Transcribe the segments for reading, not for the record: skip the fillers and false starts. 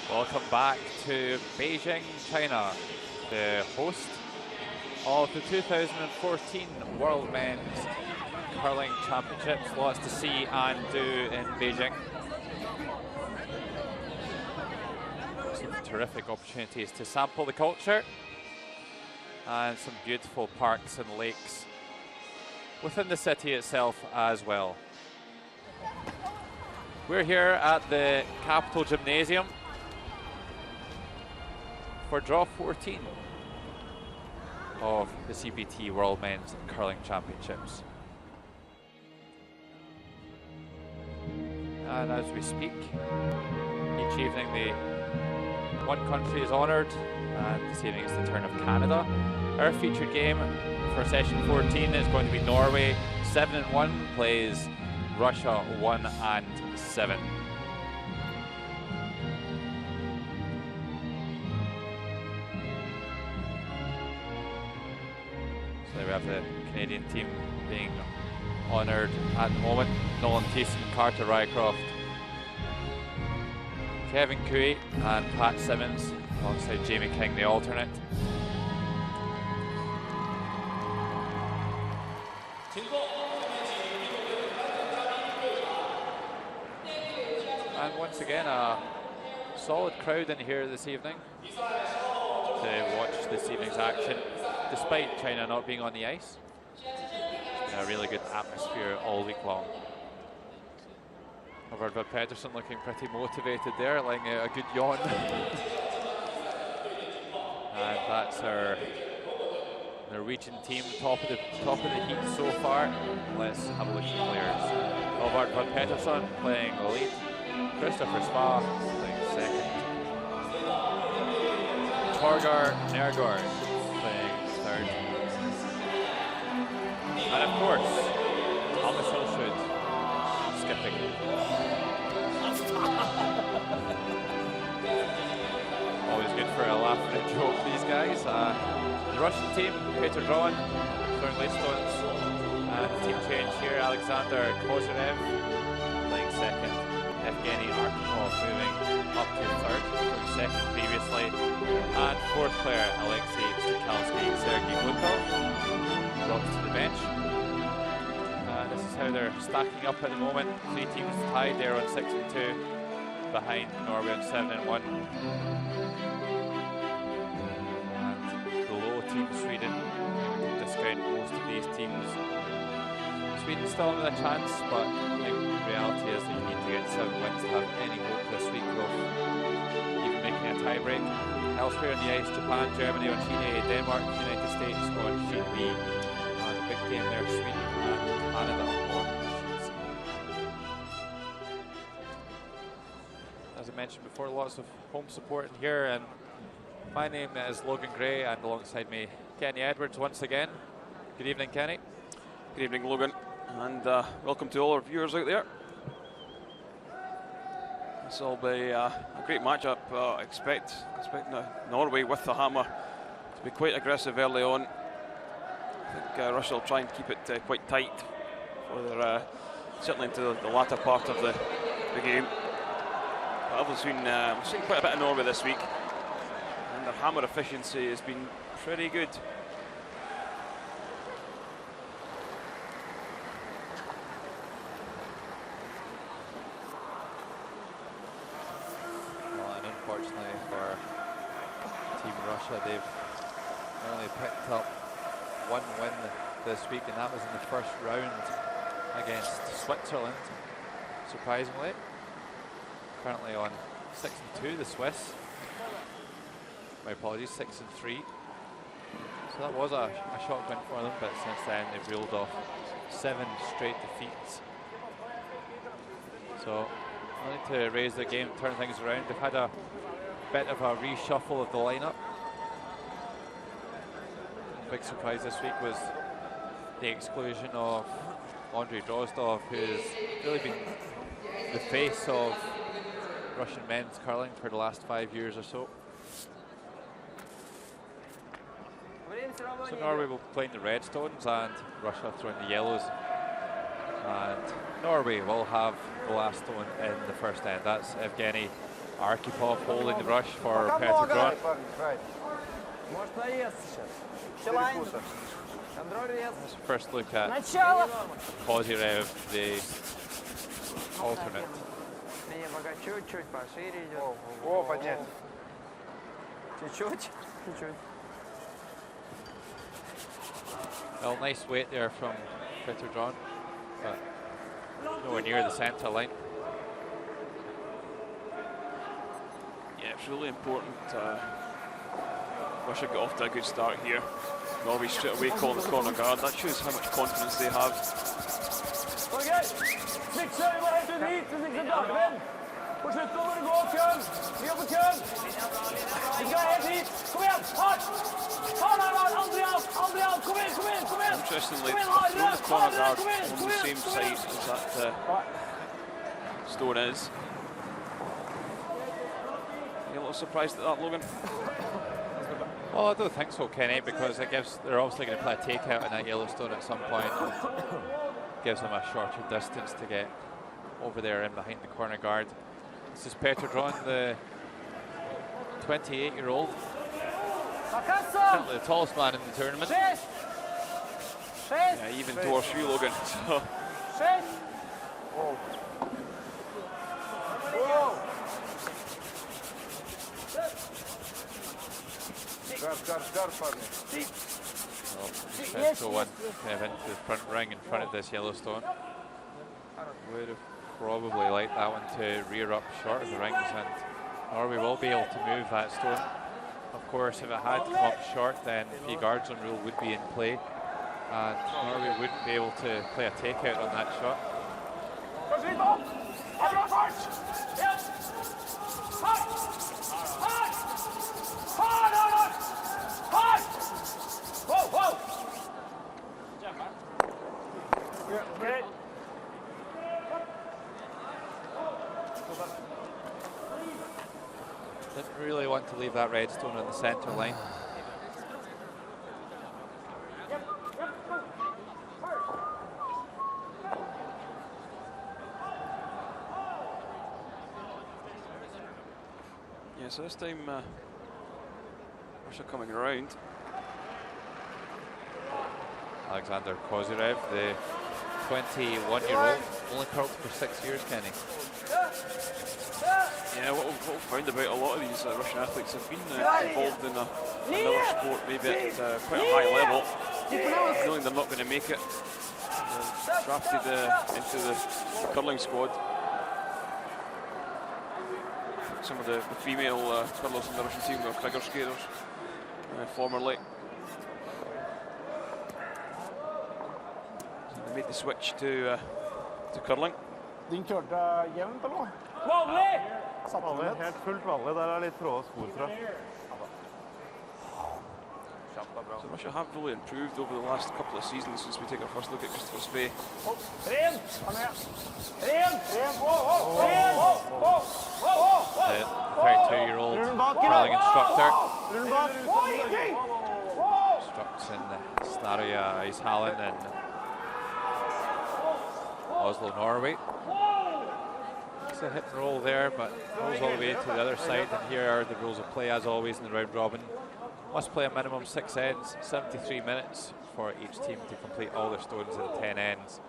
Welcome back to Beijing, China, the host of the 2014 World Men's Curling Championships. Lots to see and do in Beijing. Some terrific opportunities to sample the culture and some beautiful parks and lakes within the city itself as well. We're here at the Capitol Gymnasium for draw 14 of the CPT World Men's Curling Championships. And as we speak, each evening one country is honoured, and this evening it's the turn of Canada. Our featured game for session 14 is going to be Norway 7-1 plays Russia 1-7. So there we have the Canadian team being honoured at the moment. Nolan Thiessen, Carter Rycroft, Kevin Cooey and Pat Simmons alongside Jamie King, the alternate. And once again, a solid crowd in here this evening to watch this evening's action, despite China not being on the ice. It's been a really good atmosphere all week long. Arvid Pedersen looking pretty motivated there, letting out a good yawn. And that's our Norwegian team, top of the heat so far. Let's have a look at the players. Arvid Pedersen playing lead. Christopher Spa playing second. Torgar Nergård playing third. And of course, Thomas Hilshood skipping. Always good for a laugh and a joke, these guys. The Russian team, Peter Dron, throwing late stones. And team change here, Alexander Kozyrev playing second. Evgeny Arkhipov moving up to third, from second previously. And fourth player, Alexei Strikalski, Sergei Glukov, drops to the bench. And this is how they're stacking up at the moment. Three teams tied there on 6-2, behind Norway on 7-1. And below Team Sweden, we discount most of these teams. Sweden still with a chance, but the reality is that you need to get 7 wins to have any hope this week of even making a tie-break. Elsewhere on the ice, Japan, Germany on sheet A, Denmark, United States on sheet B, and the big game there, Sweden and Canada on sheet C. As I mentioned before, lots of home support in here, and my name is Logan Gray, and alongside me, Kenny Edwards once again. Good evening, Kenny. Good evening, Logan, and welcome to all our viewers out there. This will be a great matchup. Expect Norway with the hammer to be quite aggressive early on. I think Russia will try and keep it quite tight for their, certainly into the latter part of the game. But we've seen quite a bit of Norway this week, and their hammer efficiency has been pretty good. Unfortunately for Team Russia, they've only picked up one win this week, and that was in the first round against Switzerland, surprisingly. Currently on 6-2, the Swiss. My apologies, 6-3. So that was a shock win for them, but since then they've reeled off 7 straight defeats. So I need to raise the game, turn things around. They've had a bit of a reshuffle of the lineup. The big surprise this week was the exclusion of Andrei Drozdov, who's really been the face of Russian men's curling for the last 5 years or so. So Norway will be playing the red stones and Russia throwing the yellows. And Norway will have the last stone in the first end. That's Evgeny Arkhipov holding the rush for Petr Dron. First look at Kozyrev, the alternate. Well, nice weight there from Petr Dron, but nowhere near the centre line. Yeah, it's really important. Russia got off to a good start here. Norway straight away calling the corner guard. That shows how much confidence they have. Interestingly, the corner guard on the same side as that stone is. Are you a little surprised at that, Logan? Well, I don't think so, Kenny, because it gives, they're obviously going to play a takeout in that Yellowstone at some point. And gives them a shorter distance to get over there and behind the corner guard. This is Petr Dron, the 28-year-old. Certainly the tallest man in the tournament. Yeah, even dwarfs you, Logan. So. Well, so one kind of into the front ring in front of this Yellowstone. Would have probably liked that one to rear up short of the rings, and Norway will be able to move that stone. Of course, if it had come up short, then the guard zone rule would be in play, and Norway wouldn't be able to play a takeout on that shot. Didn't really want to leave that red stone on the centre line. Yeah, so this time Russia coming around. Alexander Kozyrev, the 21-year-old, only curled for 6 years, Kenny. Yeah, what we've found about a lot of these Russian athletes have been involved in another sport, maybe at quite a high level, knowing they're not going to make it. Drafted into the curling squad. Some of the female curlers in the Russian team were figure skaters formerly. So they made the switch to curling. Din kjørte jevnt, eller? Vanlig! Helt fullt vanlig, der litt tråde spor fra. So Russia have really improved over the last couple of seasons since we take our first look at Christopher Spey. The 32-year-old curling instructor. Instructs in Snaria Ishallen in Oslo, Norway. It's a hit and roll there, but rolls all the way to the other side. And here are the rules of play, as always, in the round robin. Must play a minimum 6 ends, 73 minutes for each team to complete all their stones in 10 ends.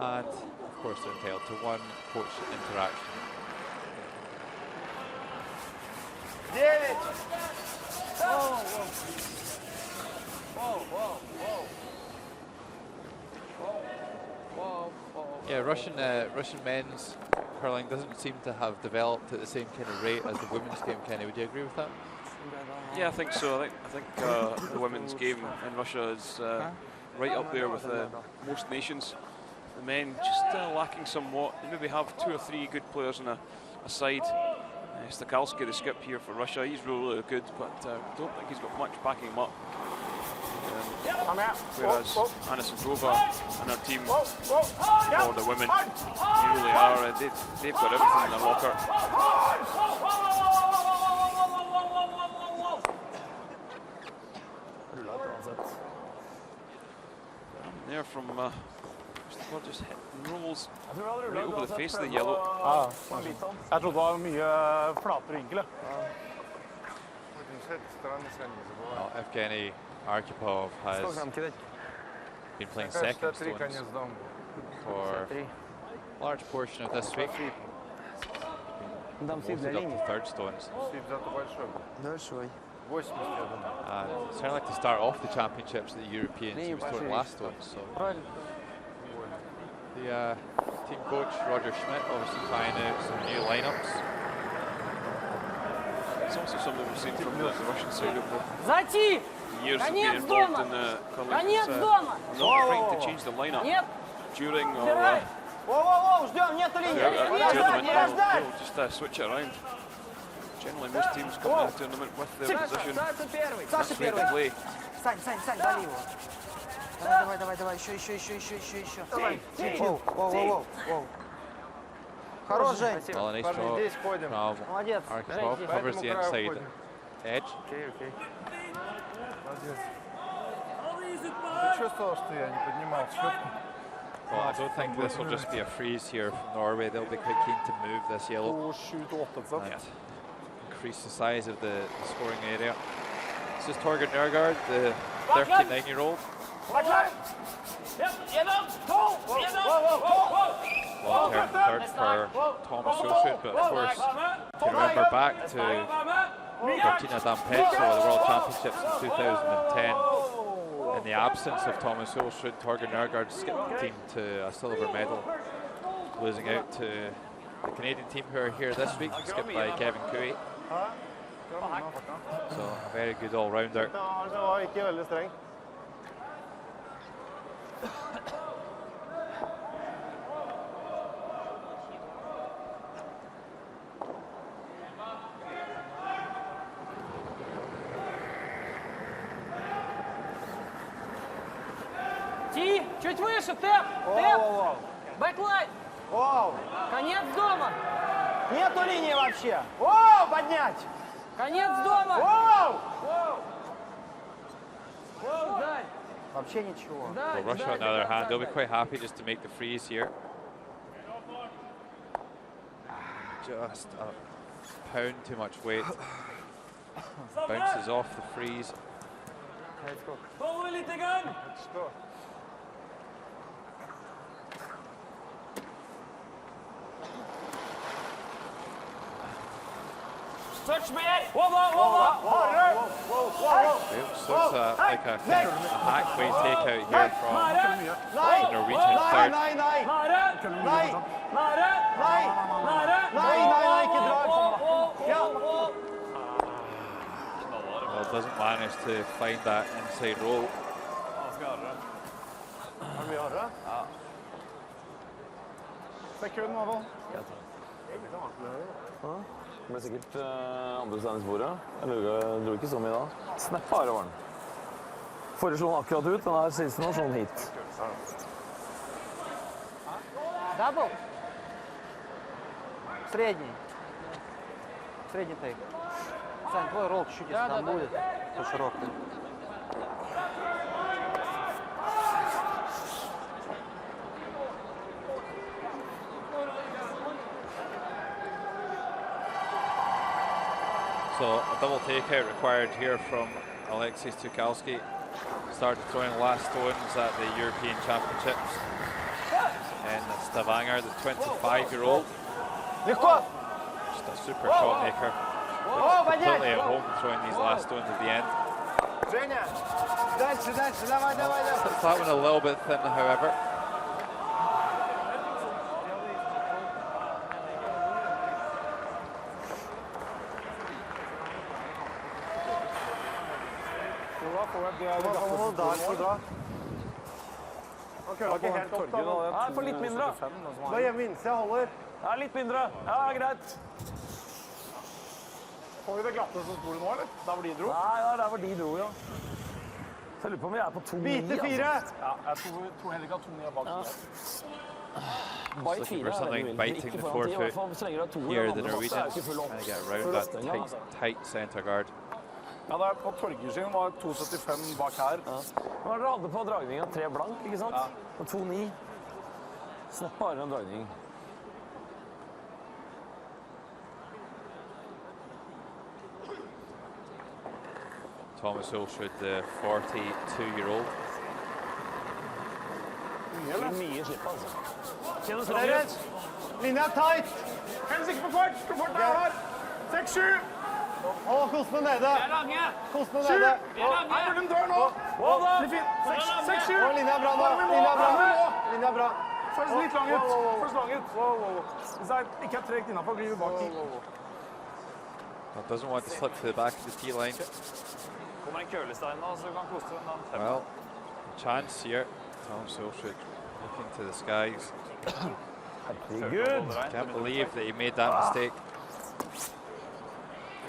And, of course, they're entitled to 1 coach interaction. Yeah, Russian men's curling doesn't seem to have developed at the same kind of rate as the women's game, Kenny. Would you agree with that? Yeah, I think so. I think the women's game in Russia is right up there with most nations. The men just lacking somewhat. They maybe have 2 or 3 good players on a side. Stakalski, the skip here for Russia, he's really good, but I don't think he's got much backing him up. Whereas Anna Sandrova and her team, for the women, they really are. They've got everything in their locker. There from Well, just hit and rolls right over the face of the yellow. Jeg trodde det var mye flatere vinkel. Well, Evgeny Arkhipov has been playing second stones for a large portion of this week. Mostly up to third stones. Certainly like to start off the championships at the Europeans. He was throwing last stones. So the team coach Roger Schmidt obviously trying out some new lineups. It's also something we've seen from the Russian side of Зайти! the years of being Конец involved дома! in the Конец colleagues. дома! Not trying to change the lineup Нет! during or Воу-воу-воу, ждем, нету линии! throughout Не the рождать, не tournament. рождать! They'll just switch it around. Generally, most teams come to the tournament with their position. Саша первый! That's Саша where they первый! play. Сань, вали его! Давай, еще! Воу! Хорош, Жень! Well, a nice draw from Молодец! Arkhipov, covers the inside edge. Ты чувствовал, что я не поднимал щетку? Well, I don't think this will just be a freeze here from Norway. They'll be quite keen to move this yellow and increase the size of the scoring area. This is Torger Nørgaard, the 39-year-old. Long-term third for Thomas Solsrud, but of course, if you remember back to Martina Dampetso, the World Championships in 2010, in the absence of Thomas Solsrud, Torger Nørgaard skipped the team to a silver medal, losing out to the Canadian team who are here this week, skipped by Kevin Cooey. So a very good all-rounder. Det var ikke veldig streng. Ти, чуть выше, тэп! Бэклайн! Конец дома! Нету линии вообще! Воу, поднять! Конец дома! Дай! Вообще ничего. Well, Russia, on the other hand, they'll be quite happy just to make the freeze here. Just a pound too much weight. Bounces off the freeze. Touch me! So it's like a halfway takeout here from the Norwegian third. Well, doesn't manage to find that inside roll. Sekund, hva? Det ble sikkert andre stedet i sporet. Jeg dro ikke så mye da. Snapp bare var den. Forrige slo den akkurat ut, den her siste nå slo den hit. Дабл? Средний. Средний тейк. Сань, твой ролл чуть-чуть, если там будет, то широкий. So a double takeout required here from Alexis Tukalski. Started throwing last stones at the European Championships in Stavanger, the 25-year-old. Just a super shot maker. Completely at home throwing these last stones at the end. Slipped that one a little bit thin, however. For litt mindre. Da hjemme innse jeg holder. Ja, litt mindre. Ja, greit. Får vi det glatte som sporet nå, eller? Der hvor de dro? Nei, ja, der hvor de dro, ja. Så jeg lurer på om vi er på 2-9. Bite 4! Ja, jeg tror heller ikke at 2-9 er bak. Looking for something biting the forefoot. Here the Norwegians trying to get around that tight center guard. Ja, det er på Torgersiden var 2,75 bak her. Hva dere hadde på dragningen? 3 blank, ikke sant? Og 2-9. Snepp bare en dragning. Thomas Olsrud, the 42-year-old. Mye slipp, altså. Kjenner strongen. Linja er tight. Helt sikker på fart. Fart er her. 6-7. Kostene nede. Kostene nede. Her burde den dør nå. Litt fint. 6-7. Linja er bra nå. Linja er bra. Føles litt lang ut. Hvis det ikke er trekt innenfor, blir vi bak 10. Doesn't want to slip to the back of the tee line. Kommer en kølestein nå, så du kan koste den. Well, chance here. Thomas Olsrud looking to the skies. Good. Can't believe that he made that mistake.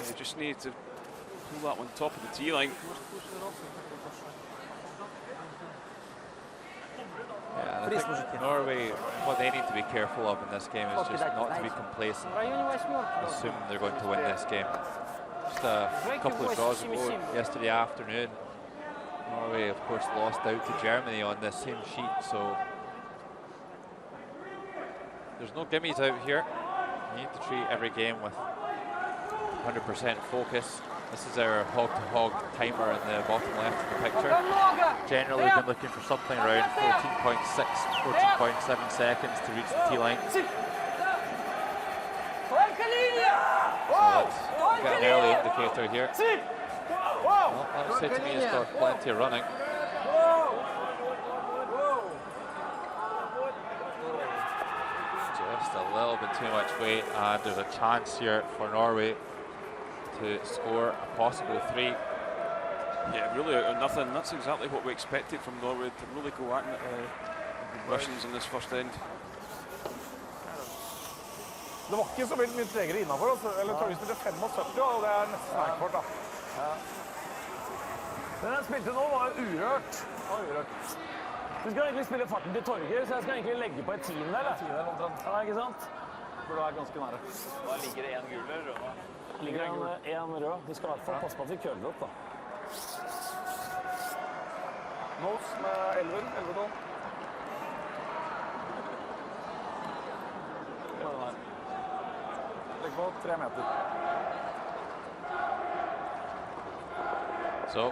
You just need to pull that one top of the tee line. Yeah, and I think Norway, what they need to be careful of in this game is just not to be complacent, assuming they're going to win this game. Just a couple of draws ago yesterday afternoon, Norway, of course, lost out to Germany on this same sheet, so there's no gimmies out here. You need to treat every game with 100% focus. This is our hog-to-hog timer in the bottom left of the picture. Generally, we've been looking for something around 14.6, 14.7 seconds to reach the tee line. So let's get an early indicator here. Well, that would say to me it's got plenty of running. Just a little bit too much weight, and there's a chance here for Norway to score a possible 3. Yeah, really out of nothing. That's exactly what we expected from Norway, to really go at the Russians in this first end. Det var ikke så veldig mye tregere innenfor, eller tar vi spilte 75, og det er nesten snakfart da. Den jeg spilte nå var urørt. Du skal egentlig spille farten til Torger, så jeg skal egentlig legge på et tiende, eller? Tiende omtrent. Ja, ikke sant? For du er ganske nære. Da ligger det en gul eller rød da? Ligger en rød. Vi skal i hvert fall passe på at vi køler opp da. Nose med 11-12. Legg på 3 meter. So,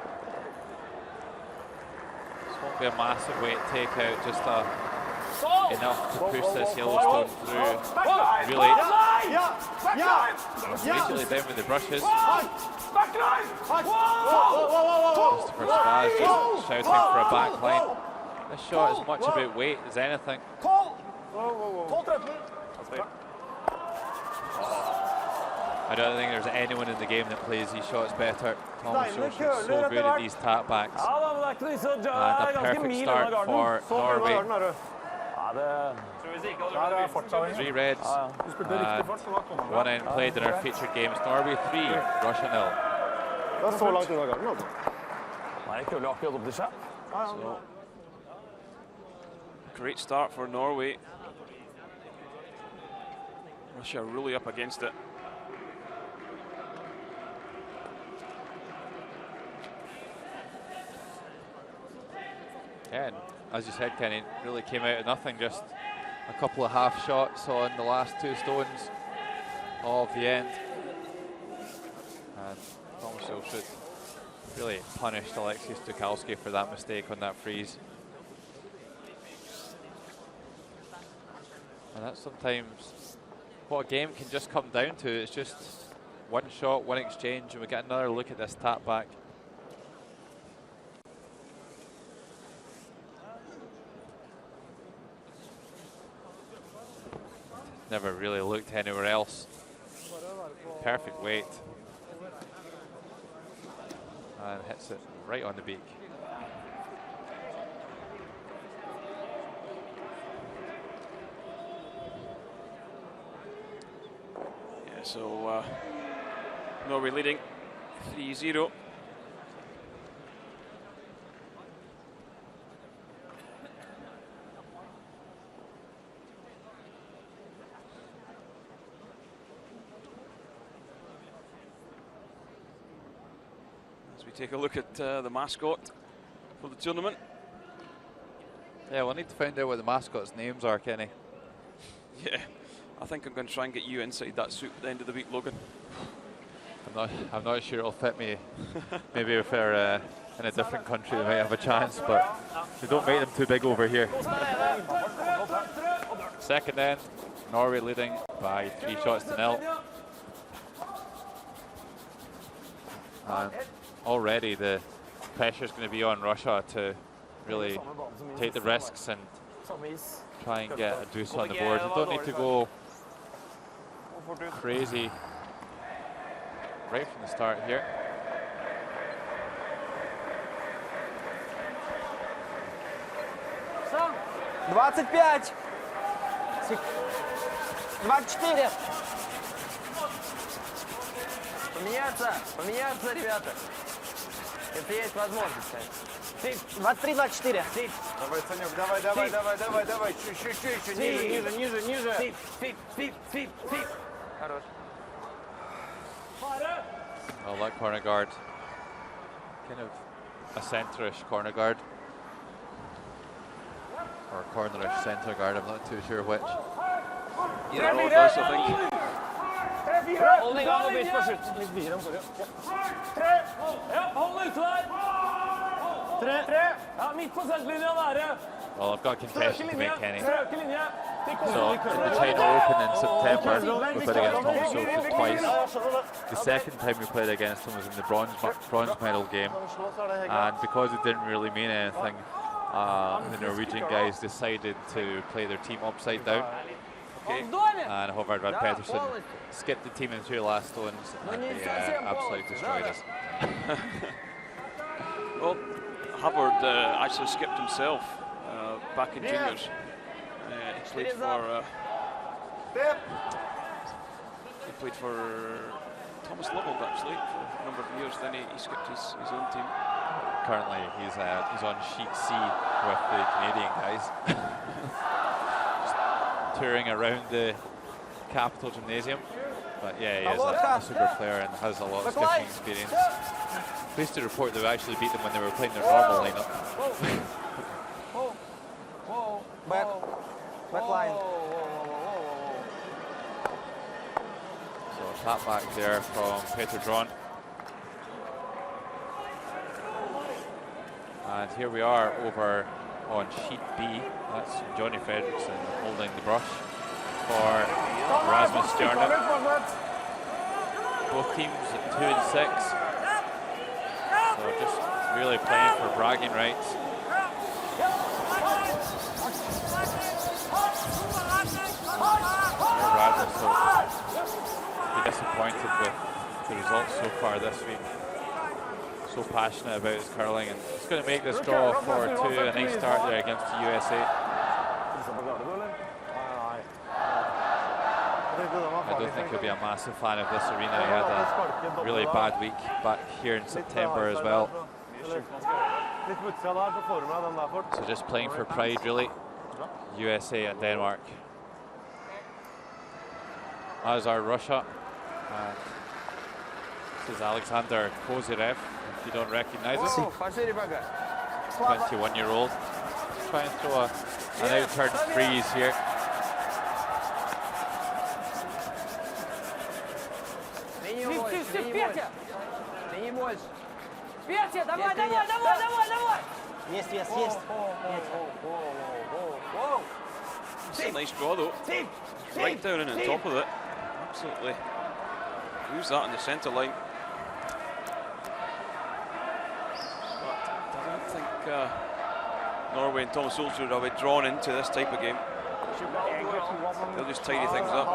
this won't be a massive weight takeout, just enough to push this Yellowstone through. Really, immediately down with the brushes. Christopher Spaz just shouting for a back line. This shot is much about weight as anything. I don't think there's anyone in the game that plays these shots better. Thomas Olsrud so good at these tap-backs. And a perfect start for Norway. 3 reds and 1 in played in our featured games. Norway 3, Russia 0. Det er så langt unna gangen, altså. Nei, køler akkurat opp til seg. So, great start for Norway. Russia really up against it. Yeah, and as you said, Kenny, really came out of nothing, just a couple of half shots on the last 2 stones of the end. And Thomas Olsrud really punished Alexei Stukalski for that mistake on that freeze. And that's sometimes what a game can just come down to. It's just one shot, one exchange, and we get another look at this tap back. Never really looked anywhere else. Perfect weight. And hits it right on the beak. Yeah, so Norway leading 3-0. Take a look at the mascot for the tournament. Yeah, we'll need to find out what the mascots' names are, Kenny. Yeah, I think I'm going to try and get you inside that suit at the end of the week, Logan. I'm not sure it'll fit me. Maybe if they're in a different country, they might have a chance, but they don't make them too big over here. Second end, Norway leading by 3 shots to 0. And already the pressure is going to be on Russia to really take the risks and try and get a deuce on the board. They don't need to go crazy right from the start here. «25! 24! Поменяться, ребята. Это есть возможность, конечно. 23-24. Давай, Санек, давай. Чуть-чуть, ниже. Хорош. Well, that corner guard, kind of a centre-ish corner guard. Or cornerish centre guard, I'm not too sure which. Either or does, I think. Holdning on og bytt på slutt. Litt videre, sorry. 3. Ja, hold ut der. 3. Ja, midt på senterlinja der. Well, I've got contention to make, Kenny. Strøke linje. So, in the China Open in September, we played against Thomas Sophie twice. The second time we played against him was in the bronze medal game. And because it didn't really mean anything, the Norwegian guys decided to play their team upside down. And Håvard Van Petersen skipped the team in 2 last stones and they absolutely destroyed us. Well, Hubbard actually skipped himself back in juniors. He played for Thomas Lovell actually for a number of years. Then he skipped his own team. Currently, he's on sheet C with the Canadian guys. Touring around the Capital Gymnasium, but yeah, he is a super player and has a lot of skipping experience. Pleased to report they actually beat them when they were playing their normal lineup. Back line. So a tap back there from Peter Dron. And here we are over on sheet B. That's Johnny Fredrickson holding the brush for Rasmus Stjerne. Both teams at 2 and 6. So just really playing for bragging rights. Rasmus will be disappointed with the results so far this week. So passionate about his curling, and he's going to make this draw for 2. A nice start there against the USA. I don't think he'll be a massive fan of this arena. He had a really bad week back here in September as well. So just playing for pride, really. USA and Denmark. As are Russia. And this is Alexander Kozyrev, if you don't recognize him. 21-year-old. Trying to throw an out-turn freeze here. Есть. It's a nice draw though. Right down and on top of it. Absolutely. Lose that on the centre line. But I don't think Norway and Thomas Olsrud will be drawn into this type of game. They'll just tidy things up.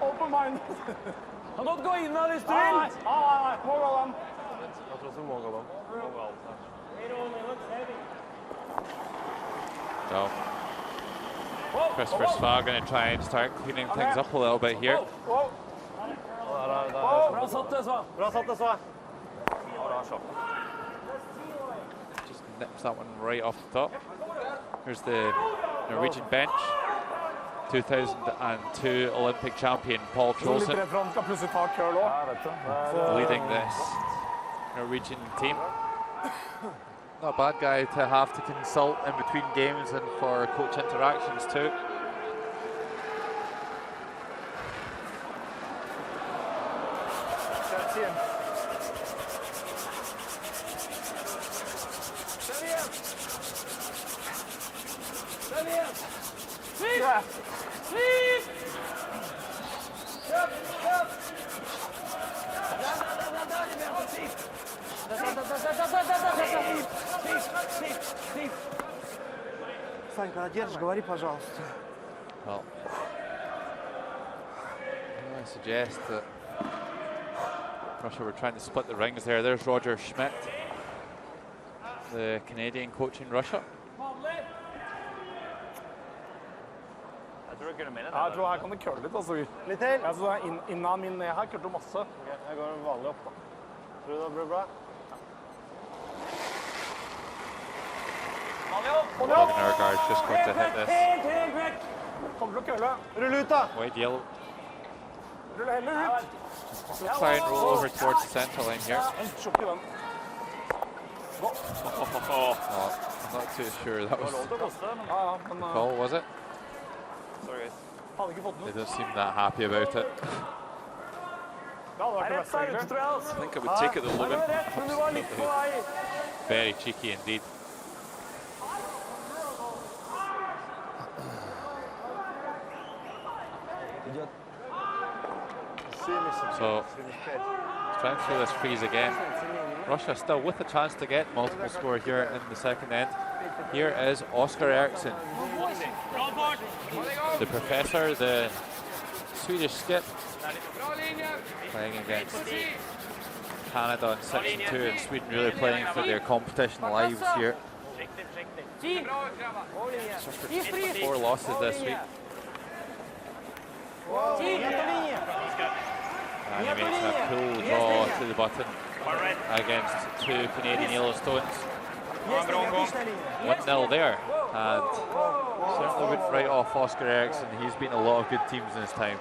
Open mind. Han kan gå inn av hvis du vil. Mål. Jeg tror også mål. So Christopher Svag going to try and start cleaning things up a little bit here. Bra satt det, Sva. Just nips that one right off the top. Here's the Norwegian bench. 2002 Olympic champion Paul Trolsen leading this Norwegian team. not a bad guy to have to consult in between games and for coach interactions too. Сань, когда держишь, говори, пожалуйста. Well, I suggest that Russia were trying to split the rings there. There's Roger Schmidt, the Canadian coaching Russia. Jeg tror her kan det køle litt, altså. Litt til? Jeg tror innan min ned her kølte masse. Jeg går vanlig opp, da. Tror du det blir bra? Norgard's just going to hit this. Kommer til å køle. Rull ut, da. Wide yellow. Rull heller ut. Try and roll over towards the centre line here. Sjokk i den. Oh, I'm not too sure that was a call, was it? Sorry. They don't seem that happy about it. I think I would take it the Logan. Very cheeky indeed. So, trying through this freeze again. Russia still with a chance to get multiple score here in the second end. Here is Oscar Eriksson, the professor, the Swedish skip, playing against Canada in 6-2, and Sweden really playing for their competition lives here. Suffered 4 losses this week. And he makes a cool draw to the button against 2 Canadian Yellowstones. 1-0 there, and certainly wouldn't write off Oscar Eriksson. He's beaten a lot of good teams in his time.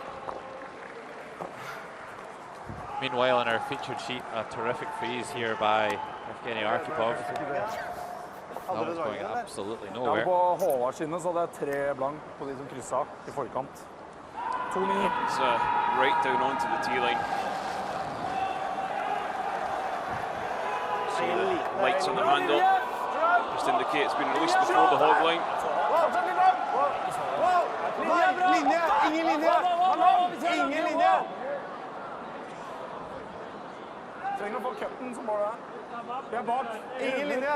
Meanwhile, on our featured sheet, a terrific freeze here by Evgeny Arkhipov. That was going absolutely nowhere. På Håvards sine så hadde jeg 3 blank på de som krysset I forkant. 2-9. It's right down onto the T-line. See the lights on the handle. Just indicate it's been released before the hog line. Linje! Ingen linje! Ingen linje! Trenger å få cutten som bare Vi bak. Ingen linje!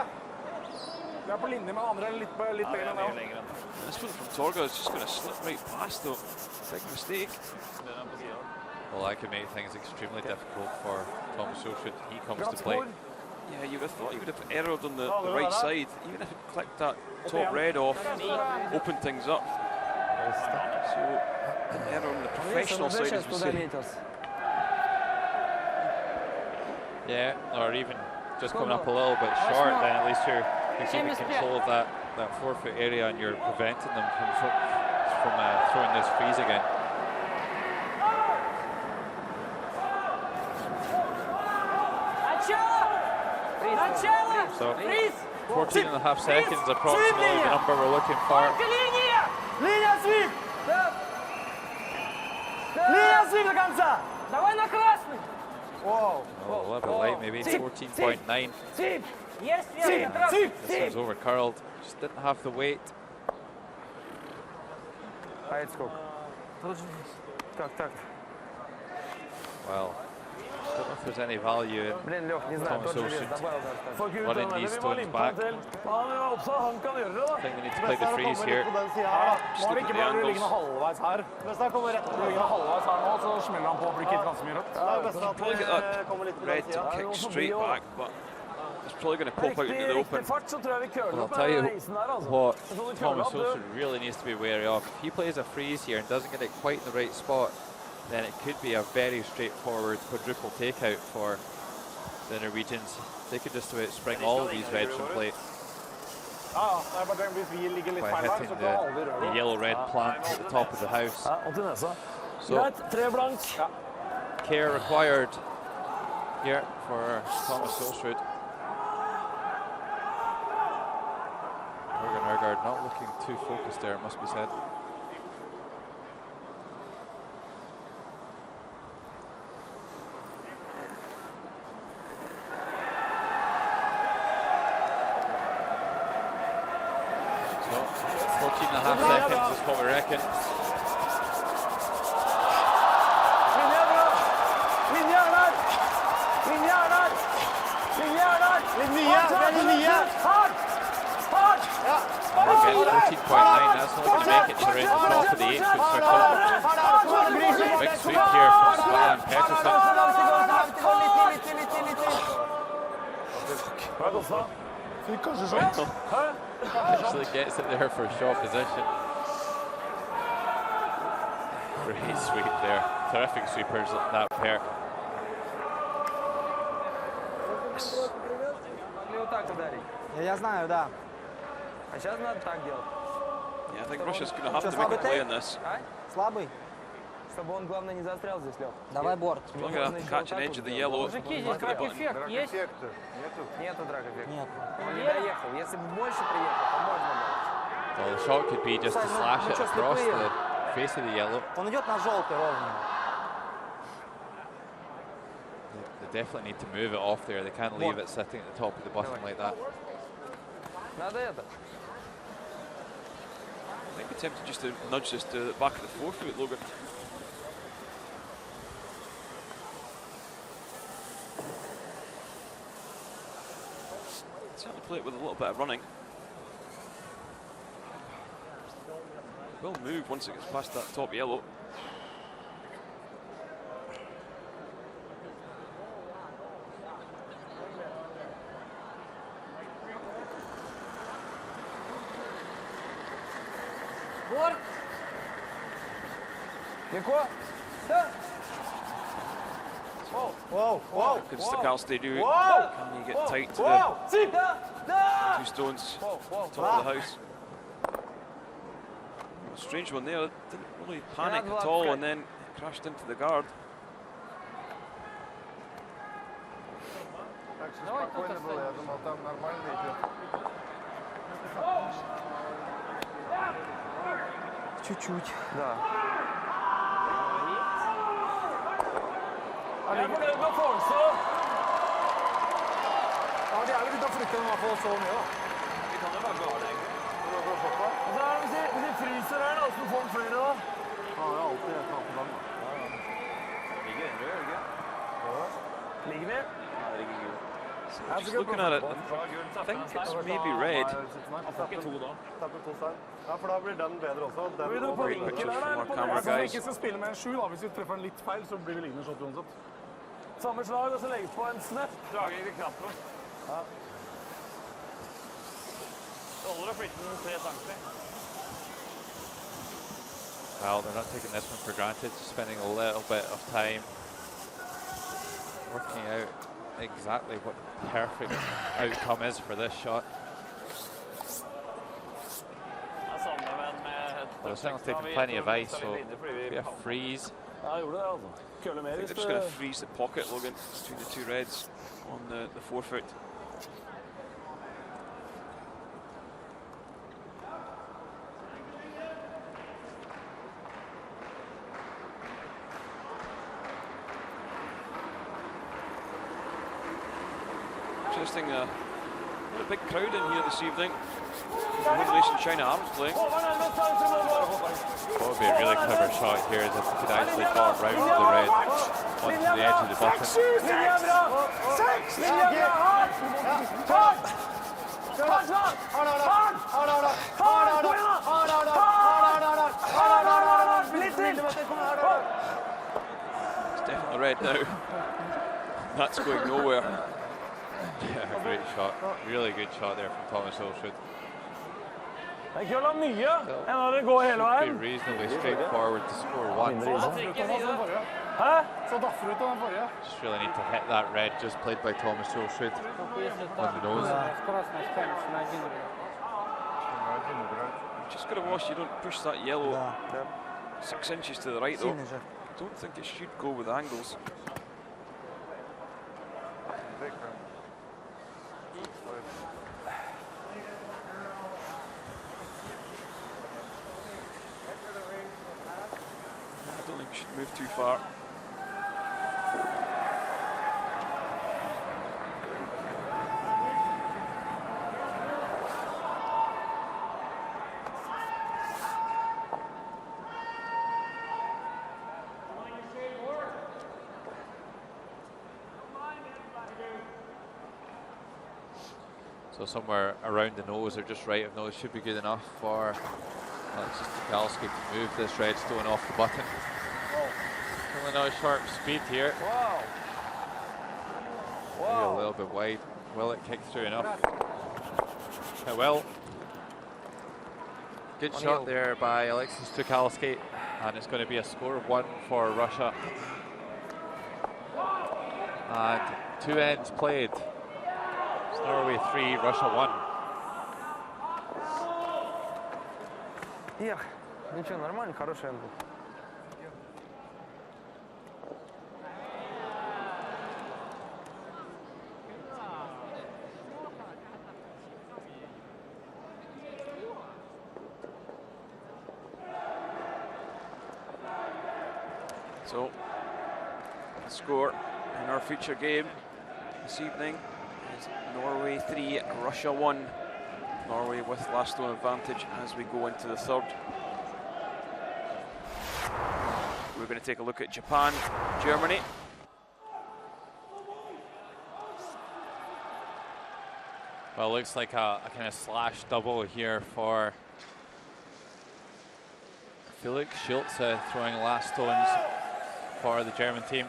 Vi på linje med andre litt lenger nå. This one from Torga is just going to slip right past though. Big mistake. Well, that could make things extremely difficult for Thomas Solskjaer. He comes to play. Yeah, you would have thought he would have erred on the right side. Even if he clicked that top red off, opened things up. So, error on the professional side, as we say. Yeah, or even just coming up a little bit short, then at least you're keeping control of that forefoot area and you're preventing them from throwing this freeze again. So 14.5 seconds approximately the number we're looking for. Linja svip! Linja svip до конца! Давай на красный! Whoa. Oh, a little bit late, maybe 14.9. This was over curled, just didn't have the weight. Well, I don't know if there's any value in Thomas Solskjaer running these stones back. I think we need to play the freeze here. Just look at the angles. Probably get that red to kick straight back, but it's probably going to pop out into the open. Well, I'll tell you what Thomas Solskjaer really needs to be wary of. If he plays a freeze here and doesn't get it quite in the right spot, then it could be a very straightforward quadruple takeout for the Norwegians. They could just about spring all of these reds from play by hitting the yellow-red plant at the top of the house. So, care required here for Thomas Solskjaer. too focused there, it must be said. So 14.5 seconds is what we reckon. Again, 14.9, that's not going to make it to right the top of the 8-foot circle. Big sweep here from Scotland, Peterson. Actually gets it there for a short position. Great sweep there. Terrific sweepers, that pair. Я знаю, да. А сейчас надо так делать. Yeah, I think Russia's going to have to make a play in this. Слабый? Чтобы он, главное, не застрял здесь, Лёх. Давай борт. We're going to catch an edge of the yellow. Мужики, здесь драг-эффект есть? Нету драг-эффекта. Нет. Он не доехал. Если бы больше приехал, то можно было. Well, the shot could be just to slash it across the face of the yellow. Он идет на желтый ровно. They definitely need to move it off there. They can't leave it sitting at the top of the button like that. Надо это. I think we're tempted just to nudge this to the back of the 4-foot, Logan. Certainly play it with a little bit of running. Will move once it gets past that top yellow. Борт! Легко. Да. Whoa, whoa. Good Stakowski do. Whoa. Can you get tight to Whoa. the Да. 2 stones Whoa, whoa. top of the house? A strange one there. Didn't really panic at all and then crashed into the guard. Чуть-чуть. Да. Jeg er fornøyd med følelse. Ja, det er jo litt av flytten i hvert fall så mye da. Vi kan jo bare gå av det egentlig. Og så er det hvis de fryser her da, så får den flere da. Ja, det er alltid et annet gang da. Ligger ennå, gjør det ikke? Ligger vi? Ja, det ligger gul. Just looking at it, I think it's maybe red. Han får ikke to da. Tapper to stein. Ja, for da blir den bedre også. Great pictures from our camera Hvis vi guys. ikke skal spille med en 7 da, hvis vi treffer en litt feil, så blir det lignende shot uansett. Samme slag, og så legges på en snett. Drager i knappen. Ja. Det holder å flytte den 3 cm. Well, they're not taking this one for granted, just spending a little bit of time working out exactly what the perfect outcome is for this shot. They're certainly taking plenty of ice, so be a freeze. Ja, gjorde det altså. Køler mer I think they're just going to freeze the pocket, Logan, between the 2 reds on the 4-foot. Interesting, a big crowd in here this evening. The Hood Nation China Arms playing. What would be a really clever shot here is if we could actually draw around the red onto the edge of the button. It's definitely red now. That's going nowhere. Yeah, great shot. Really good shot there from Thomas Olsrud. Det køler mye, enn det går hele Be veien. reasonably straightforward to score one. Hæ? Så daffer ut av den forrige. Just really need to hit that red just played by Thomas Olsrud on the nose. Красная останется на 1 ряд. Just got to watch you don't push that yellow Да. 6 inches to the right though. Сильный же. Don't think it should go with angles. shouldn't move too far. So somewhere around the nose or just right of nose should be good enough for Alexis Tukalski to move this redstone off the button. Only now sharp speed here. Wow. Maybe a little bit wide. Will it kick through enough? It will. Good shot there by Alexis Tukalski, and it's going to be a score of 1 for Russia. And 2 ends played. It's Norway 3, Russia 1. Эх, ничего, нормально, хороший энд был. So, the score in our feature game this evening is Norway 3, Russia 1. Norway with last stone advantage as we go into the third. We're going to take a look at Japan, Germany. Well, it looks like a kind of slash double here for Felix Schulze throwing last stones for the German team.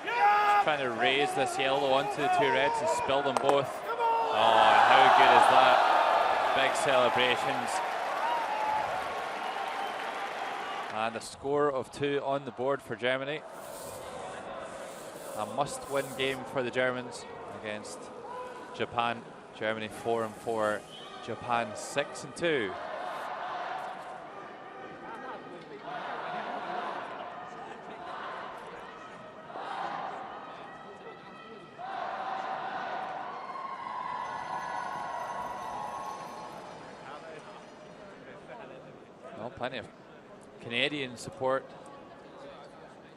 Just trying to raise this yellow onto the 2 reds and spill them both. Oh, and how good is that? Big celebrations. And a score of 2 on the board for Germany. A must-win game for the Germans against Japan. Germany 4-4, Japan 6-2. Well, plenty of Canadian support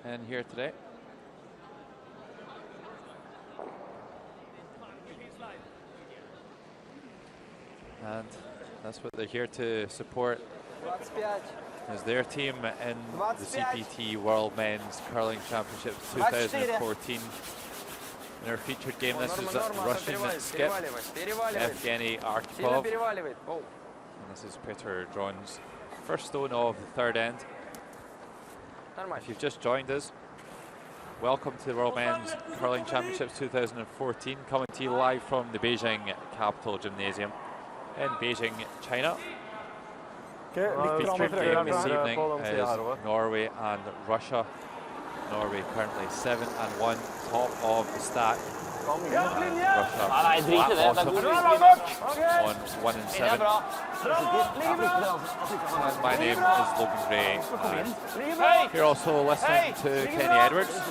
in here today. And that's what they're here to support, is their team in the CPT World Men's Curling Championships 2014. In our featured game, this is Russian skip Evgeny Arkhipov. And this is Peter Dron's first stone of the third end. If you've just joined us, welcome to the World Men's Curling Championships 2014, coming to you live from the Beijing Capital Gymnasium in Beijing, China. The featured game this evening is Norway and Russia. Norway currently 7-1, top of the stack. Russia awesome on 1-7. And my name is Logan Gray. And you're also listening to Kenny Edwards. So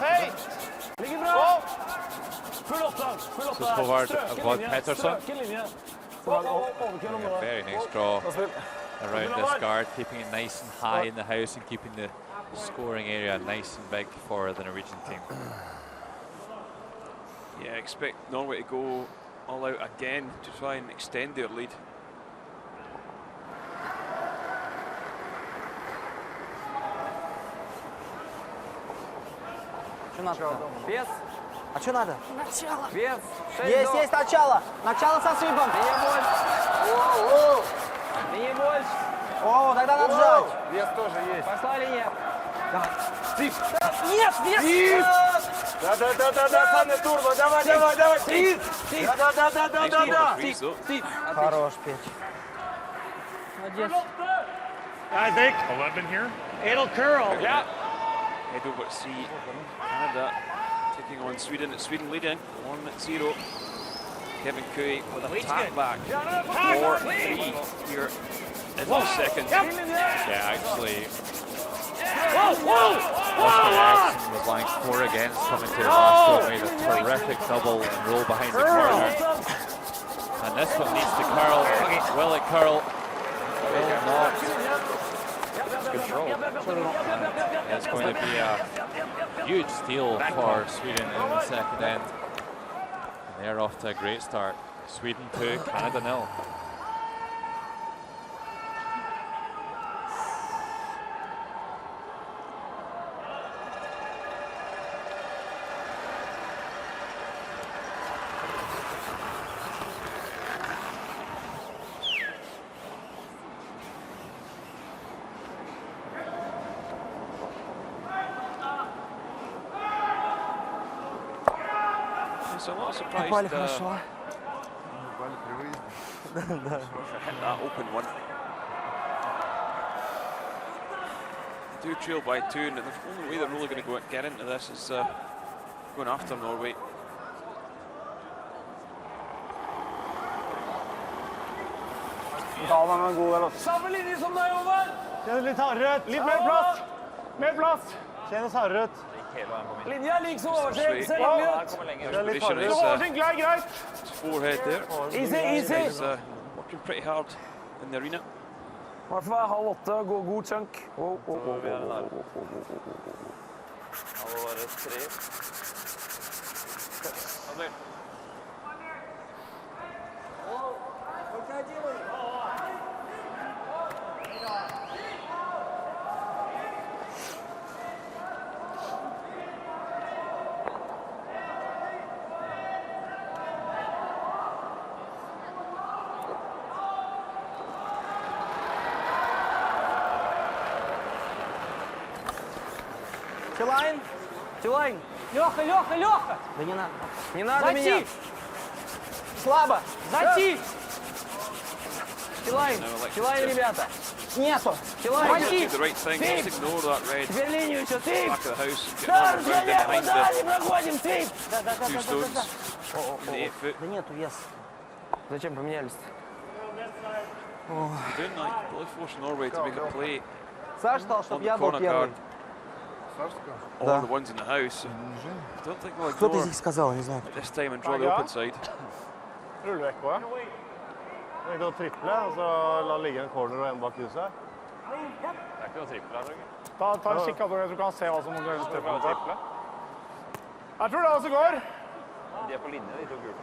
Håvard Vod Pettersson. A very nice draw around this guard, keeping it nice and high in the house and keeping the scoring area nice and big for the Norwegian team. Yeah, expect Norway to go all out again to try and extend their lead. Что надо? Без? А что надо? Начало. Без. Есть начало. Начало со свипом. Не больше. О, тогда надо жать. Вес тоже есть. Пошла линия. Нет, вес! Да, Саня, турбо, давай. Да. Хорош, Петь. Молодец. I think 11 here. It'll curl. Yeah. Head over to see Canada taking on Sweden. It's Sweden leading 1-0. Kevin Cooey with a tap back. 4-3 here in the second. Yeah, actually, Eriksson was lying 4 against, coming to the last one, made a terrific double and roll behind the corner. And this one needs to curl. Will it curl? Will not. control. It's going to be a huge steal for Sweden in the second end. And they're off to a great start. Sweden 2, Canada 0. So I'm not surprised Попали хорошо. Russia hit that open one. They do trail by 2, and the only way they're really going to get into this is going after Norway. Da var man god, eller? Samme linje som deg, Håvard! Kjenn litt hardere ut. Litt mer plass. Mer plass. Kjenn oss hardere ut. Linja er lik som oversikt. Ser Ja. rimelig ut. Kjenn litt Expedition hardere. is Oversikt, greit. forehead there. Easy, easy. He's working pretty hard in the arena. I hvert fall 7:30, god chunk. Тилайн! Тилайн! Леха, Леха, Леха! Да не надо. Не надо меня. Зайти! Слабо! Зайти! Тилайн! Тилайн, ребята! Нету! Тилайн! Do Зайти! the right thing, just ignore that red Теперь линию еще, ты! back of the house and get Да, another round in разгоняй, behind куда the не проходим, ты! 2 stones in the 8 foot. Да нету вес. Зачем поменялись-то? Doing like really force Norway to make a play Саш сказал, on чтобы the я был corner первый. guard. All Да. the ones in the house. I don't think we'll Кто-то ignore из них сказал, не знаю. this time and draw the open side. Ruller vekk også. Jeg tenkte å triple, og så la ligge en corner og en bak huset. Det er ikke noe trippel her, Ta en kikk, så du kan se hva som må gjøres til å triple. Jeg tror det også går. De er på linje, de to gule.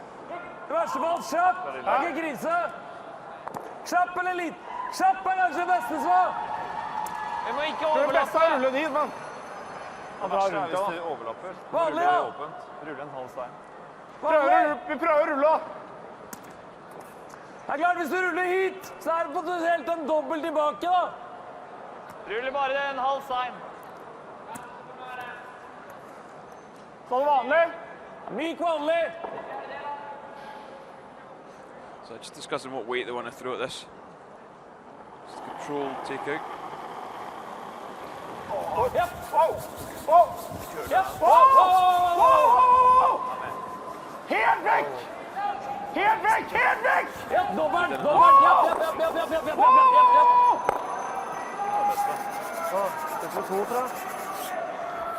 I verste fall, kjapp! Det er ikke krise. Kjapp eller litt? Kjapp er kanskje beste svar. Vi må ikke Det beste overlappe! er å rulle dit, men. Han drar rundt det, da. overlapper, Vanlig, da. åpent. Rulle en halv stein. Vi prøver å rulle, da. Det er klart, hvis du ruller hit, så er det potensielt en dobbelt tilbake, da. Ruller bare en halv stein. Sånn vanlig. Myk vanlig. So just discussing what weight they want to throw at this. Just control, take out. Japp. Wow! Japp. Helt vekk! Helt vekk! Helt vekk! Ja, dobbelt. Japp, japp, japp, japp, japp, japp, japp, japp, japp.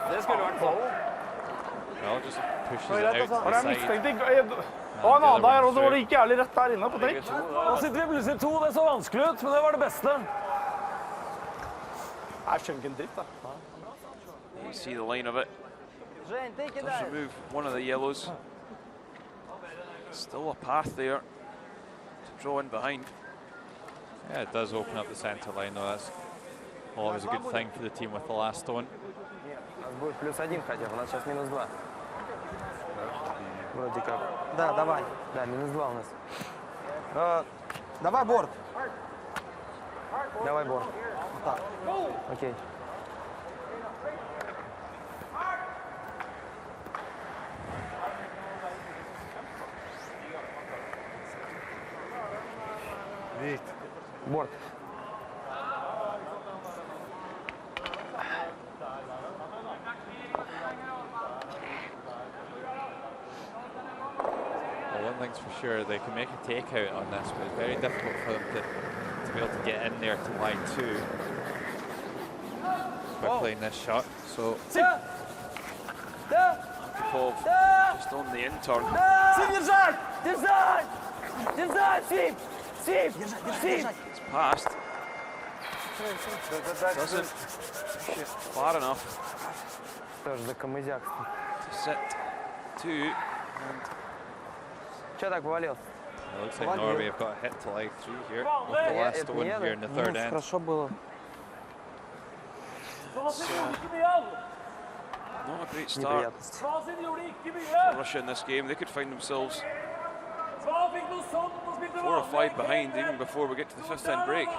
Det skulle vært foul. Well, just pushes Det it er greit, out altså. to Og the jeg side. mistenkte ikke. Og en annen der, og så var det ikke jævlig rett der inne på trikk. Nå sitter vi plutselig 2. Det så vanskelig ut, men det var det beste. Jeg skjønner ikke en dritt, da. You see the line of it. Жень, ты Does кидай. remove one of the yellows. Still a path there to draw in behind. Yeah, it does open up the centre line, though. That's always a good thing for the team with the last stone. У нас будет +1 хотя бы, у нас сейчас -2. Вроде как. Да, давай. Да, -2 у нас. Давай борт. Давай борт. Вот так. Окей. Борт. Well, one thing's for sure, they can make a takeout on this, but it's very difficult for them to be able to get in there to line 2 by playing this shot. So Popov just on the in turn. Держать! Держать! Держать, Сип! Сип! Сип! It's passed. Doesn't push it far enough Тоже за камызяк. to sit 2. And Че так повалился? It looks like Norway have got a hit to leg 3 here with the last stone here in the third end. Хорошо было. not a great start for Russia in this game. They could find themselves 4 or 5 behind even before we get to the 5th end break.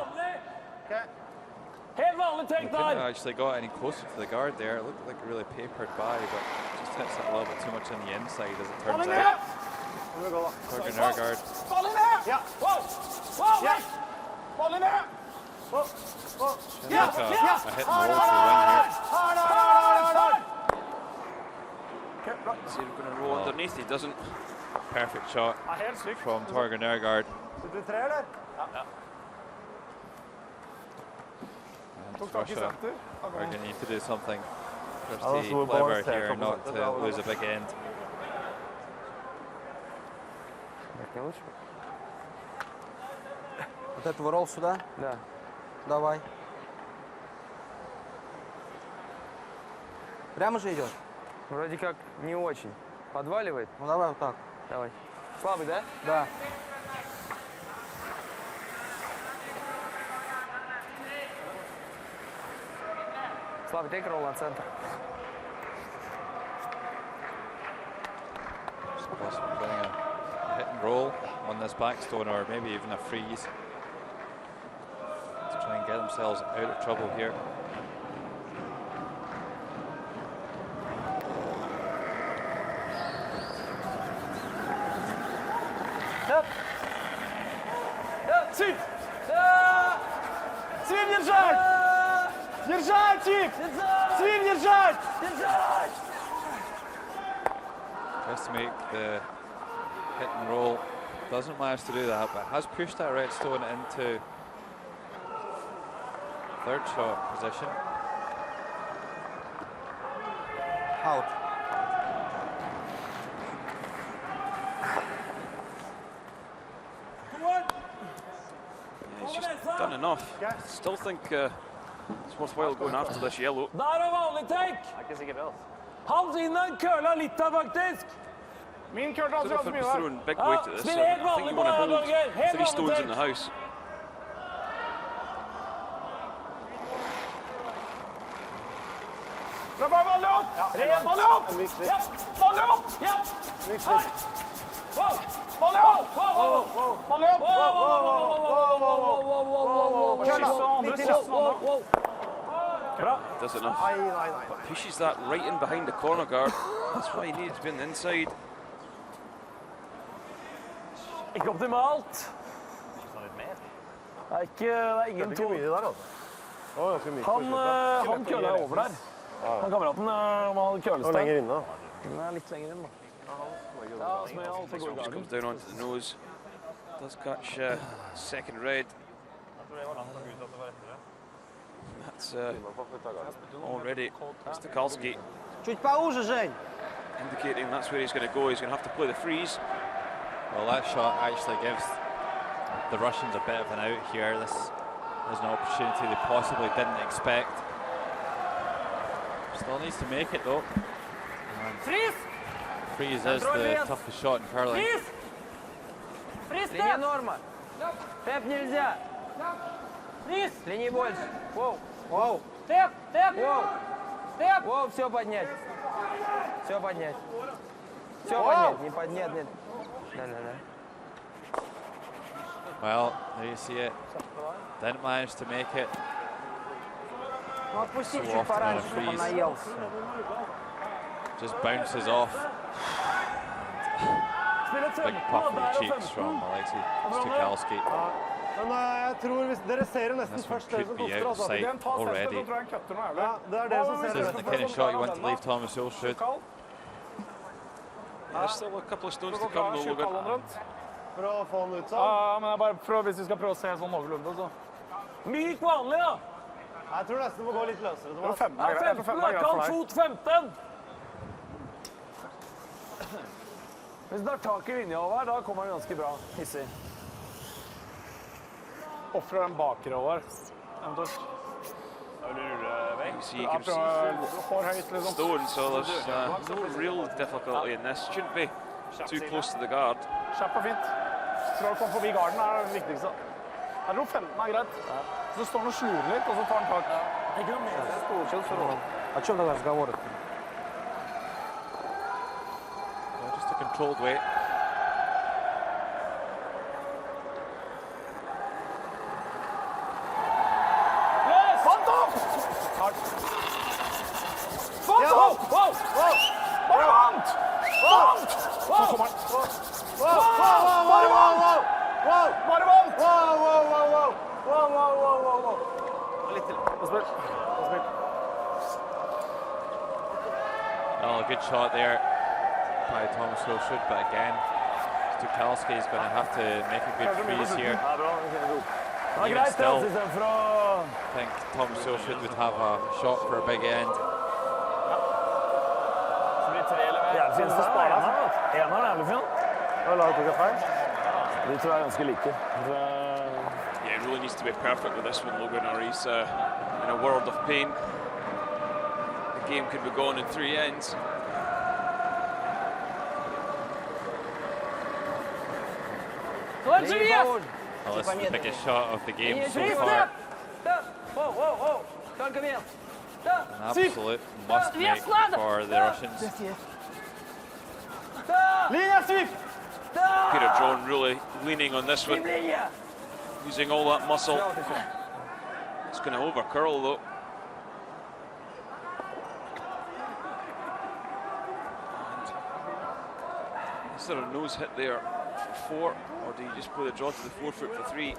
They couldn't actually got any closer to the guard there. It looked like really papered by, but just hits it a little bit too much on the inside as it turns out. Torgen Nørgaard. Ja. Ja. Ball in there. Yeah. A hit and roll for the win here. See him going to roll underneath. He doesn't. Perfect shot from Torgen Nørgaard. And Russia are going to need to do something pretty clever here, not to lose a big end. Вот этого ролл сюда? Да. Давай. Прямо же идет? Вроде как не очень. Подваливает? Ну давай вот так. Давай. Слабый, да? Да. Слабый, take roll на центр. Possibly getting a hit and roll on this backstone, or maybe even a freeze to try and get themselves out of trouble here. Тип! Свин держать! Держать, Тип! Свин держать! Tries to make the hit and roll. Doesn't manage to do that, but has pushed that redstone into third shot position. Out. He's just done enough. Still think it's worthwhile going after this yellow. Der er vanlig take. Han vinner køla litt av faktisk. Min kørt Still altså if ganske it's mye throwing big weight at this, Spiller I helt think vanlig you på want to deg, hold Norge. Helt 3 stones vanlig in the take. house. Bra, balle opp! Balle opp! Ja, balle opp! Ja. Balle opp! Balle opp! Does enough. But pushes that right in behind the corner guard. That's why he needs to be on the inside. Ikke optimalt. Det er ingen to. Han køla over der. Han kameraten han køles der. Lenger inne. Den er litt lenger inn da. Ja, som er alltid god i Just garden. comes down onto the nose. Does catch second red. That's already Stokalski Чуть поуже, Жень. indicating that's where he's going to go. He's going to have to play the freeze. Well, that shot actually gives the Russians a bit of an out here. This is an opportunity they possibly didn't expect. Still needs to make it though. Freeze! Freeze is the toughest shot in curling. Freeze! Freeze Линия step! норма. Тэп нельзя. Freeze! Линии больше. Воу. Воу. Step! Step! Воу. Step! Воу, все поднять. Все поднять. Все поднять. Не поднять, нет. Да. Well, there you see it. Didn't manage to make it. Ну отпусти So чуть often on a пораньше, чтобы он freeze. наелся. Just bounces off. Big puffy cheeks from Alexei Stokalski. Men jeg tror hvis dere ser det nesten This one først dere som could be koster, altså. outside Den tar already. seftet, så tror jeg han kutter noe jævlig. Ja, det er dere som ser This isn't the kind of shot you want to leave Thomas Ulsrud. There's still a couple of stones to come though, Logan. For å få den ut sånn. Ja, men jeg bare prøver hvis vi skal prøve å se sånn noenlunde, så. Myk vanlig da. Jeg tror nesten det må gå litt løsere. Det er 15, Ja, 15 da. Kald fot 15. Hvis den har tak i linja over, da kommer den ganske bra. Hissig. Offrer den bakre over. eventuelt. You see, you can see full stone, so there's no real difficulty in this. Shouldn't be too close to the guard. Kjapp og fint. Prøv å komme forbi garden er det viktigste. Jeg tror 15 er greit. Så står han og slurer litt, og så tar han tak. Получился ровно. О чем тогда разговор? Just a controlled way. Fant opp! Fant opp! Bare vant! Vant! Så kommer han. Bare vant! Bare vant! Litt til. Og spill. Oh, good shot there by Thomas Wilshed, but again, Stukalski is going to have to make a good freeze here. Even still, I think Thomas Wilshed would have a shot for a big end. Eneren er jævlig fin. De tror jeg er ganske like. Yeah, it really needs to be perfect with this one, Logan, or he's in a world of pain. The game could be gone in 3 ends. Well, this is the biggest shot of the game so far. An absolute must-make for the Russians. Peter John really leaning on this one, using all that muscle. It's going to over-curl though. And is there a nose hit there for 4, or do you just play the draw to the 4-foot for 3?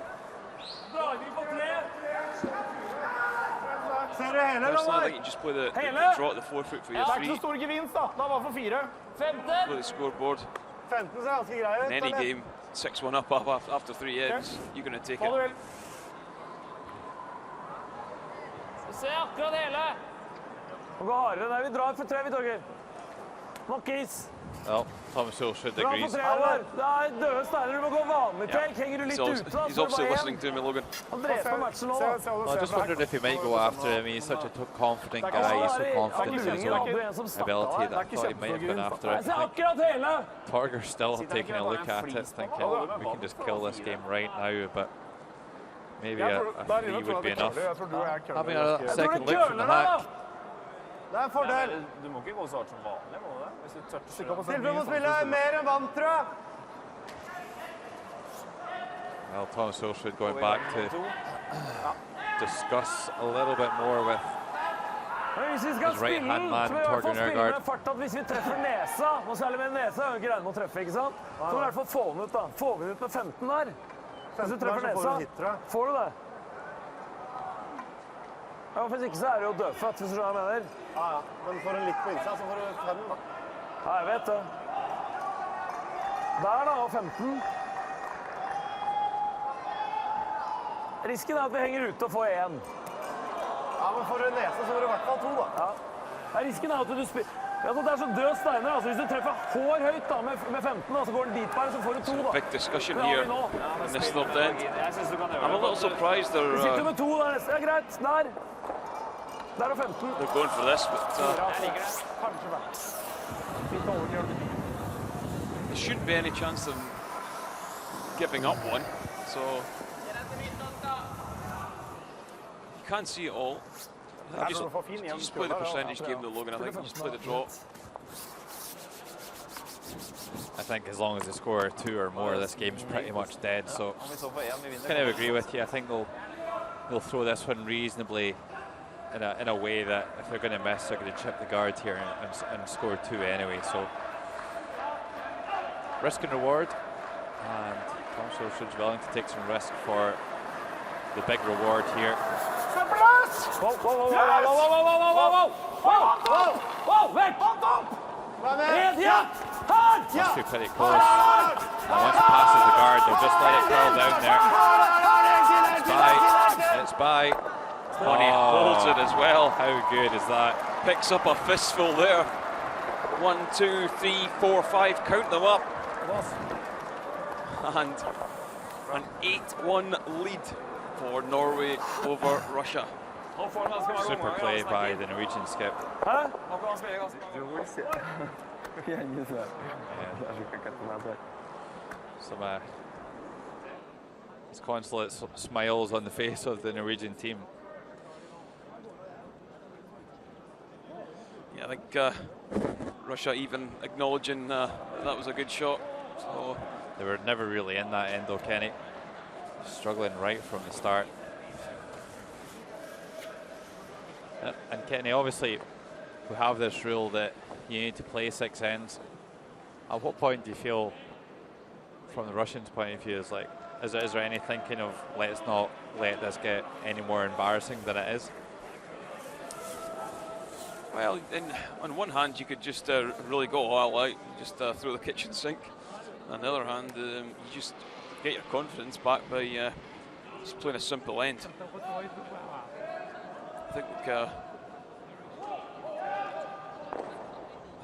Personally, I think you just play the draw at the 4-foot for your 3. Det er ikke så stor gevinst da, det var for 4. Play the scoreboard. 15 så er ganske greit. In any game, 6-1 up after 3 ends, you're going to take it. Se akkurat hele. Gå hardere der, vi drar for 3, vi Torger. Makkis. Well, Thomas Wilshed Dra agrees. for 3 der. Det er døde steiner, du må gå vanlig telk. Henger du litt ute da, He's obviously listening to me, Logan. Han dreper på matchen nå da. Well, I just wondered if he might go after him. He's such a confident guy. He's so confident in his own ability that I thought he might have gone after it. Se akkurat hele. Torger's still taking a look at it, thinking we can just kill this game right now, but maybe a 3 would be enough. Having a second look from the hack. Det er en fordel. Du må ikke gå så hardt som vanlig, må du det? Hvis du tørter Silve må spille mer enn vant, tror jeg. Well, Thomas Wilshed going back to discuss a little bit more with Hvis vi skal spille den, så må vi i hvert fall spille med fart at hvis vi treffer nesa, og særlig med nesa, jeg ikke regne med å treffe, ikke sant? Så må vi i hvert fall få den ut da. Får vi den ut med 15 der? Hvis du treffer nesa, får du det? Ja, hvis ikke så er det jo dødfødt, hvis du skjønner hva jeg mener. Ja, men får en litt på innsida, så får du 5 da. Ja, jeg vet det. Der da, og 15. Risken er at vi henger ute og får 1. Ja, men får du nese, så får du i hvert fall 2 da. Ja. Risken er at du spiller... Ja, det er så død steiner, altså hvis du treffer hår høyt da, med 15, da, så går den dit bare, så får du 2 da. Big discussion here in this third end. I'm a little surprised Vi sitter they're med 2 der neste. Ja, greit, der. Der er 15. going for this, but there shouldn't be any chance of them giving up one, so you can't see it all. Just play the percentage game though, Logan. I think you just play the draw. I think as long as they score 2 or more, this game's pretty much dead. So, kind of agree with you. I think they'll throw this one reasonably in a way that if they're going to miss, they're going to chip the guard here and score 2 anyway. So, risk and reward, and Thomas Wilshed's willing to take some risk for the big reward here. Must be pretty close. And once it passes the guard, they'll just let it curl down there. It's by. And he holds it as well. How good is that? Picks up a fistful there. 1, 2, 3, 4, 5, count them up. And an 8-1 lead for Norway over Russia. Super play by the Norwegian skip. Hæ? Some consulate smiles on the face of the Norwegian team. Yeah, I think Russia even acknowledging that was a good shot. So they were never really in that end though, Kenny. Struggling right from the start. And Kenny, obviously, we have this rule that you need to play 6 ends. At what point do you feel, from the Russians' point of view, is there any thinking of let's not let this get any more embarrassing than it is? Well, on one hand, you could just really go all out, just throw the kitchen sink. On the other hand, you just get your confidence back by just playing a simple end. I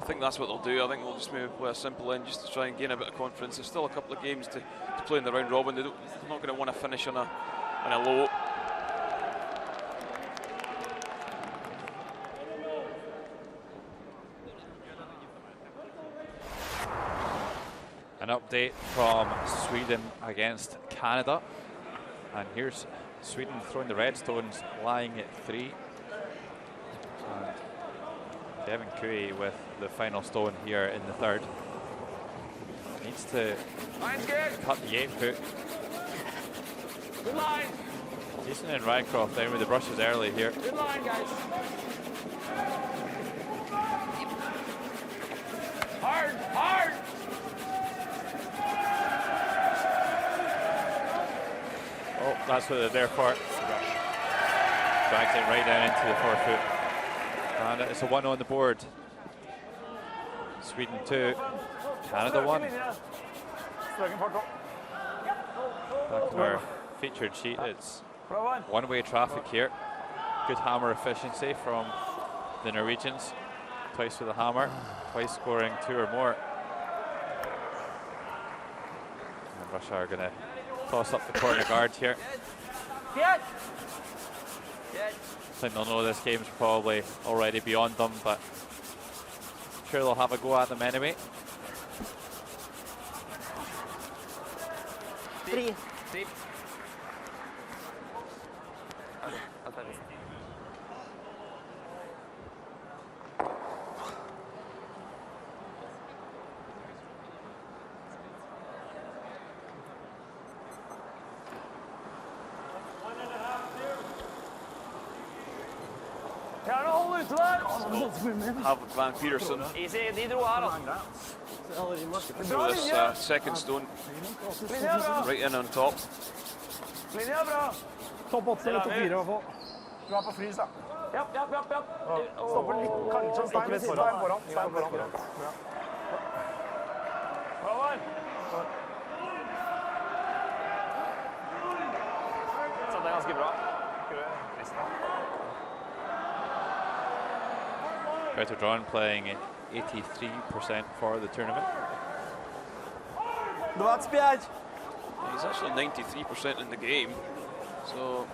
think that's what they'll do. I think they'll just maybe play a simple end just to try and gain a bit of confidence. There's still a couple of games to play in the round robin. They're not going to want to finish on a low. An update from Sweden against Canada. And here's Sweden throwing the red stones, lying at 3. And Kevin Cooey with the final stone here in the 3rd. Needs to cut the 8-foot. Good line. Jason and Rycroft down with the brushes early here. Good line, guys. Hard, hard. Oh, that's what they're there for. Drags it right down into the 4-foot. And it's a 1 on the board. Sweden 2, Canada 1. Back to our featured sheet, it's one-way traffic here. Good hammer efficiency from the Norwegians. Twice with a hammer, twice scoring 2 or more. And Russia are going to toss up the corner guard here. I think they'll know this game's probably already beyond them, but I'm sure they'll have a go at them anyway. 3. Have Van Peterson throw this second stone right in on top. Topp 8 eller topp 4 i hvert fall. Du på frys, da. Ja. Stopper litt, kanskje stein foran. Så det ganske bra. Peter John playing 83% for the tournament. He's actually 93% in the game, so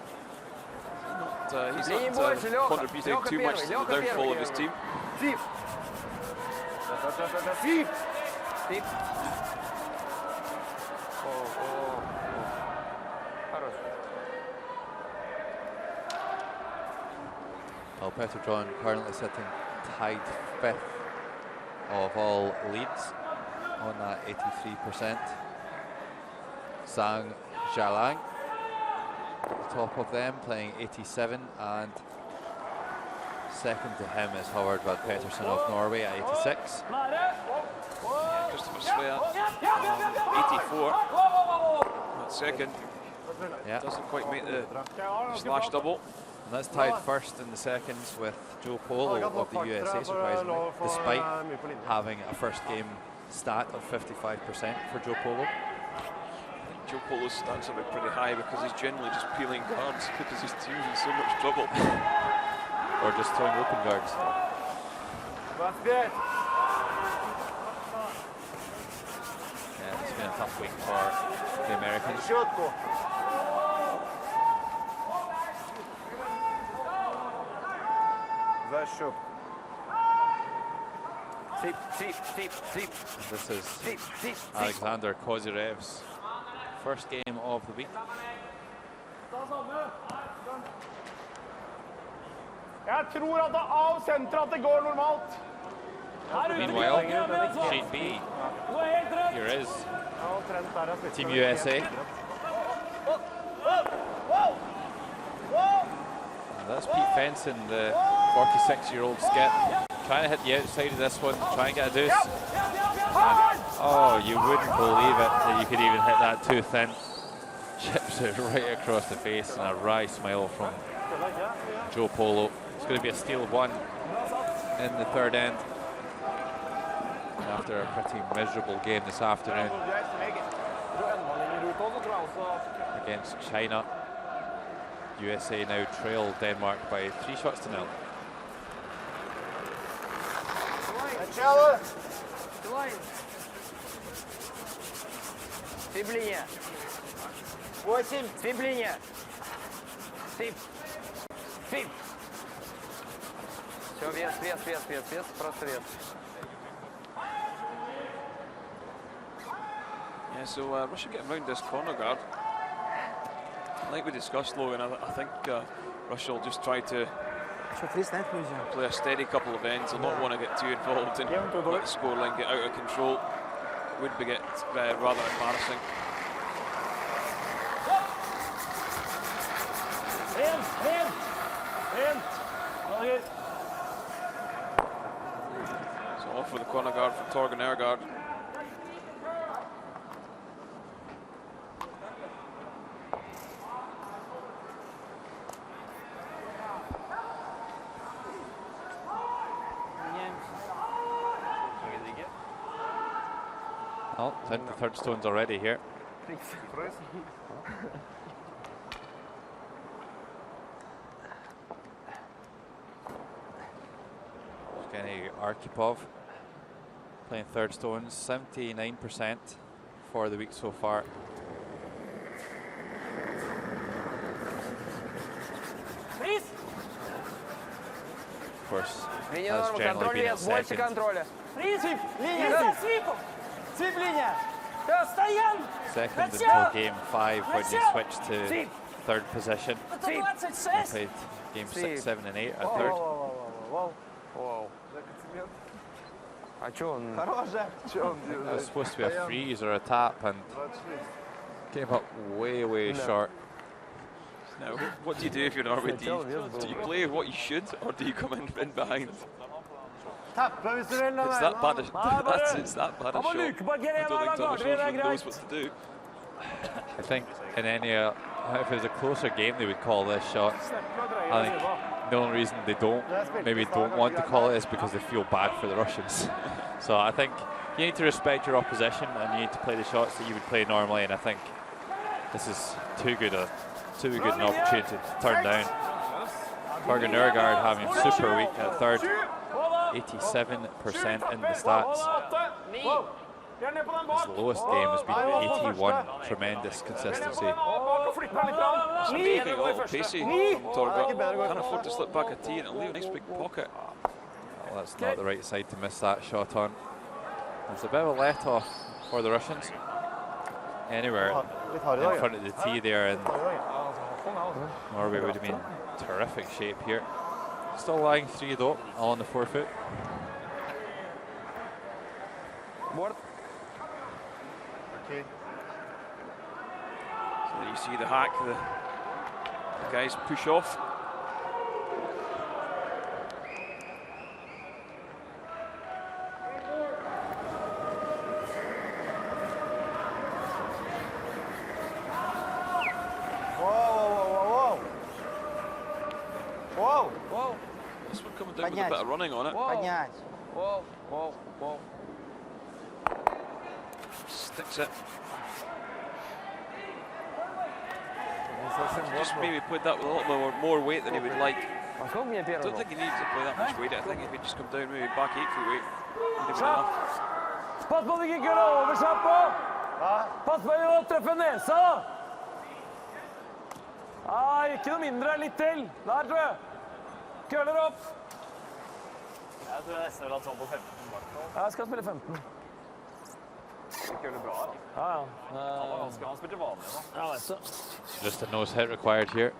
he's not contributing too much to the downfall of his team. Well, Peter John currently sitting tied 5th of all leads on that 83%. Zhang Zhalang, the top of them, playing 87, and second to him is Howard Vad Peterson of Norway at 86. Christopher Svea, 84. At second, doesn't quite make the slash double. And that's tied first in the seconds with Joe Polo of the USA, surprisingly, despite having a first game stat of 55% for Joe Polo. Joe Polo's stats are pretty high because he's generally just peeling guards because his team's in so much trouble. Or just throwing open guards. Yeah, it's been a tough week for the Americans. Zashuk. This is Alexander Kozyrev's first game of the week. Jeg tror at det av senteret at det går normalt. Meanwhile, Sheet B, here is Team USA. And that's Pete Fenson, the 46-year-old skip, trying to hit the outside of this one, try and get a deuce. And, oh, you wouldn't believe it that you could even hit that too thin. Chips it right across the face, and a wry smile from Joe Polo. It's going to be a steal of one in the third end. After a pretty miserable game this afternoon against China, USA now trail Denmark by 3 shots to 0. Свибление. 8. Свибление. Свип. Свип. Все, вес, просто вес. Yeah, so Russia getting round this corner guard. Like we discussed, Logan, I think Russia will just try to play a steady couple of ends. They'll not want to get too involved and let the scoreline get out of control. Would be rather embarrassing. So off with the corner guard from Torgen Ergaard. Oh, 10 to third stones already here. Evgeny Arkhipov playing third stones, 79% for the week so far. Of course, as generally been at second. Second until game 5 when you switched to third position. We played game 6, 7 and 8 at third. It was supposed to be a freeze or a tap and came up way short. Now, what do you do if you're Norway? Do you play what you should, or do you come in behind? It's that bad a shot. I don't think Thomas knows what to do. I think in any, if it was a closer game, they would call this shot. I think the only reason they don't want to call it is because they feel bad for the Russians. So I think you need to respect your opposition and you need to play the shots that you would play normally. And I think this is too good an opportunity to turn down. Torgen Ergaard having super week at third. 87% in the stats. His lowest game has been 81. Tremendous consistency. It's a little pacey from Torgen. Can't afford to slip back a tee and it'll leave a nice big pocket. Well, that's not the right side to miss that shot on. There's a bit of a let off for the Russians. Anywhere in front of the tee there, and Norway would have been in terrific shape here. Still lying 3 though, all on the forefoot. Board. Okay. So you see the hack, the guys push off. This one coming down with a bit of running on it. Sticks it. Just maybe played that with a lot more weight than he would like. I don't think he needs to play that much weight. I think if he just come down maybe back 8 feet weight, he'd have enough. Pass på at du ikke køler over seg på! Pass på å treffe nesa! Nei, ikke noe mindre, litt til. Der, tror jeg. Køler opp. Jeg tror nesten vil ha sånn på 15. Jeg skal spille 15. Det gjør det bra, da. Ja. Han spilte vanlig, da. Jeg vet det. Just a nose hit required here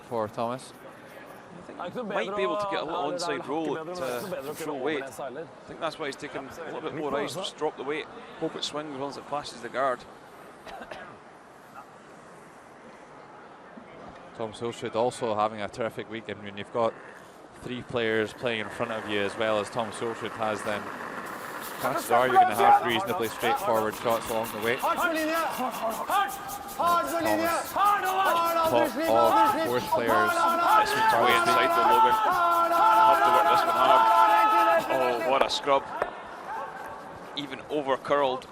for Thomas. Might be able to get a little inside roll at full weight. I think that's why he's taking a little bit more ice, just drop the weight, hope it swings once it passes the guard. Tom Solskjaer also having a terrific weekend. When you've got 3 players playing in front of you as well as Tom Solskjaer has, then chances are you're going to have reasonably straightforward shots along the way. Top of 4 players. This one's way inside the Logan. Have to work this one hard. Oh, what a scrub. Even over curled.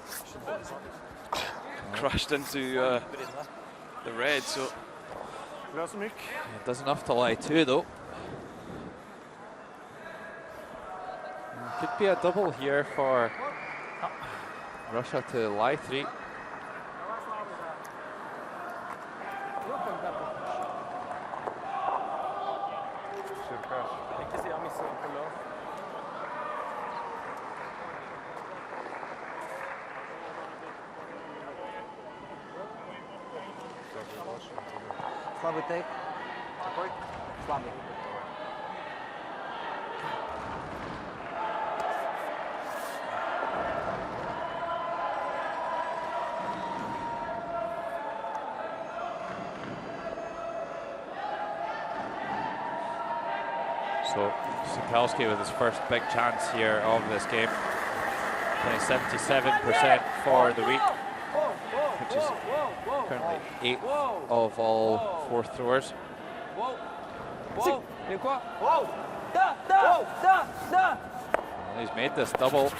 Crashed into the red, so. It does enough to lie 2 though. Could be a double here for Russia to lie 3. Слабый тейк. Какой? Слабый. So Sikalski with his first big chance here of this game. Playing 77% for the week, which is currently 8th of all 4th throwers. And he's made this double.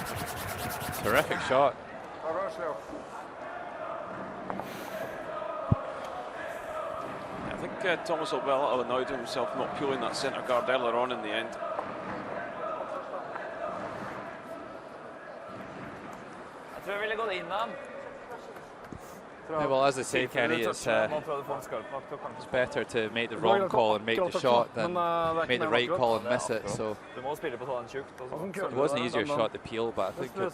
Terrific shot. I think Thomas will be a little annoyed with himself not pulling that centre guard earlier on in the end. Jeg tror jeg ville gått inn han. Yeah, well, as I say, Kenny, it's better to make the wrong call and make the shot than make the right call and miss it. So Du må spille på sånn tjukt. it was an easier shot to peel, but I think that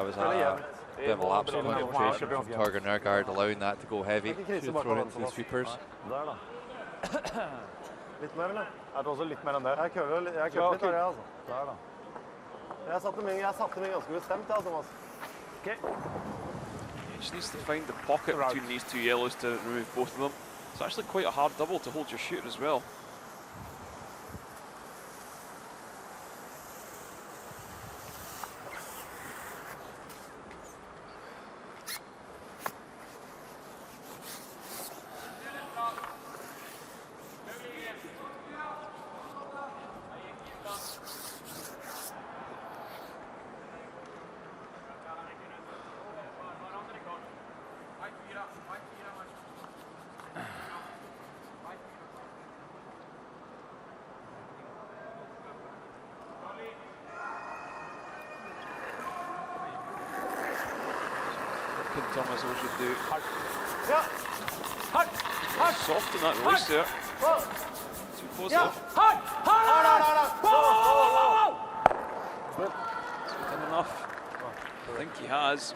was a bit of a lapse of concentration from Torger Nørgaard, allowing that to go heavy. Should have thrown it into the sweepers. Litt mer, eller? Jeg tror også litt mer enn det. Jeg køller litt der, altså. Der da. Jeg satte meg ganske bestemt, ja, Thomas. He just needs to find the pocket between these 2 yellows to remove both of them. It's actually quite a hard double to hold your shooter as well. Thomas should do. Soft in that release there. Too positive. Done enough. I think he has.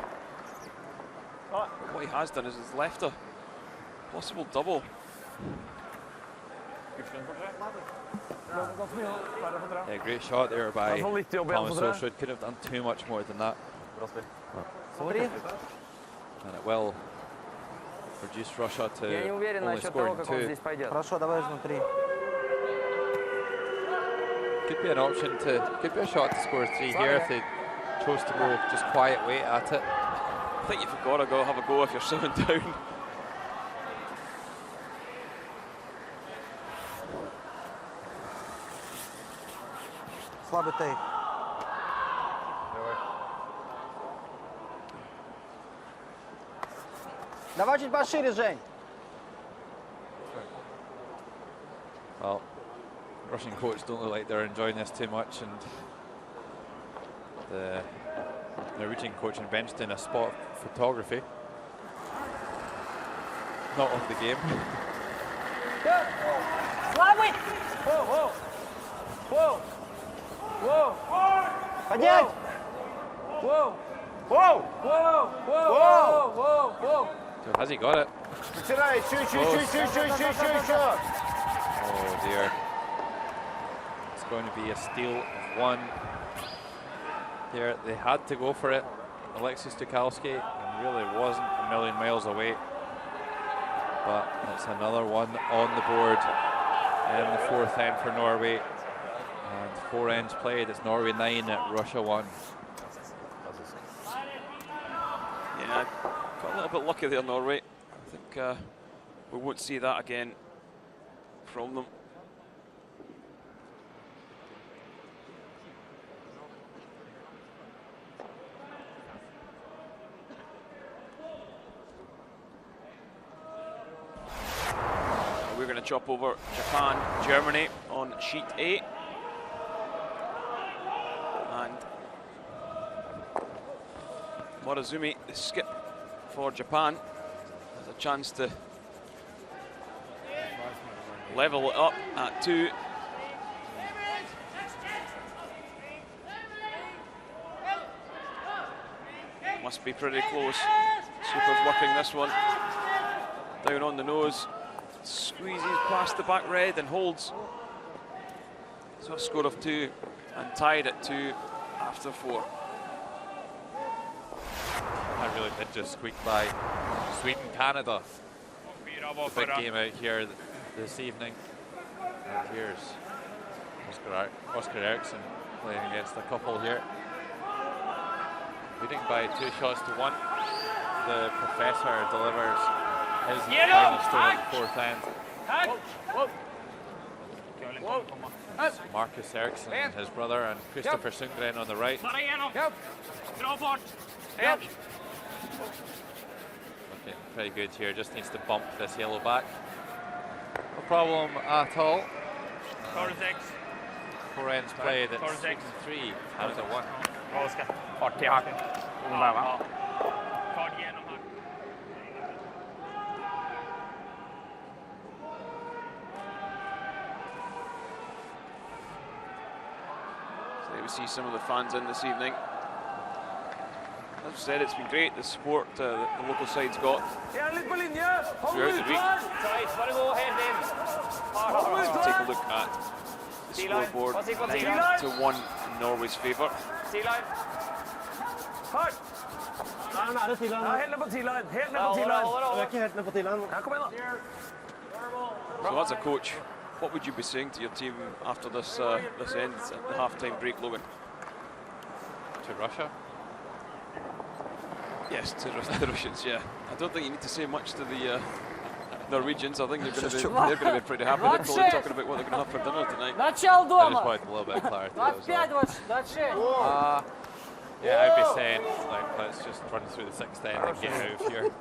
What he has done is he's left a possible double. Yeah, great shot there by Thomas Solskjaer. Could have done too much more than that. And it will reduce Russia to only scoring 2. Хорошо, давай внутри. Could be an option to, could be a shot to score 3 here if they chose to go just quiet weight at it. I think you've got to go have a go if you're 7 down. Слабый тейк. Давай чуть пошире, Жень. Well, Russian coach don't look like they're enjoying this too much, and the Norwegian coach and bench doing a spot photography. Not of the game. Slide it! Whoa, whoa. Whoa. Whoa. Поднять! Whoa! Whoa! Whoa! Whoa! Whoa! Whoa! Whoa! So has he got it? Вытирай, еще. Oh dear. It's going to be a steal of one. There, they had to go for it. Alexis Tukalski really wasn't a million miles away. But it's another one on the board in the fourth end for Norway. And 4 ends played. It's Norway 9 at Russia 1. Yeah, got a little bit lucky there, Norway. I think we won't see that again from them. We're going to chop over Japan, Germany on sheet A. And Morizumi, the skip for Japan, has a chance to level it up at 2. Must be pretty close. Super's working this one. Down on the nose. Squeezes past the back red and holds. So a score of 2 and tied at 2 after 4. I really did just squeak by Sweden, Canada. Big game out here this evening. And here's Oscar Eriksson playing against a couple here. Leading by 2 shots to 1. The professor delivers his final stone at the fourth end. Marcus Eriksson, his brother, and Christopher Sundgren on the right. Looking pretty good here, just needs to bump this yellow back. No problem at all. 4 ends played at 3, Canada 1. So there we see some of the fans in this evening. As I said, it's been great, the support that the local side's got throughout the week. Let's take a look at the scoreboard. 9-1 in Norway's favour. Han er det T-line. Helt ned på T-line. Helt ned på T-line. Vi er ikke helt ned på T-line. Ja, kom igjen da. So as a coach, what would you be saying to your team after this this ends at the half-time break, Logan? To Russia? Yes, to the Russians, yeah. I don't think you need to say much to the Norwegians. I think they're going to be pretty happy. They're probably talking about what they're going to have for dinner tonight. I just wanted a little bit of clarity as well. Yeah, I'd be saying, like, let's just run through the 6th end and get out of here.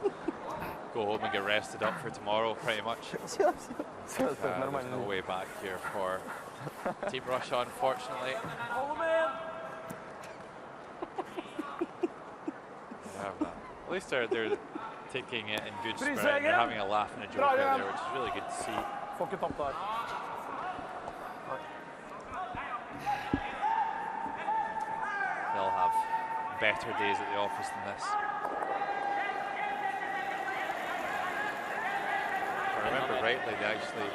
Go home and get rested up for tomorrow, pretty much. There's no way back here for Team Russia, unfortunately. At least they're taking it in good spirit. They're having a laugh and a joke out there, which is really good to see. They'll have better days at the office than this. If I remember rightly, they actually,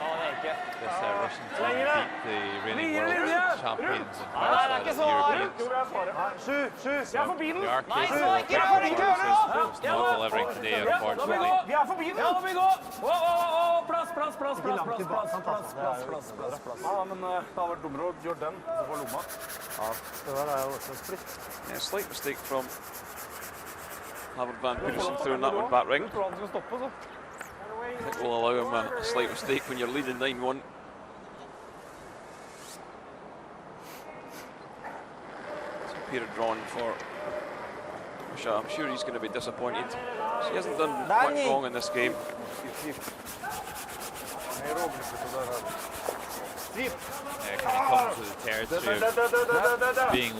this Russian team beat the reigning world champions in Barcelona at the Europeans. They are capable of just not delivering today, unfortunately. Yeah, slight mistake from Havard Van Petersen throwing that one back ring. I think we'll allow him a slight mistake when you're leading 9-1. So period drawn for Russia. I'm sure he's going to be disappointed. He hasn't done much wrong in this game. Kind of comes with the territory of being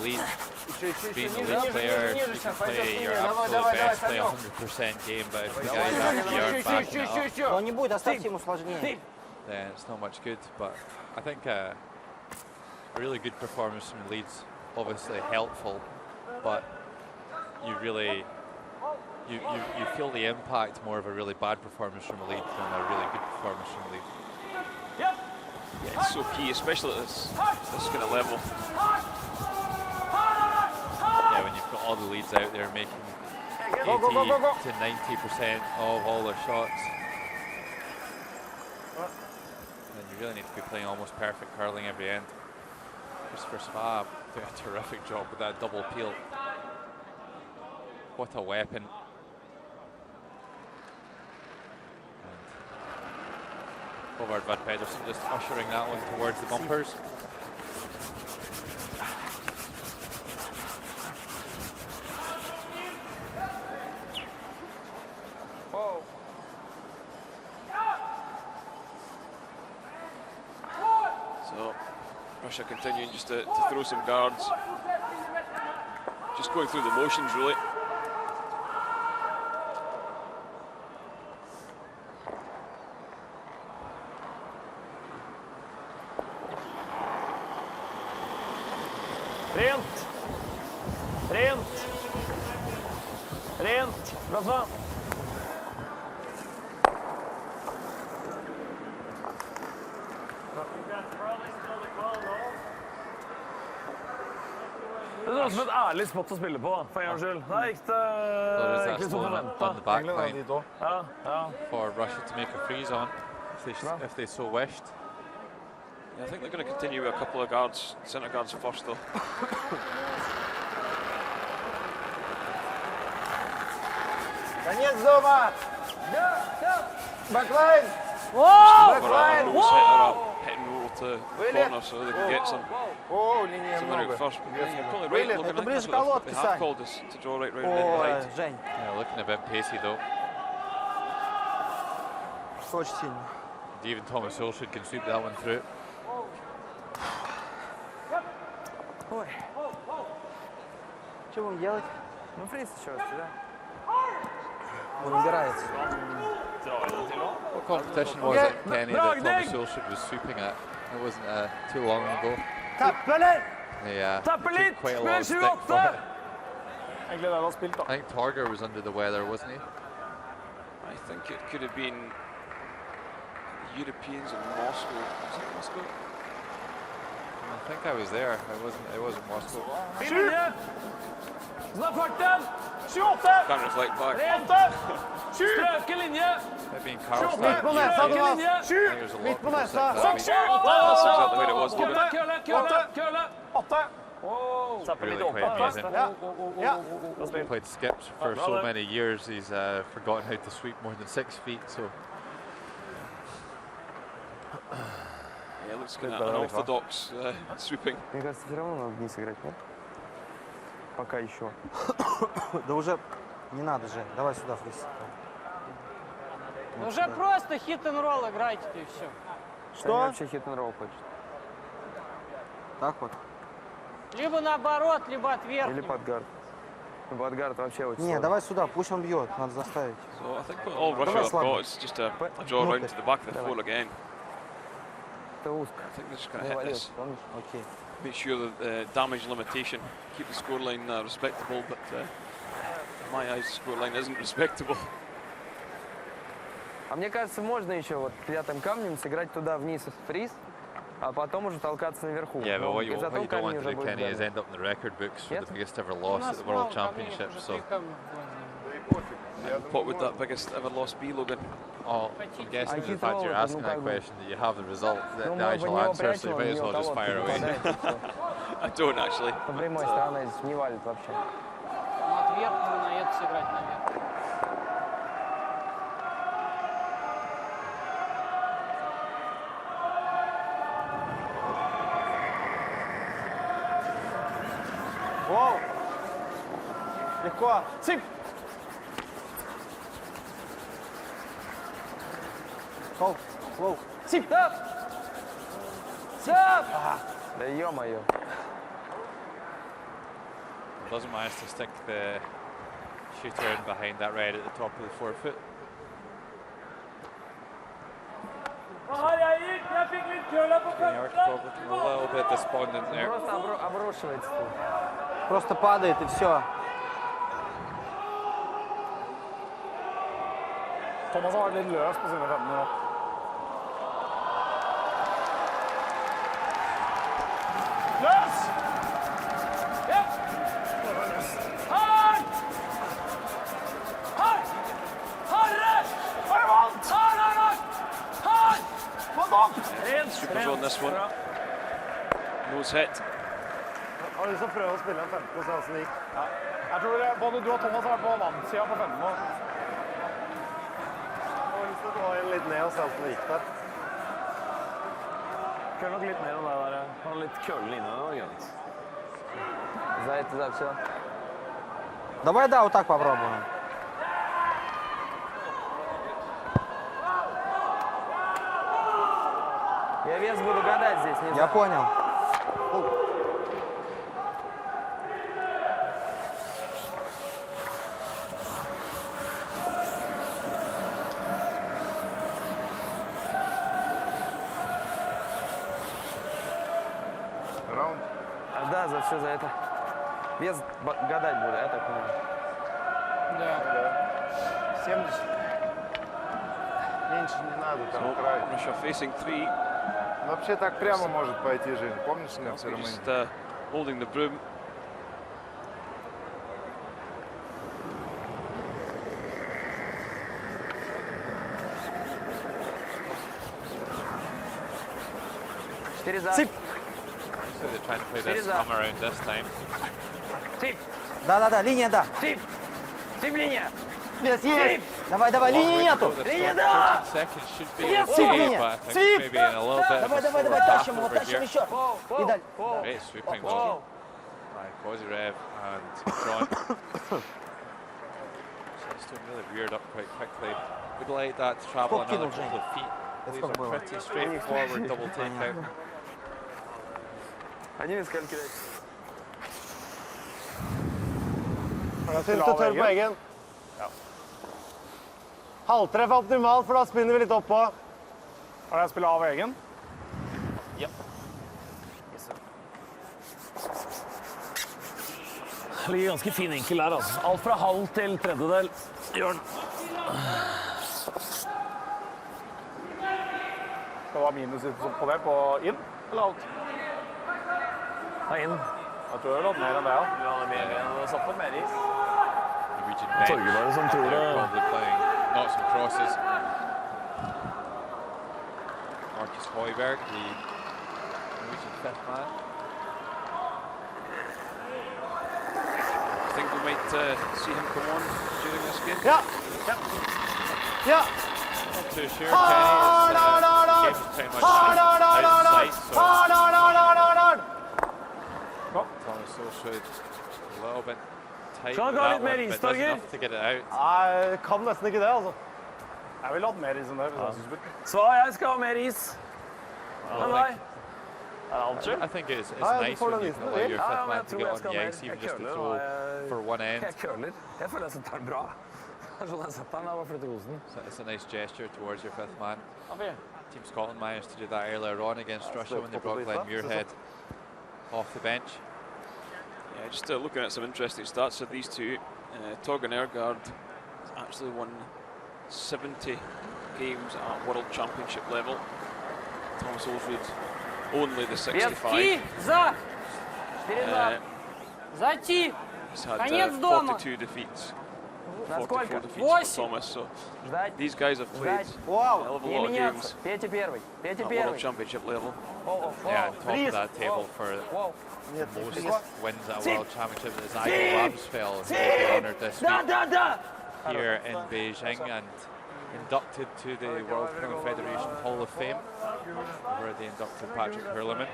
the lead player. You can play your absolute best, play 100% game, but if the guys after you aren't backing it up, then it's not much good. But I think a really good performance from the Leeds obviously helpful, but you really you feel the impact more of a really bad performance from a lead than a really good performance from a lead. Yeah, it's so key, especially at this kind of level. Yeah, when you've got all the leads out there making 80 to 90% of all their shots. And you really need to be playing almost perfect curling every end. Christopher Spa doing a terrific job with that double peel. What a weapon. And Håvard Van Pedersen just ushering that one towards the bumpers. So Russia continuing just to throw some guards. Just going through the motions, really. Rent! Rent! Rent! Bra så! Det er som et ærlig spot å spille på, for en gangs skyld. Det gikk det egentlig som forventet. On the back line Ja. for Russia to make a freeze on if they so wished. Yeah, I think they're going to continue with a couple of guards, centre guards first, though. Конец дома! Backline! Backline! Hitting roll to the corner so they can get some out first. You're probably right, looking at ближе it. к колодке, They have Сань. called us to draw right round Ой, behind. Жень, Yeah, looking a bit pacey though. очень сильно. Even Thomas Hulshood can sweep that one through. Ой. Что будем делать? Ну, фриз еще раз, да? Он убирается. What competition was it, Kenny, that Thomas Hulshood was sweeping at? It wasn't too long ago. Yeah, took quite a lot of stick from it. Egentlig den har spilt, da. I think Torger was under the weather, wasn't he? I think it could have been the Europeans in Moscow. Was it Moscow? I think I was there. It wasn't Moscow. Linje! Snart farten! 28! Can't reflect back. Rent! 7! Strøke linje! Maybe in Midt Karlstad. på nesa, Strøke Thomas! linje! 7! Midt på nesa! 6! 7! That's exactly what it was, wasn't it? Køle, køle, køle! 8! Really quite amazing. Ja. Played skips for so many years. He's forgotten how to sweep more than 6 feet. So Yeah, looks kind of unorthodox sweeping. Мне кажется, все равно надо вниз играть, нет? Пока еще. Да уже не надо, Жень. Давай сюда, фриз. Уже просто хит-н-ролл играйте-то и все. Что? Вообще хит-н-ролл хочет. Так вот. Либо наоборот, либо от верхнего. Или подгард. Подгард вообще очень Не, сложно. давай сюда, пусть он бьет, надо заставить. So I think all Russia have got is just a draw round to the back of the floor again. Это узко. I think they're just going to hit this. Окей. Make sure that the damage limitation, keep the scoreline respectable, but in my eyes, the scoreline isn't respectable. А мне кажется, можно еще вот пятым камнем сыграть туда вниз фриз, а потом уже толкаться наверху. yeah, but what you Зато don't камень want to уже do, будет Kenny, is дальше. end up in the record books for Yes. the biggest ever У loss нас at the мало World камней, Championship. уже So, 3 камня. What would that biggest ever loss be, Logan? oh, I'm guessing the fact you're asking that question, that you have the result, the Ну, мы в actual него answer, so you прячем, may он as в well него just fire away. I don't actually. По прямой стороне здесь не валит вообще. От верхнего на это сыграть наверх. Воу! Легко! Цып! Воу! Воу! Цып! Да ё-моё. Doesn't manage to stick the shooter in behind that red at the top of the forefoot. Her jeg gikk, jeg fikk litt køla på Kenny Arkpov looking a little bit despondent there. Просто обрушивается тут. Просто падает и все. Thomas har vært litt løs på sine 15 nå. Løs! Ja! Hard! Hard! Hardere! Bare vant! Hard! Hard! Vant opp! Supers on this one. Nose hit. Har du lyst til å prøve å spille en 15 og se hvordan det gikk? Ja. Jeg tror både du og Thomas har vært på vannsida på 15 nå. Jeg har lyst til å gå litt ned og se hvordan det gikk der. Køl nok litt mer enn det der. Han har litt kølen inne nå, Jens. За это, за все. Давай, да, вот так попробуем. Я вес буду гадать здесь, не Я знаю. понял. Раунд. Да, за все за это. Вес гадать буду, я так понимаю. Да. 70. Меньше не надо, там край. Russia facing 3. Вообще так прямо может пойти, Жень. Помнишь, как в Румынии? Just holding the broom. Цып! So they're trying to play this come around this time. Да, линия, да. Цып, линия! Есть, есть! Давай, линии нету! Линия, да! Seconds should be okay, but I think maybe in a little bit of a slower path тащим его, over тащим here. еще. И дальше. Great sweeping ball by Kozyrev and John. Seems to really reared up quite quickly. Would like that to travel another couple of feet. These are pretty straightforward double takeout. Они мне сказали кидать. Jeg synes du tør på egen. Halvtreff er optimalt, for da spinner vi litt oppå. Har jeg spillet av egen? Ja. Det ligger ganske fin enkel der, altså. Alt fra halv til tredjedel. Gjør den. Skal det være minus på det, på inn, eller alt? Ta inn. Jeg tror jeg har hatt mer enn det, ja. Ja, det er mer enn satt på mer is. Norwegian bench. Torgevar som tror They're det. probably playing knots and crosses. Marcus Højberg, the Norwegian fifth man. I think we might see him come on during this game. Ja! Ja! Not too sure, Kenny. Game's pretty much out of sight, so Thomas Solskjaer a little bit tight Skal han with gå that litt mer one, is, but does Torgeir? enough to get it out. Jeg kan nesten ikke det, altså. Jeg ville hatt mer is enn det, hvis jeg synes spilt. Svar, jeg skal ha mer is. Men nei. I think it's Ja, du nice får when den you isen. can allow your Ja, fifth men man jeg to tror get jeg on skal the mer. ice, even Jeg just to køler, throw og for one end. Jeg køler. Jeg føler jeg setter den bra. Det er sånn jeg setter den, jeg bare flytter kosen. So it's a nice gesture towards your fifth man. Team Scotland managed to do that earlier on against Russia when they brought Glenn Muirhead off the bench. Yeah, just looking at some interesting stats of these two. Torgen Ergaard actually won 70 games at World Championship level. Thomas Olsrud only the 65. За! Зайти! He's had Конец дома. 42 defeats. Насколько? 44 defeats for Thomas. So Ждать. these guys have played Ждать. a hell of a Не lot of меняться. games Петя первый. Петя at World первый. Championship level. Yeah, on top of that table for Воу. the most wins at a World Championship is Igor Ramsfell, who will be honoured this week here in Beijing and inducted to the World Pro Federation Hall of Fame, where they inducted Patrick Hurleman.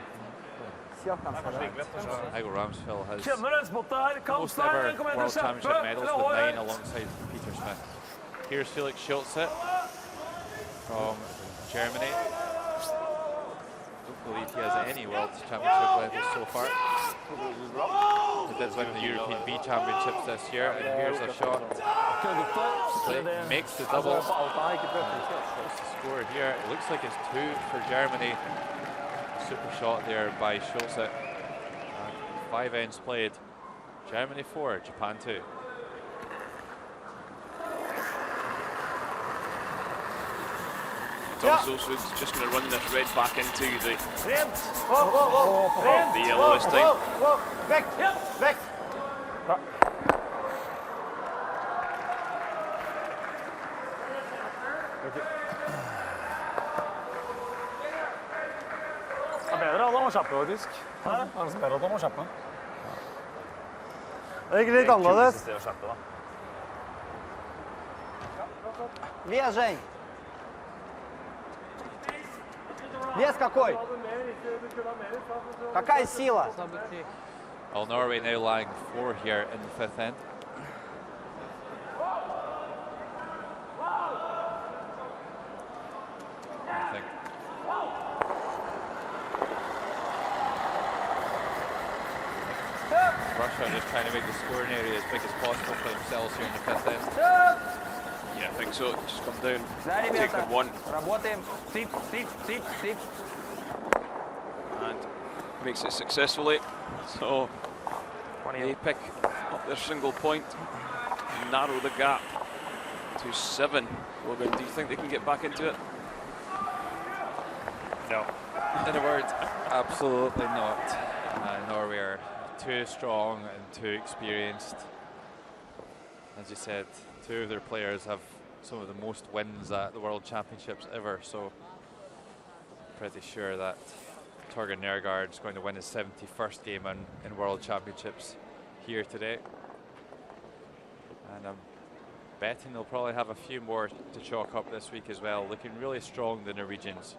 Igor Ramsfell has Kjenner du spottet her? most ever Kampstein, kom igjen, World Championship kjempe! medals Til with 9 håret! alongside Peter Smith. Here's Felix Schulze from Germany. Don't believe he has any World Championship levels so far. He did win the European B Championships this year, and here's a shot. Makes the double. What's the score here? It looks like it's 2 for Germany. super shot there by Schulze. 5 ends played. Germany 4, Japan 2. Thomas Olsrud's just going to run this red back into the yellow this time. Vekk! Vekk! Det er bedre at han må kjappe, faktisk. Det er bedre at han må kjappe. Det gikk litt annerledes. Вес, Жень. Вес какой? Какая сила? Well, Norway now lying 4 here in the 5th end. I think. Russia just trying to make the scoring area as big as possible for themselves here in the 5th end. Yeah, I think so. Just come down, take them one. Работаем. Тип, тип, тип, тип. And makes it successfully. So they pick up their single point and narrow the gap to 7. Logan, do you think they can get back into it? No. In a word, absolutely not. Norway are too strong and too experienced. As you said, 2 of their players have some of the most wins at the World Championships ever, so pretty sure that Torgen Nergård is going to win his 71st game in World Championships here today. And I'm betting they'll probably have a few more to chalk up this week as well. Looking really strong, the Norwegians.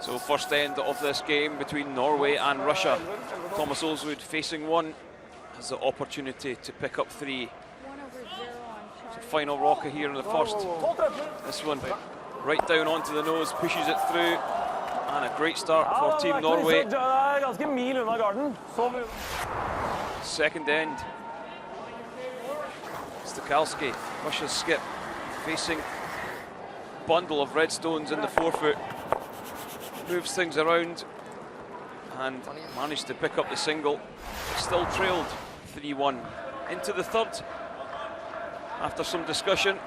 So first end of this game between Norway and Russia. Thomas Olsrud facing 1 has the opportunity to pick up 3. So final rocket here in the first. This one right down onto the nose, pushes it through, and a great start for Team Norway. Second end. Stakalski, Russia's skip, facing bundle of red stones in the forefoot. Moves things around and managed to pick up the single. Still trailed 3-1 into the third after some discussion.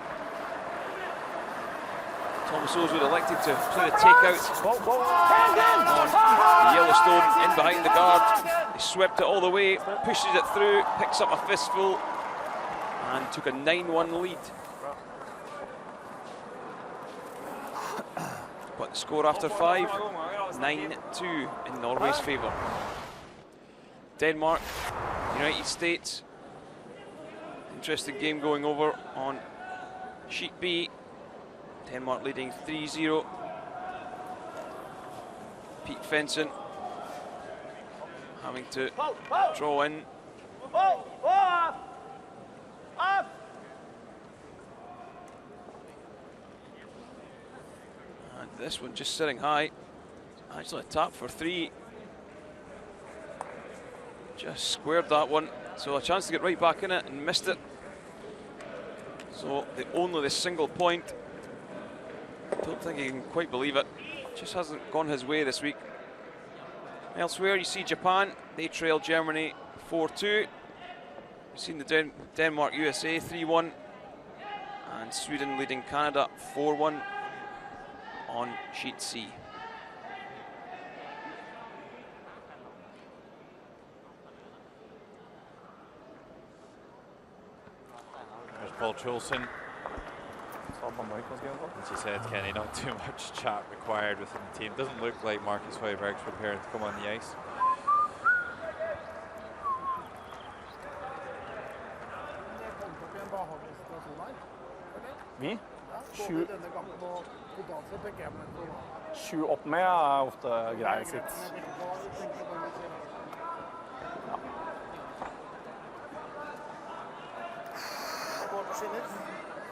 Thomas Olsrud elected to play the takeout on the Yellowstone in behind the guard. He swept it all the way, pushes it through, picks up a fistful and took a 9-1 lead. But the score after 5, 9-2 in Norway's favour. Denmark, United States. Interesting game going over on sheet B. Denmark leading 3-0. Pete Fenson having to draw in. And this one just sitting high. Actually a tap for 3. Just squared that one. So a chance to get right back in it and missed it. So only the single point. Don't think he can quite believe it. Just hasn't gone his way this week. Elsewhere you see Japan. They trail Germany 4-2. You've seen the Denmark USA 3-1. And Sweden leading Canada 4-1 on sheet C. There's Paul Trulson. As you said, Kenny, not too much chat required within the team. Doesn't look like Marcus Højbjerg's preparing to come on the ice. Vi? 7 opp med er ofte greit sitt.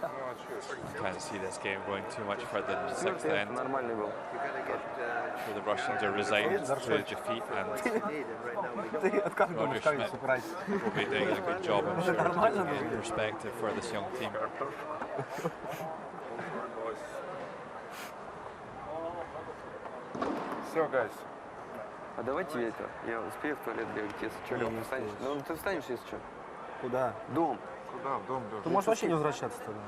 I can't see this game going too much further than the sixth end. Нормальный был. Where the Russians are resigned to defeat, and Roger Schmidt will be doing a good job, I'm sure, in perspective for this young team. Все, guys. А давайте это, я успею в туалет бегать, если что, Лёх, встанешь? Ну, ты встанешь, если что. Куда? Дом. Куда? В дом. Ты можешь вообще не возвращаться туда.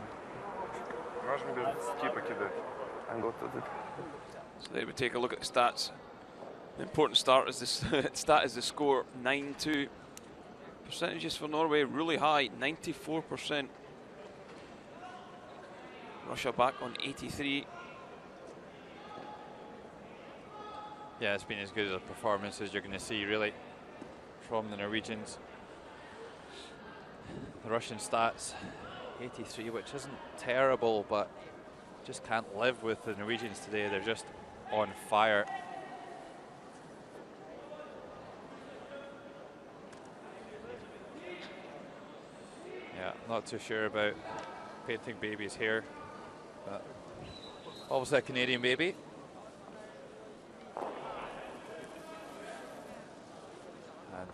Важно без типа кидать. So there we take a look at the stats. The important start is this stat is the score 9-2. Percentages for Norway really high, 94%. Russia back on 83. Yeah, it's been as good a performance as you're going to see, really, from the Norwegians. The Russian stats, 83, which isn't terrible, but just can't live with the Norwegians today. They're just on fire. Yeah, not too sure about painting babies here, but obviously a Canadian baby. And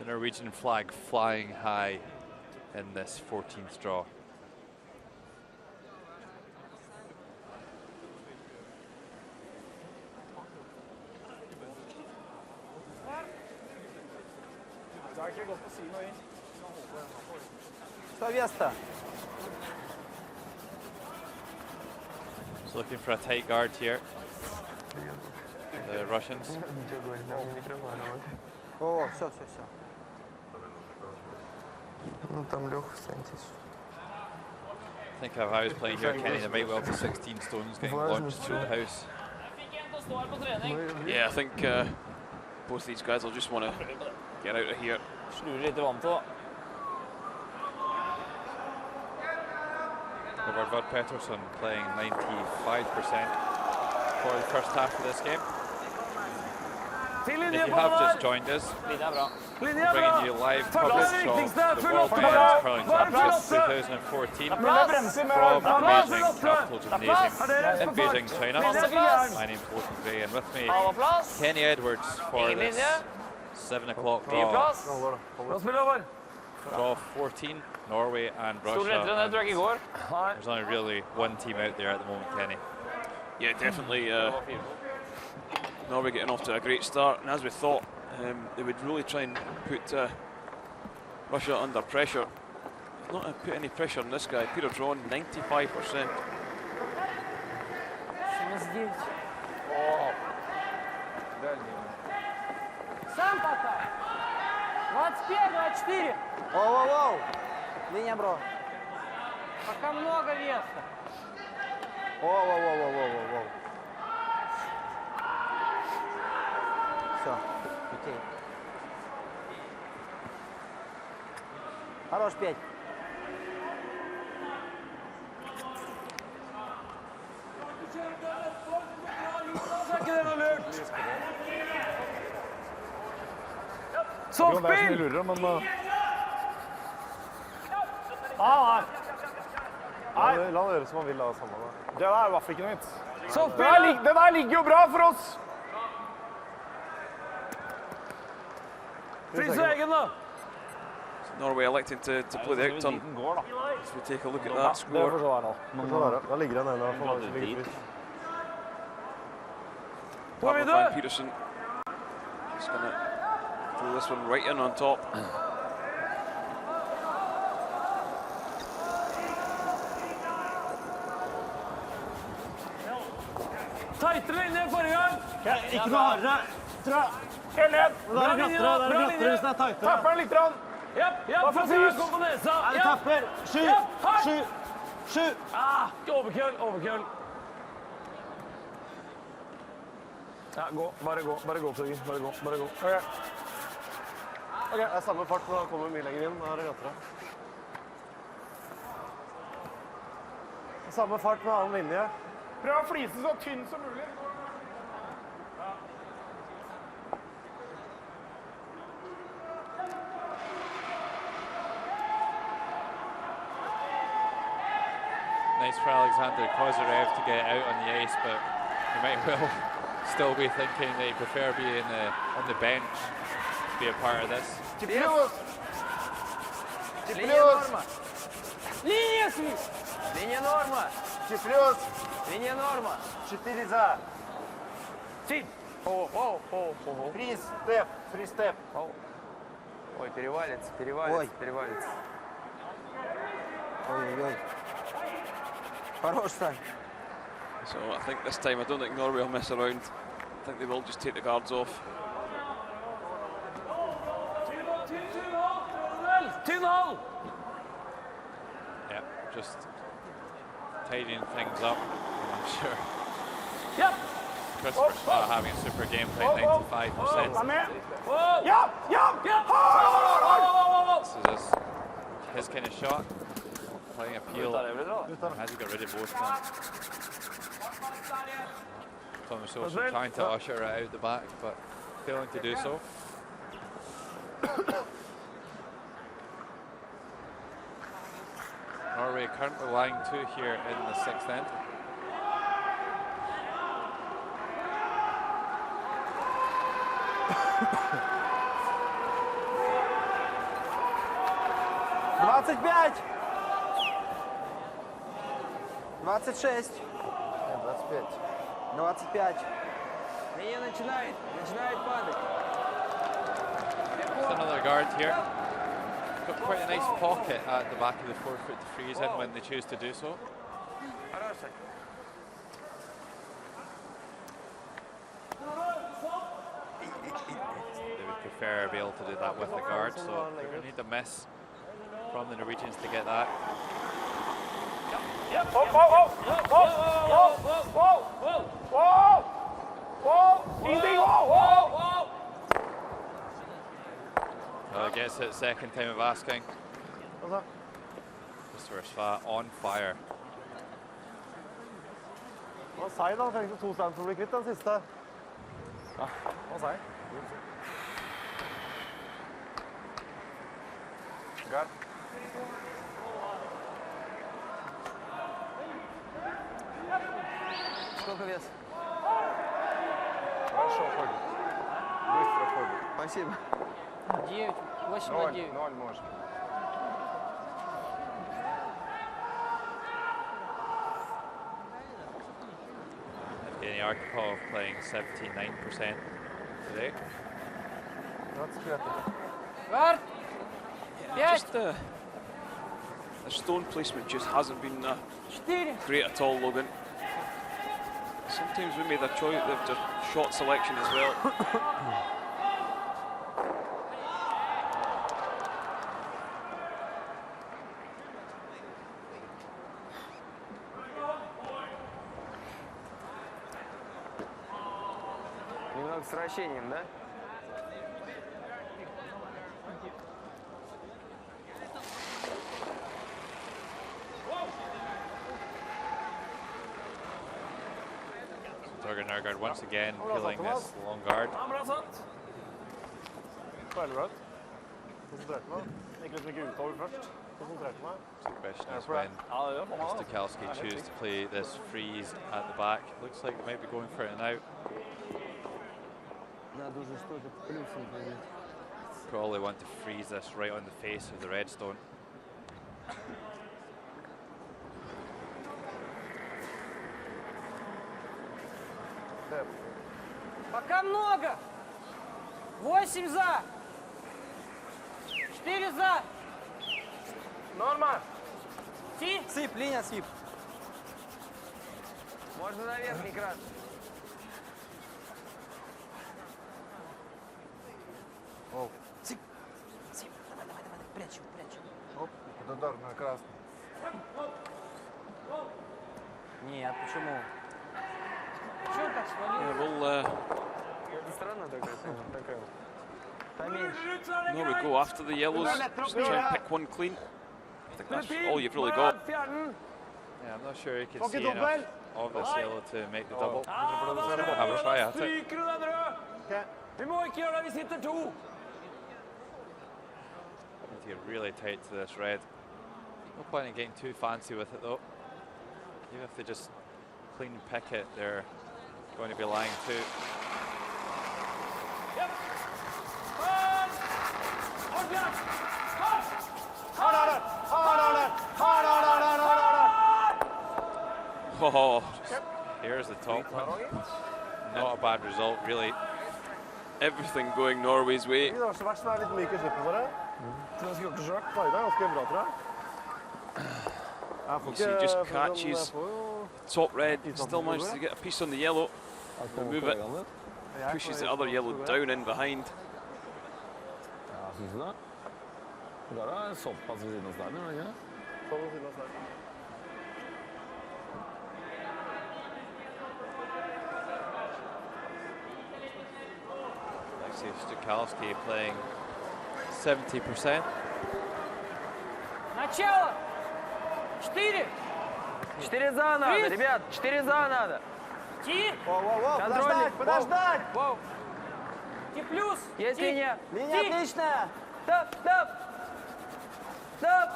the Norwegian flag flying high in this 14th draw. So looking for a tight guard here, the Russians. О, все. Ну там Лёха, встаньтесь. I think if I was playing here, Kenny, there might well be 16 stones getting launched through the house. Yeah, I think both these guys will just want to get out of here. Robert Vod Pettersson playing 95% for the first half of this game. If you have just joined us, we're bringing you live coverage of the World Men's Curling Championships 2014 from Beijing Capital Gymnasium in Beijing, China. My name's Logan Gray, and with me, Kenny Edwards for this 7 o'clock draw. Draw 14, Norway and Russia. There's only really one team out there at the moment, Kenny. Yeah, definitely. Norway getting off to a great start, and as we thought, they would really try and put Russia under pressure. Not put any pressure on this guy. Peter Drawn, 95%. Сам пока. 21-24. Воу. Линия, бро. Пока много веса. Воу. Все, окей. Хорош, Петь. Softspill! La han gjøre som han vil, da, samme det. Det der er i hvert fall ikke noe vits. Det der ligger jo bra for oss! Fris egen, da! Norway electing to play the outturn. As we take a look at that Det score. får så være nå. Da ligger han ennå. Pablo Peterson is going to throw this one right in on top. Tightere linje forrige gang! Ikke noe hardere. Helt ned. Der er glattere hvis den er tightere. Tapper den litt. Ja, for frys! Kom på nesa! Det tapper. 7. Overkjøl. Ja, gå. Bare gå, Torgen. Bare gå. Ok, det er samme fart, men han kommer mye lenger inn. Da er det glattere. Samme fart med annen linje. Prøv å flise så tynn som mulig. nice for Alexander Kozyrev to get out on the ice, but he might well still be thinking that he'd prefer being on the bench to be a part of this. Линия свист! Линия норма! Плюс! Линия норма! 4 за! Сид! Фриз, степ, фриз, степ. Ой, перевалится, перевалится, Ой. перевалится. Ой-ой-ой. Хорош, Сань. So I think this time, I don't think Norway will mess around. I think they will just take the guards off. 2-0! Yeah, just tidying things up. I'm sure Yep! Christopher's not having a super game time, 95%. This is his kind of shot. Playing appeal. Has he got rid of both of them? Thomas also trying to usher it out the back, but failing to do so. Norway currently lying 2 here in the 6th end. «25! 26! 25. 25! Линия начинает падать. Just another guard here. Got quite a nice pocket at the back of the 4 foot to freeze in when they choose to do so. Хорошая. They would prefer to be able to do that with the guard, so they're going to need a miss from the Norwegians to get that. Well, I guess it's second time of asking. Christopher Sva on fire. Hva sier da? Trengte 2 stand for å bli kvitt den siste. Ja, hva sier? Gard. Сколько вес? Хорошо ходит. Быстро ходит. Спасибо. 9, 8 на 9. 0 может. Evgeny Arkhipov playing 79% today. 25. Guard! Yeah, just the stone placement just hasn't been 4. great at all, Logan. Sometimes we made a choice, their shot selection as well. Немного с вращением, да? Torgen Nørgaard once again peeling this long guard. Veldig bra. Konsentrerte meg. Gikk liksom ikke utover først. Konsentrerte meg. So the question is when Stokalski choose to play this freeze at the back. Looks like they might be going for it now. Надо уже что-то плюсом пойдет. Probably want to freeze this right on the face of the redstone. Пока много! 8 за! 4 за! Норма! Сип, линия, сип. Можно на верхний кран. Оу. Сип, сип. Давай, прячь его, прячь его. Оп, под удар на красный. Нет, почему? Чего так свалил? Yeah, we'll Странно такая. Поменьше. no, we go after the yellows, just try and pick one clean. I think that's all you've really got. Yeah, I'm not sure you can see enough of this yellow to make the double. Have a try at it. Vi må ikke gjøre det, vi sitter 2. Need to get really tight to this red. No point in getting too fancy with it though. Even if they just clean pick it, they're going to be lying too. Oh, Here's the top one. Not a bad result, really. everything going Norway's way. Det var så verst å være litt myk i slippen for det. Tror jeg skulle gjort det selv. Nei, det er ganske bra, tror jeg. You see, just catches top red, still manages to get a piece on the yellow. Remove it, pushes the other yellow down in behind. Ja, synes du det? Det er såpass ved siden av steinen, er det ikke? Sånn ved siden av steinen. See Stukalski playing 70%. Начало! 4! 4 за надо, ребят, 4 за надо. Ти! Воу, Контрольный. подождать! Воу. Ти плюс! Есть Ти! линия. Линия отличная! Стоп, стоп. Стоп.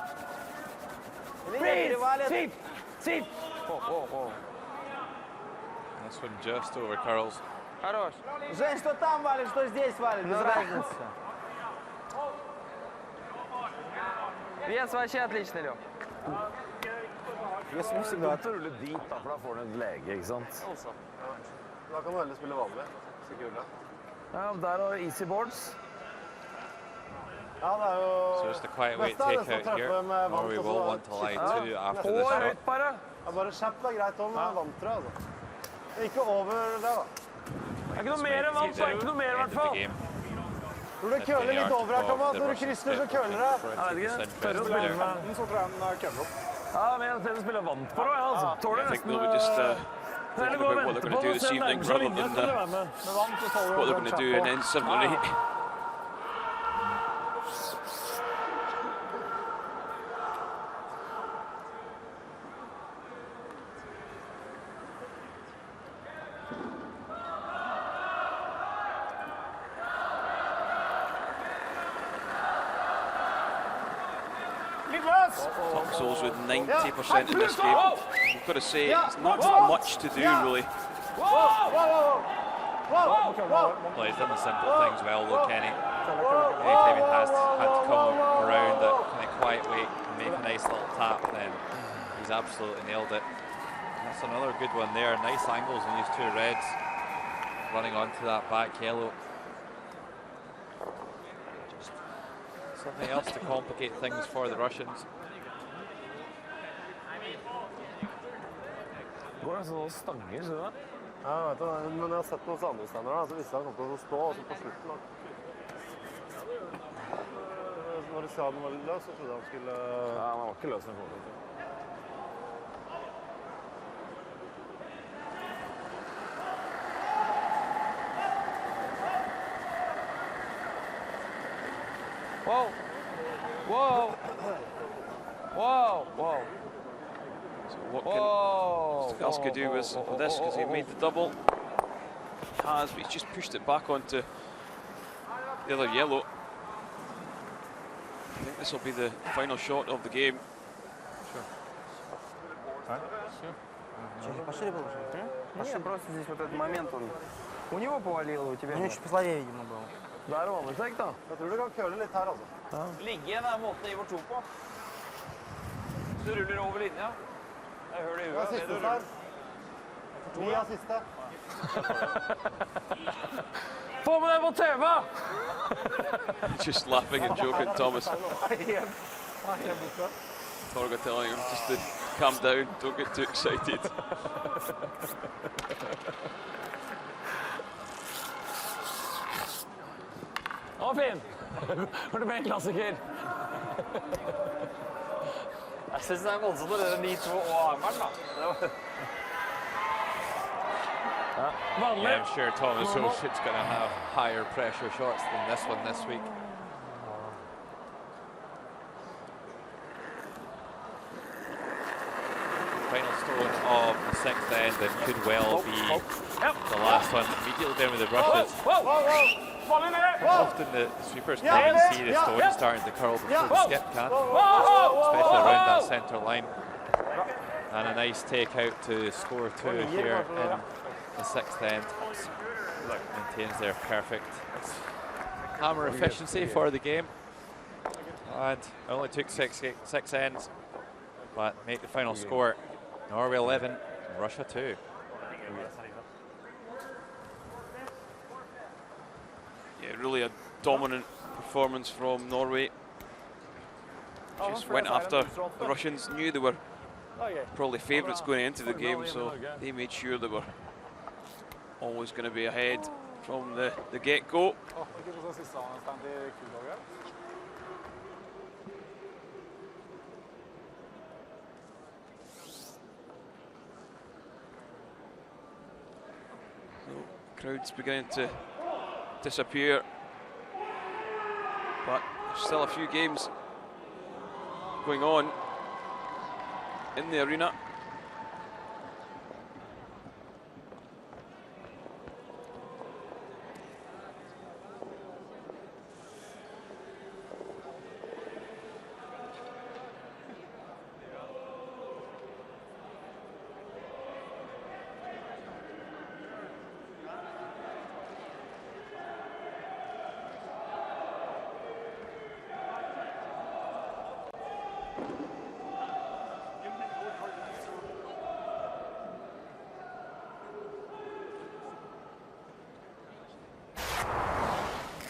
Линия перевалит. Свип, свип. This one just over curls. Хорош. Жень, что там валит, что здесь валит, без разницы. Вес вообще отличный, Лёв. Yes, måste gå Du ruller dit da, for da får du en lege, ikke sant? Da kan du heller spille vanlig. Sikkert. Ja, der har Easy Boards. Ja, det er jo... So just a quiet weight takeout here. Norway will want to lie too after this shot. Høyt bare. Ja, bare kjapt er greit om vant, tror jeg. Altså. Ikke over det, da. Det er ikke noe mer vann, så er det ikke noe mer i hvert fall. Tror du køler litt over her, Thomas? Når du krysser, så køler det. Jeg vet ikke. Tørre å spille med. Så tror jeg den køler opp. Ja, men jeg ser du spiller vant på det, altså. Tåler I think nesten... they'll just Eller think gå og about what vente they're på going to do det, this se om det evening er rather linje, than skal du være med. Med vant, så tåler what they're going to do and then suddenly top souls with 90% in this game. We've got to say, it's not much to do really. Well, he's done the simple things well though, Kenny. Anytime he has had to come around that kind of quiet weight and make a nice little tap, then he's absolutely nailed it. That's another good one there. Nice angles on these two reds. Running onto that back yellow. Just something else to complicate things for the Russians. Går det sånn stanger, ser du det? Ja, vet du, men jeg har sett noen andre steder da, så visste jeg han kom til å stå, og så på slutten da. Når du sa den var litt løs, så trodde jeg han skulle... Ja, han var ikke løs med forhold. Воу. Воу. Воу. Воу. So what can Stukalski do with this, because he made the double? He has, but he's just pushed it back onto the other yellow. I think this will be the final shot of the game. Пошире было уже. Нет, просто здесь вот этот момент, он... У него повалило, у тебя У меня чуть послабее, видимо, было. Der er vanlig trekk, da. Jeg tror du kan køle litt her, altså. Ligge igjen er måten Ivar to på. Du ruller over linja. Jeg hører det i Det er huet. siste her. Vi er siste. Få med det på TV! Just laughing and joking, Thomas. Helt borte. Torga telling him just to calm down, don't get too excited. Å, fin! Var det med en klassiker? Jeg synes det er voldsomt å røre 9-2 og armeren da. Vanlig. Yeah, I'm sure Thomas Olshit's going to have higher pressure shots than this one this week. Final stone of the sixth end and could well be the last one. Immediately down with the brushes. Often the sweepers can't see the stone starting to curl before the skip can, especially around that centre line. And a nice take out to score 2 here in the 6th end. Maintains their perfect hammer efficiency for the game. And it only took six ends, but make the final score. Norway 11, Russia 2. Yeah, really a dominant performance from Norway. Just went after the Russians, knew they were probably favourites going into the game, so they made sure they were always going to be ahead from the get-go. So, crowds beginning to disappear, but there's still a few games going on in the arena.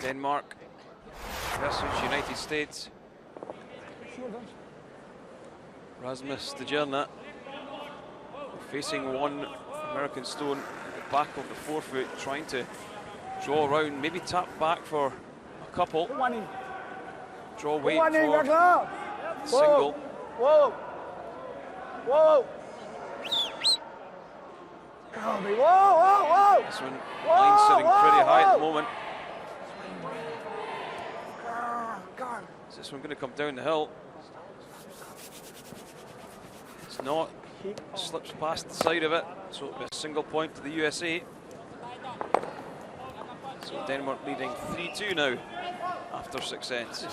Denmark versus United States. Rasmus Stjerna facing one American stone at the back of the forefoot, trying to draw around, maybe tap back for a couple. Draw weight for the single. Whoa! Whoa! Whoa! This one, line sitting pretty high at the moment. Is this one going to come down the hill? It's not. Slips past the side of it, so it'll be a single point to the USA. So Denmark leading 3-2 now after 6 ends.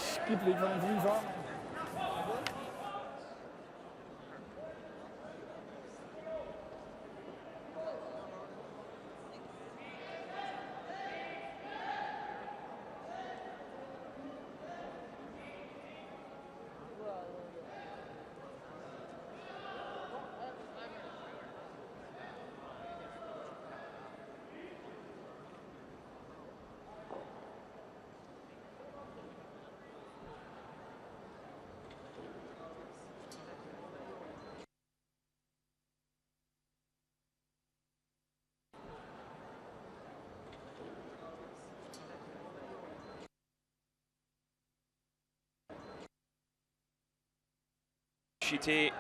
Shite.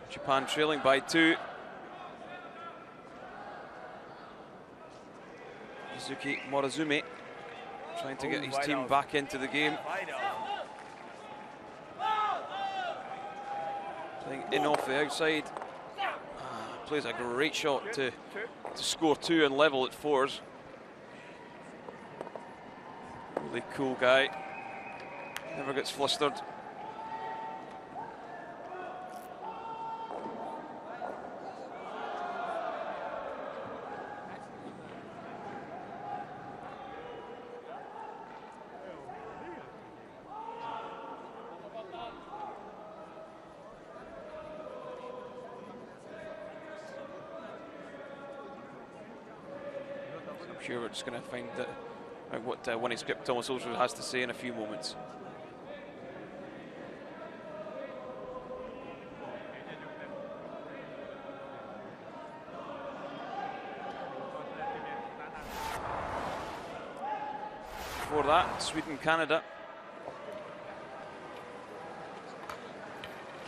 Japan trailing by 2. Yuzuki Morizumi trying to get his team back into the game. Playing in off the outside. Plays a great shot to score 2 and level at 4s. Really cool guy. Never gets flustered. I'm sure we're just going to find out what winning script Thomas Ulsrud has to say in a few moments. Before that, Sweden, Canada.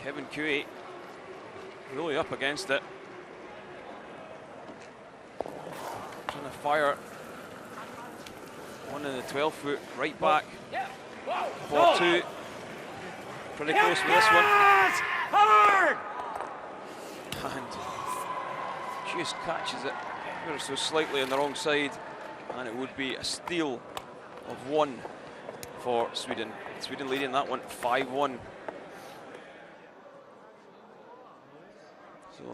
Kevin Cui really up against it. Trying to fire one in the 12-foot right back. 4-2. Pretty close with this one. Hard! And just catches it ever so slightly on the wrong side, and it would be a steal of 1 for Sweden. Sweden leading that one 5-1.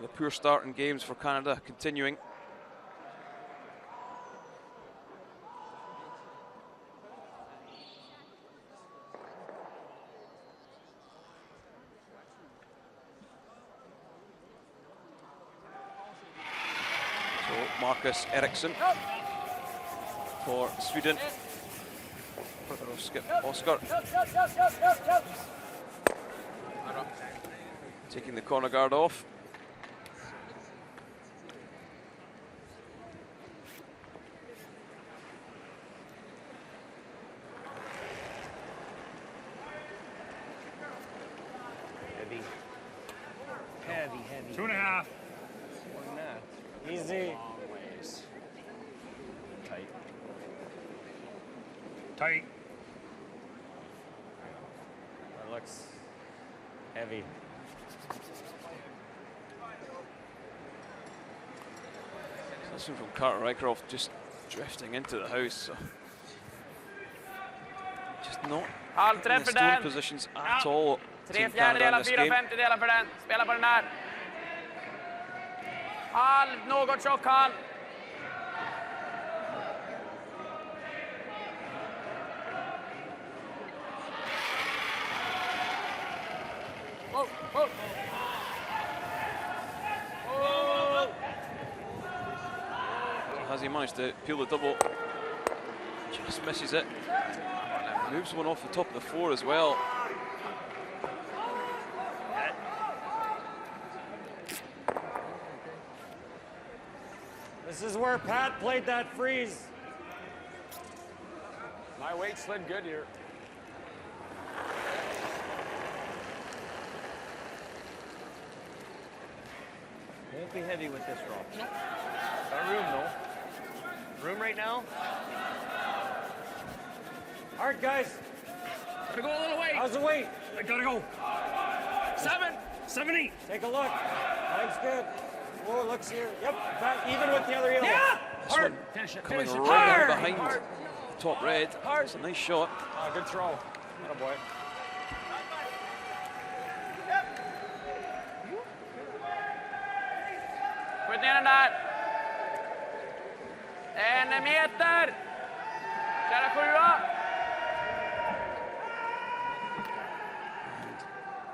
Well, the poor start in games for Canada continuing. So Marcus Eriksson for Sweden. Skip Oscar. Taking the corner guard off. Heavy. Heavy, heavy. 2.5. 1.5. Easy. Tight. Tight. That looks heavy. This one from Carter Rycroft just drifting into the house. So just not in the stone positions at all. 3/4, 4/5 för den. Spela på den där. Halv, något tjock halv. Whoa, whoa. Has he managed to peel the double? Just misses it. Moves one off the top of the floor as well. This is where Pat played that freeze. My weight slid good here. Won't be heavy with this rope. Got room though. Room right now. All right, guys. Gotta go a little weight. How's the weight? I gotta go. 70. Take a look. Line's good. Whoa, looks here. Yep, back even with the other heel. Yeah. This Hard. one Finish it. coming Finish it. right Hard. in behind Hard. the top red. It's a nice shot. Good throw. Atta boy. Skjut ner den där. 1 meter. Kära 7.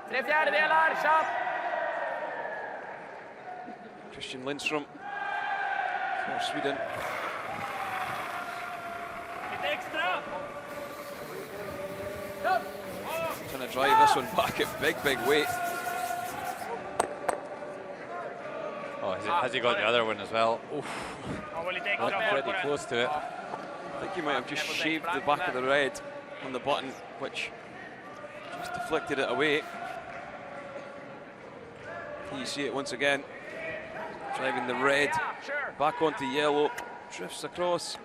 3/4, kjapp. Christian Lindström for Sweden. Lite extra. Trying to drive this one back at big weight. Oh, has he got the other one as well? Oof. Looked pretty close to it. I think he might have just shaved the back of the red on the button, which just deflected it away. You see it once again, driving the red back onto yellow, drifts across.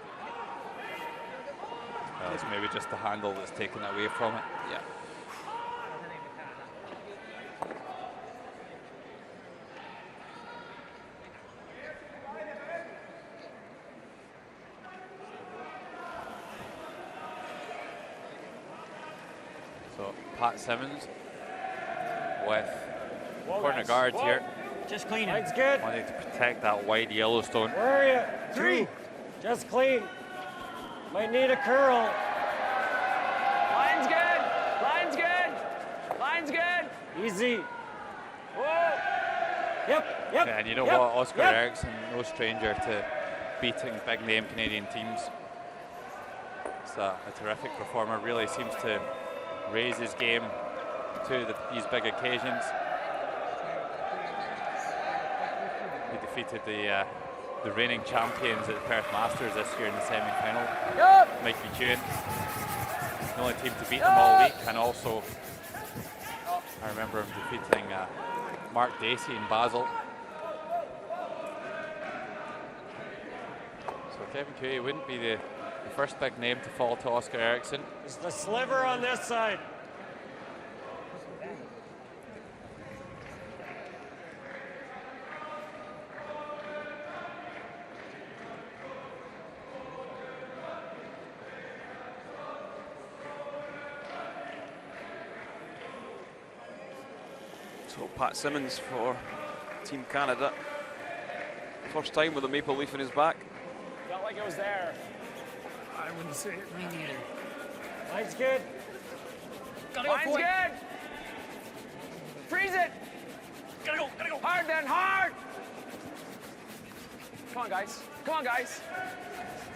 It's maybe just the handle that's taken away from it. Yeah. So Pat Simmons with corner guards here. Just clean it. Line's good. Wanting to protect that wide Yellowstone. Where are you? 3. Just clean. Might need a curl. Line's good. Line's good. Line's good. Easy. Whoa. Yep. Yeah, and you know what? Oscar Eriksson, no stranger to beating big name Canadian teams. He's a terrific performer, really seems to raise his game to these big occasions. He defeated the reigning champions at the Perth Masters this year in the semi-final. Mikey Tune, the only team to beat them all week, and also I remember him defeating Mark Dacey in Basel. So Kevin Cooey wouldn't be the first big name to fall to Oscar Eriksson. It's the sliver on this side. So Pat Simmons for Team Canada. First time with a maple leaf in his back. Felt like it was there. I wouldn't say it. Me neither. Line's good. Line's good. Freeze it. Gotta go. Hard then, hard. Come on, guys. Come on, guys.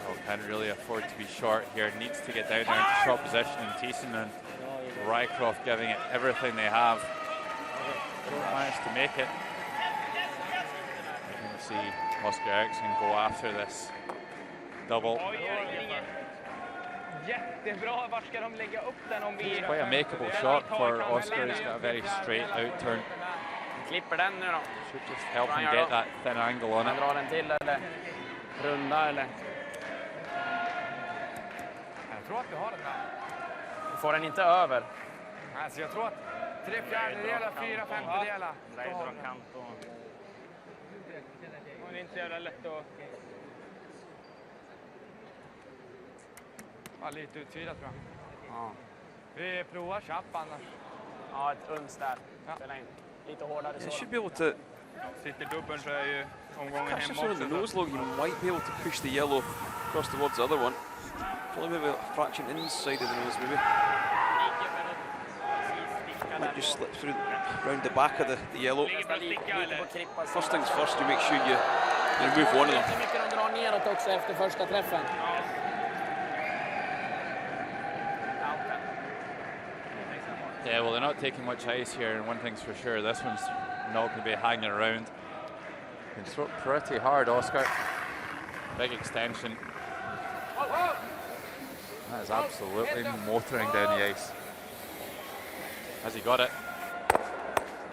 Oh, can't really afford to be short here. Needs to get down there into short position. And Thiessen and Rycroft giving it everything they have. Managed to make it. You can see Oscar Eriksson go after this double. Jättebra. Var ska de lägga upp den om vi... Quite a makeable shot for Oscar. He's got a very straight out turn. Klipper den nu då. Should just help him get that thin angle on Han it. drar den till eller runda eller... Jag tror att du har den där. Du får den inte över. Alltså jag tror att 3/4, 4/5. Nej, drar kant och... Det är inte så jävla lätt att... Ja, lite utvidat tror jag. Ja. Vi provar chapp annars. Ja, ett uns där. Spelar in. Lite hårdare He så. should be able to. Sitter dubbeln så är ju omgången Catch hemma this one in the nose low. You might be able to push the yellow across towards the other one. Probably maybe a fraction inside of the nose, maybe. Might just slip through round the back of the yellow. First things first, you make sure you remove one of them. Hur mycket de drar neråt också efter första träffen. Yeah, well, they're not taking much ice here, and one thing's for sure, this one's not going to be hanging around. You can throw it pretty hard, Oscar. Big extension. That is absolutely motoring down the ice. Has he got it?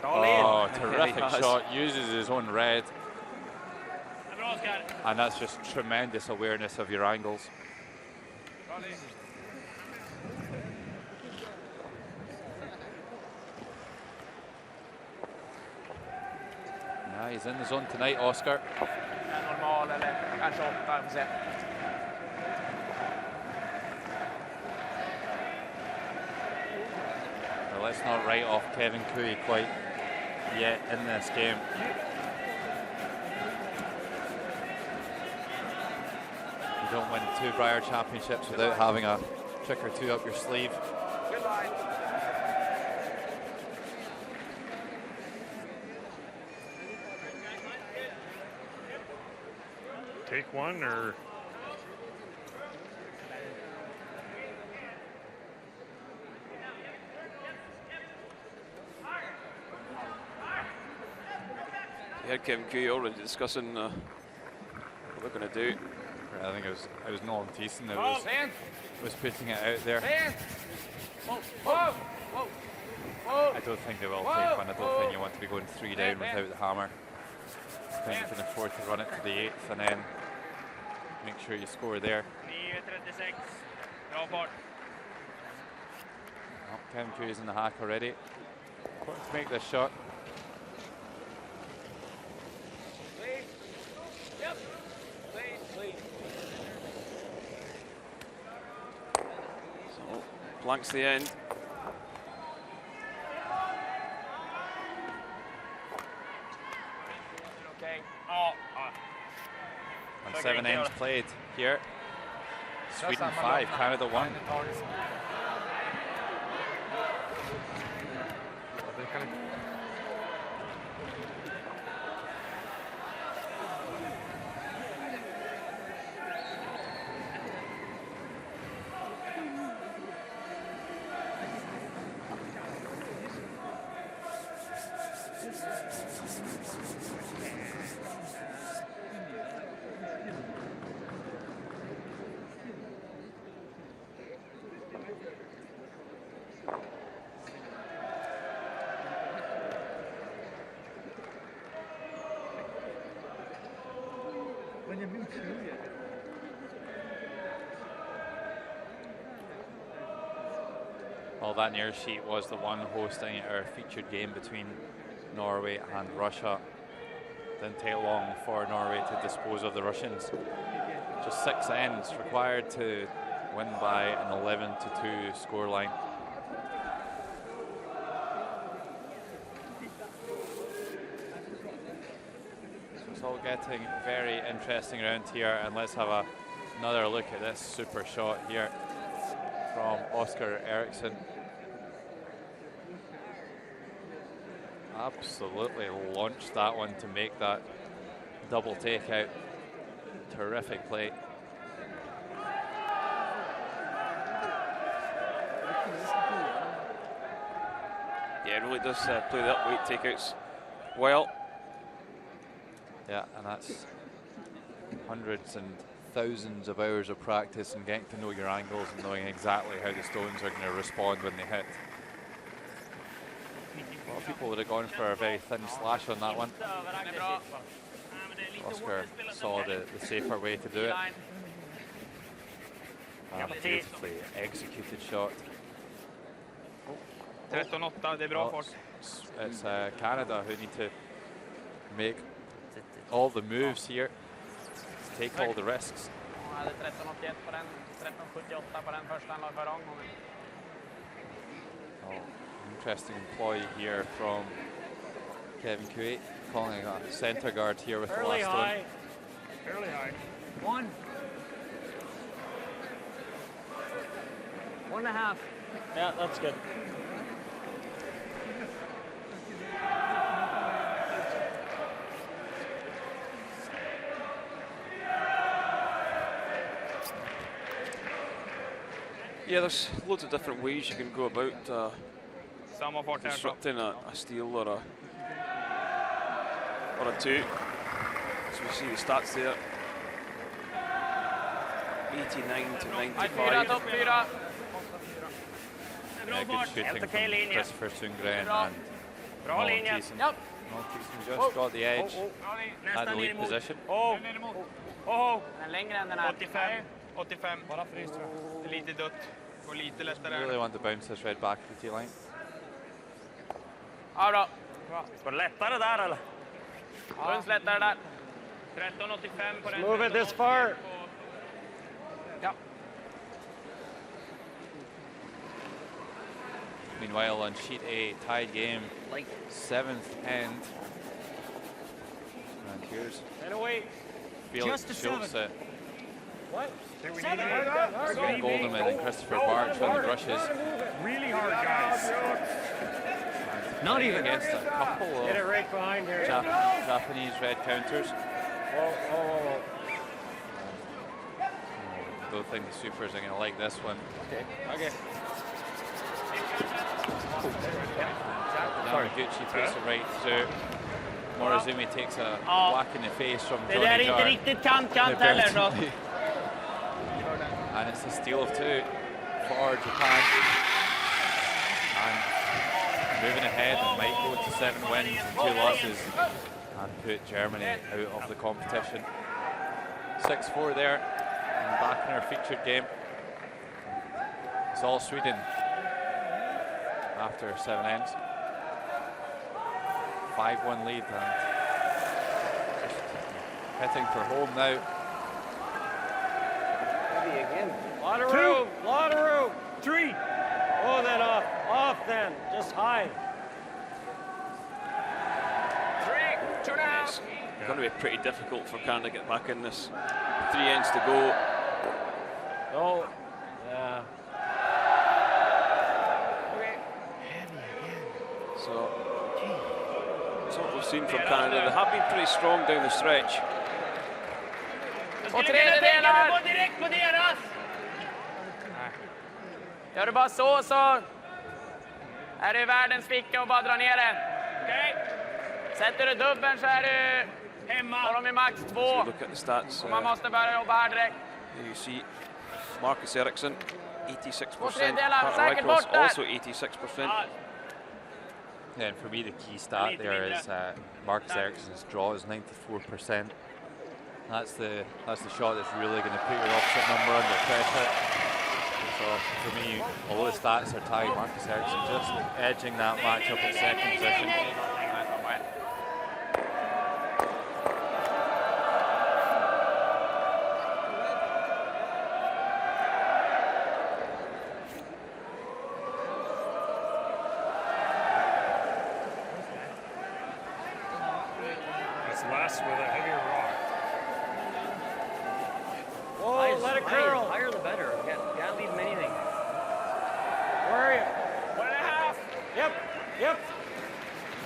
Oh, terrific shot. Uses his own red. And that's just tremendous awareness of your angles. Yeah, he's in the zone tonight, Oscar. Normal eller kanske 8, får se. Well, let's not write off Kevin Cooey quite yet in this game. You don't win 2 Briar Championships without having a trick or two up your sleeve. Take one or... You heard Kevin Cooey already discussing what they're going to do. I think it was Nolan Thiessen that was putting it out there. I don't think they will take one. I don't think you want to be going 3 down without the hammer. I think you can afford to run it to the 8th and then make sure you score there. 9:36. Bra fart. Oh, Kevin Cooey's in the hack already. Important to make this shot. So blanks the end. Okay. And 7 ends played here. Sweden 5, Canada 1. Well, that near sheet was the one hosting our featured game between Norway and Russia. Didn't take long for Norway to dispose of the Russians. Just 6 ends required to win by an 11-2 scoreline. getting very interesting around here, and let's have another look at this super shot here from Oscar Eriksson. Absolutely launched that one to make that double takeout. Terrific play. Yeah, really does play the up weight takeouts well. Yeah, and that's hundreds and thousands of hours of practice and getting to know your angles and knowing exactly how the stones are going to respond when they hit. A lot of people would have gone for a very thin slash on that one. Oscar saw the safer way to do it. Beautifully executed shot. 13-8, det bra fart. It's Canada who need to make all the moves here, take all the risks. Han hade 13,81 på den, 13,78 på den första han la förra omgången. Interesting employee here from Kevin Kuwait, calling a center guard here with the last one. Fairly high. 1.5. Yeah, that's good. Yeah, there's loads of different ways you can go about Samma fart här. disrupting a steal or a two. So we see the stats there. 89 to 95. Topp 4. Yeah, good shooting from Christopher Sundgren and Nolan Thiessen. Nolan Thiessen just got the edge at the lead position. Den längre än den här. 85. Bara frys tror jag. Lite dött. Och lite lättare. Really want to bounce this red back to the T-line. Ja, bra. Var det lättare där eller? Runs lättare där. 13,85 på den. Move it this far. Ja. Meanwhile, on sheet A, tied game, 7th end. And here's Felix Schulze, What? Goldeman and Christopher Barch on the brushes. Really hard, guys. Not even against a couple Get it of right behind here. Japanese red counters. Whoa. Don't think the supers are going to like this one. Okay. Yamaguchi takes it right through. Morozumi takes a whack in the face from Det Johnny där är inte Jar. riktigt kant heller så. And it's a steal of 2 for Japan. And moving ahead, might go to 7 wins and 2 losses and put Germany out of the competition. 6-4 there, and back in our featured game. It's all Sweden after 7 ends. 5-1 lead and just heading for home now. Lot of room. 3. Oh, then off then. Just high. 3, 2.5. It's going to be pretty difficult for Canada to get back in this. 3 ends to go. Oh, yeah. So that's what we've seen from Canada. They have been pretty strong down the stretch. Och tredjedelar. Gå direkt på deras. Gör du bara så är du i världens ficka och bara dra ner den. Okej? Sätter du dubbeln så är du hemma. Har de i max 2. So look at the stats. Man måste börja jobba här direkt. You see Marcus Eriksson, 86%. tredjedelar, Carter säkert Eichholz bort där. also 86%. Yeah, and for me, the key stat there is Marcus Eriksson's draw is 94%. That's the shot that's really going to put your opposite number under pressure. So for me, although the stats are tied, Marcus Eriksson just edging that matchup at second position. That's less with a heavier rock. Don't let it curl. Higher the better. You can't leave them anything. Where are you? 1.5. Yep.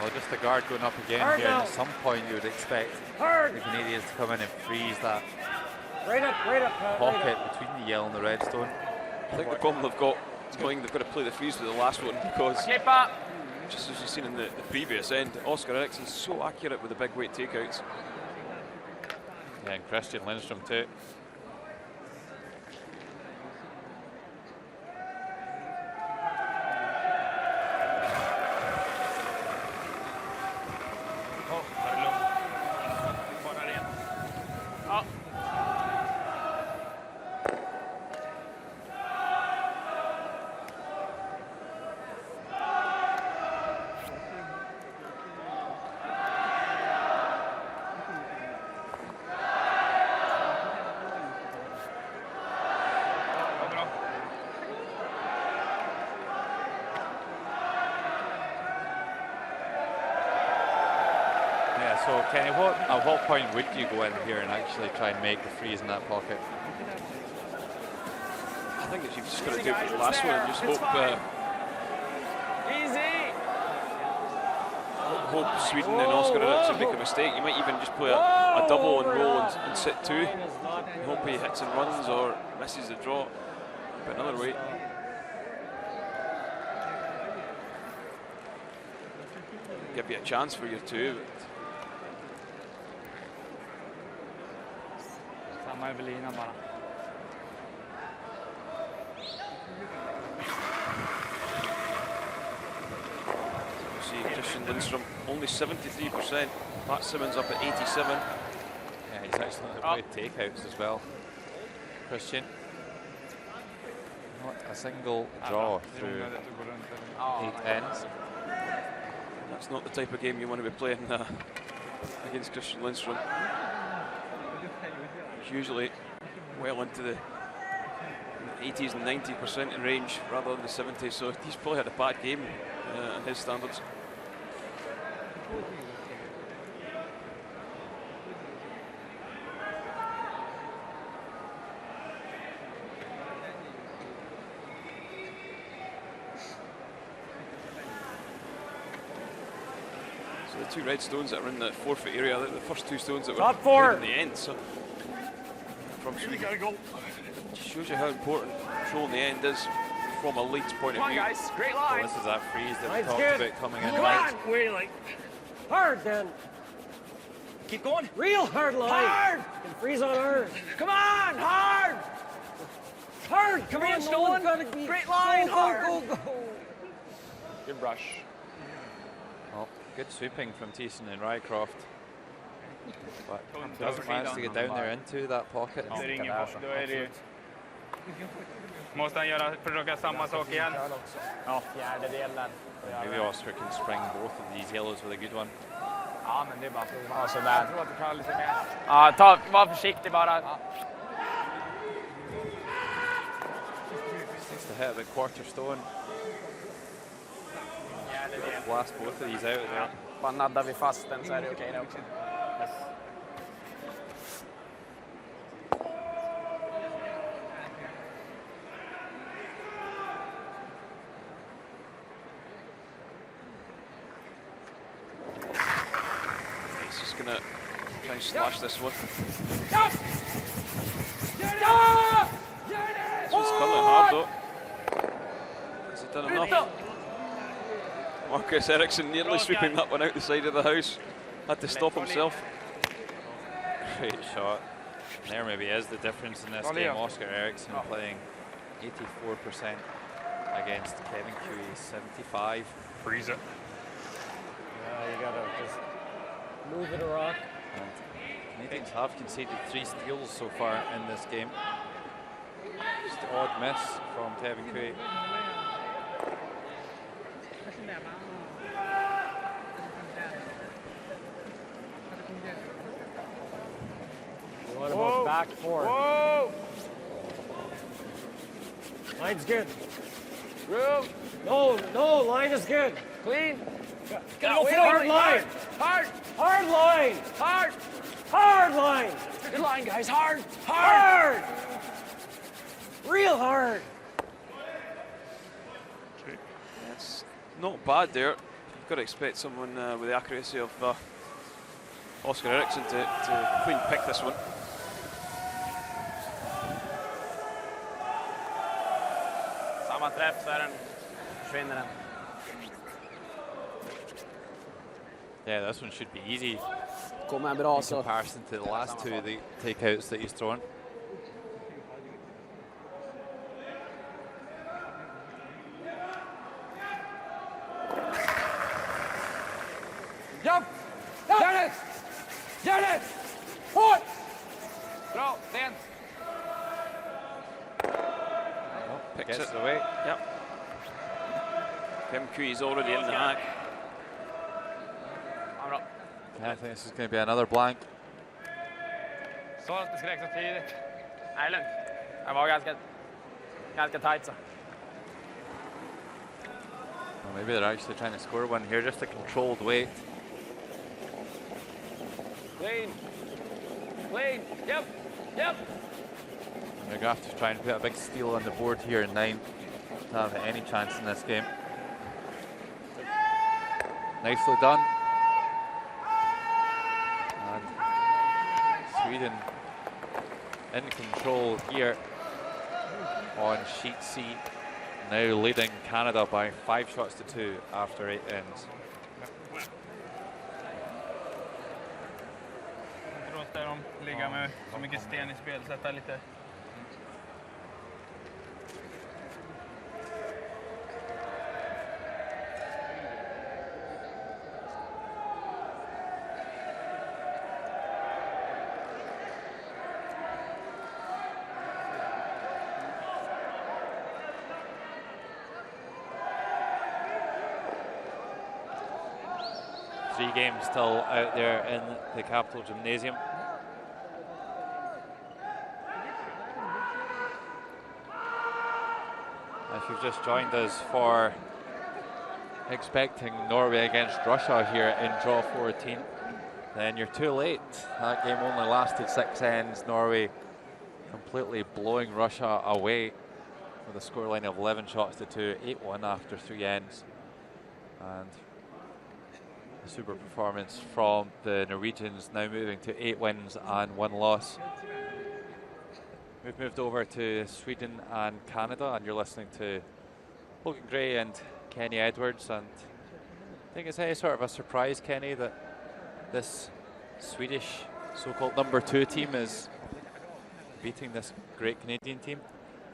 Well, just the guard going up again Hard here, now. and at some point you would expect Hard. the Canadians to come in and freeze that Right up, Pat. pocket between the yellow and the red stone. I think the problem they've got is they've got to play the freeze with the last one because, Klippa. just as you've seen in the previous end, Oscar Eriksson's so accurate with the big weight takeouts. Yeah, and Christian Lindstrom too. So, Kenny, at what point would you go in here and actually try and make the freeze in that pocket? I think that you've just got to do it with the last one and just hope Sweden and Oscar Eriksson make a mistake. You might even just play a double and roll and sit two. And hope he hits and runs or misses the draw. But another way. Give you a chance for your two. Samma över linan bara. See Christian Lindstrom only 73%. Pat Simmons up at 87. Yeah, he's actually played takeouts as well. Christian, not a single draw through 8 ends. That's not the type of game you want to be playing against Christian Lindstrom. He's usually well into the 80s and 90% in range rather than the 70s, so he's probably had a bad game in his standards. So the two red stones that are in the forfeit area, they're the first two stones that were played in the end. So from Sweden, just shows you how important controlling the end is from a lead's point of view. Guys, great line. Well, this is that freeze that we Line's talked good. about coming in. Come on, really. Hard then. Keep going. Real hard line. Hard. And freeze on ours. Come on, hard. Hard. Come on, no one's gotta be. Great line, go, hard. Go. Good brush. Well, good sweeping from Thiessen and Rycroft. But doesn't manage to get down there into that pocket. Då är det ju. Måste han försöka samma sak igen? Ja, fjärdedelen. Maybe Oscar can spring both of these yellows with a good one. Ja, men det är bara att prova sådär. Jag tror att du kan lite mer. Ja, var försiktig bara. Needs to hit the quarter stone. Blast both of these out there. Bara naddar vi fast den så är det okej det också. He's just gonna try and slash this one. This one's coming hard though. Has it done enough? Marcus Eriksson nearly sweeping that one out the side of the house. Had to stop himself. Great shot. And there maybe is the difference in this game. Oscar Eriksson playing 84% against Kevin Cui 75. Freeze it. Yeah, you gotta just move it a rock. And Canadians have conceded 3 steals so far in this game. Just an odd miss from Kevin Cui. You want to go back forward. Whoa! Line's good. Room. No, line is good. Clean. Hard line. Hard. Hard line. Hard. Hard line. Good line, guys. Hard. Hard. Real hard. That's not bad there. You've got to expect someone with the accuracy of Oscar Eriksson to clean pick this one. Samma träff så är den. Försvinner den. Yeah, this one should be easy Kommer bra in så. comparison to the last two the takeouts that he's thrown. Jump. Gör det. Gör det. Hårt. Bra, sent. Picks Gets it it away. Yep. MQ is already in the hack. Ja, bra. I think this is going to be another blank. Så att det skrek så tidigt. Nej, lugnt. Det var ganska tight så. Well, maybe they're actually trying to score one here, just a controlled wait. Clean. Clean. Yep. Yep. And they're going to have to try and put a big steal on the board here in 9 to have any chance in this game. Nicely done. And Sweden in control here on sheet C, now leading Canada by 5 shots to 2 after 8 ends. Inte låta dem ligga med så mycket sten i spel, sätta lite. Three games still out there in the Capital Gymnasium. If you've just joined us for expecting Norway against Russia here in draw 14, then you're too late. That game only lasted 6 ends. Norway completely blowing Russia away with a scoreline of 11 shots to 2, 8-1 after 3 ends. And a super performance from the Norwegians, now moving to 8 wins and 1 loss. We've moved over to Sweden and Canada, and you're listening to Logan Gray and Kenny Edwards. And I think it's any sort of a surprise, Kenny, that this Swedish so-called number 2 team is beating this great Canadian team?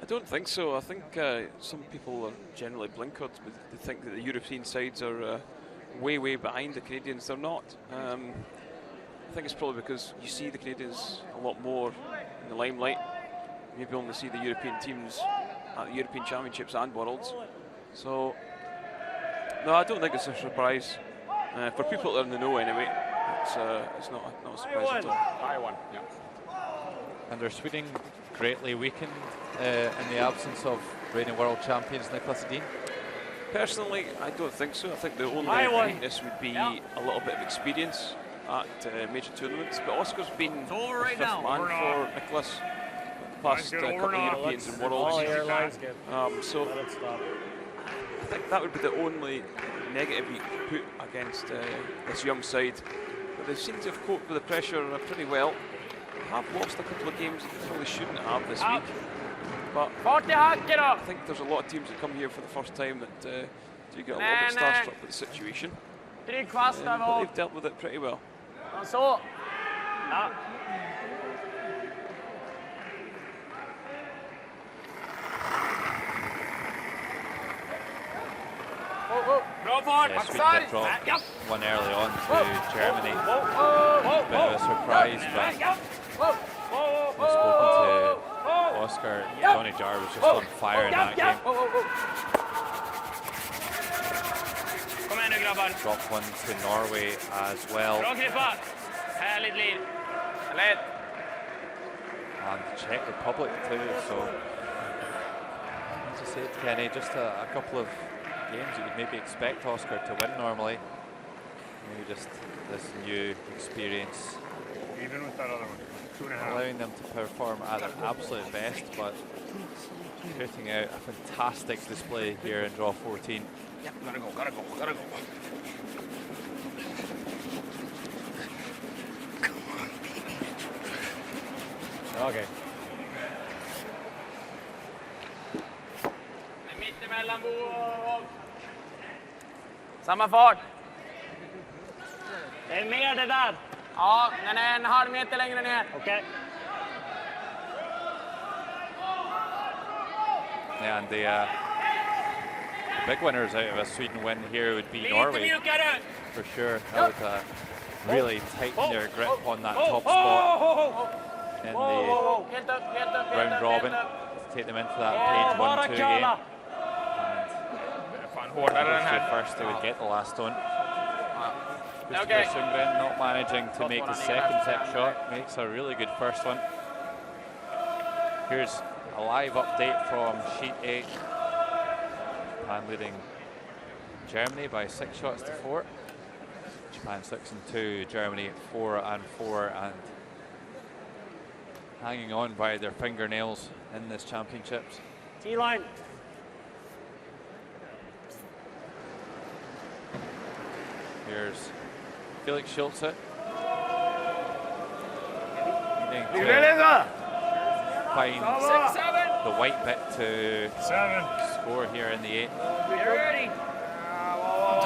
I don't think so. I think some people are generally blinkered. They think that the European sides are way behind the Canadians. They're not. I think it's probably because you see the Canadians a lot more in the limelight. Maybe only see the European teams at the European Championships and Worlds. So, no, I don't think it's a surprise. For people that are in the know anyway, it's not a surprise at all. I won. Yeah. And are Sweden greatly weakened in the absence of reigning world champions Nicholas Edin? Personally, I don't think so. I think the only weakness would be a little bit of experience at major tournaments. But Oscar's been the 5th man for Nicholas the past couple of Europeans and Worlds. So I think that would be the only negative you could put against this young side. But they seem to have coped with the pressure pretty well. Have lost a couple of games that they probably shouldn't have this week. But I think there's a lot of teams that come here for the first time that do get a little bit starstruck with the situation. But they've dealt with it pretty well. Så. Ja. Bra fart! Yeah, Sweden did drop one early on to Germany. Bit of a surprise, but we've spoken to Oscar. Johnny Jar was just on fire in that game. Kom igen nu grabbar. Dropped one to Norway as well. Bra Krippa! Härligt liv. Lätt. And the Czech Republic too, so as I said, Kenny, just a couple of games that you'd maybe expect Oscar to win normally. Maybe just this new experience allowing them to perform at their absolute best, but putting out a fantastic display here in draw 14. Yeah, gotta go. Okay. Samma fart. Det är mer det där. Ja, den är en halv meter längre ner. Okej. Yeah, and the big winners out of a Sweden win here would be Norway, for sure. That would really tighten their grip on that top spot in the round robin to take them into that page 1-2 game. And first they would get the last one. Christopher Sundgren not managing to make the second tech shot, makes a really good first one. Here's a live update from sheet 8. Japan leading Germany by 6 shots to 4. Japan 6-2, Germany 4-4, and hanging on by their fingernails in this championships. T-line. Here's Felix Schulze. Find the white bit to score here in the 8th.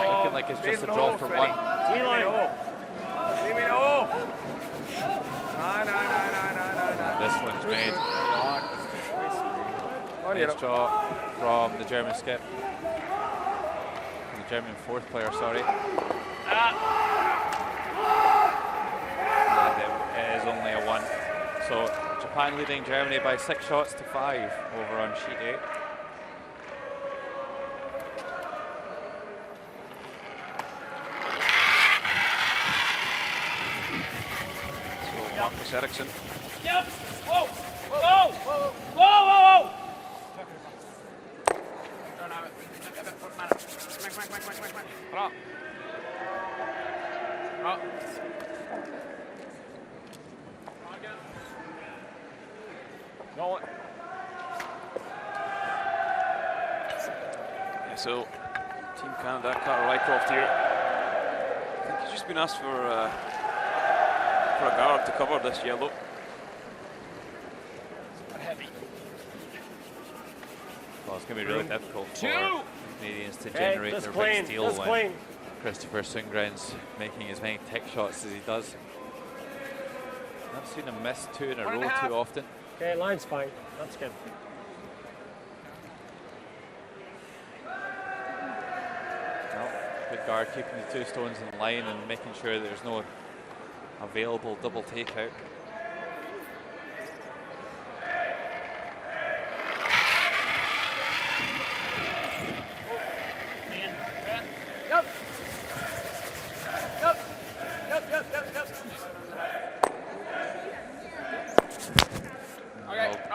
Looking like it's just a draw for 1. This one's made. Nice draw from the German skip. The German 4th player, sorry. And it is only a 1. So Japan leading Germany by 6 shots to 5 over on sheet 8. So Marcus Eriksson. Yep. Whoa! Whoa! Whoa! Whoa! Whoa! Bra. Bra. Go. Yeah, so Team Canada, Carter Rycroft here. I think he's just been asked for a guard to cover this yellow. Well, it's going to be really difficult for the Canadians to generate their big steal when Christopher Sundgren's making as many tech shots as he does. I've seen him miss 2 in a row too often. Okay, line's fine. That's good. Well, good guard keeping the 2 stones in line and making sure there's no available double takeout.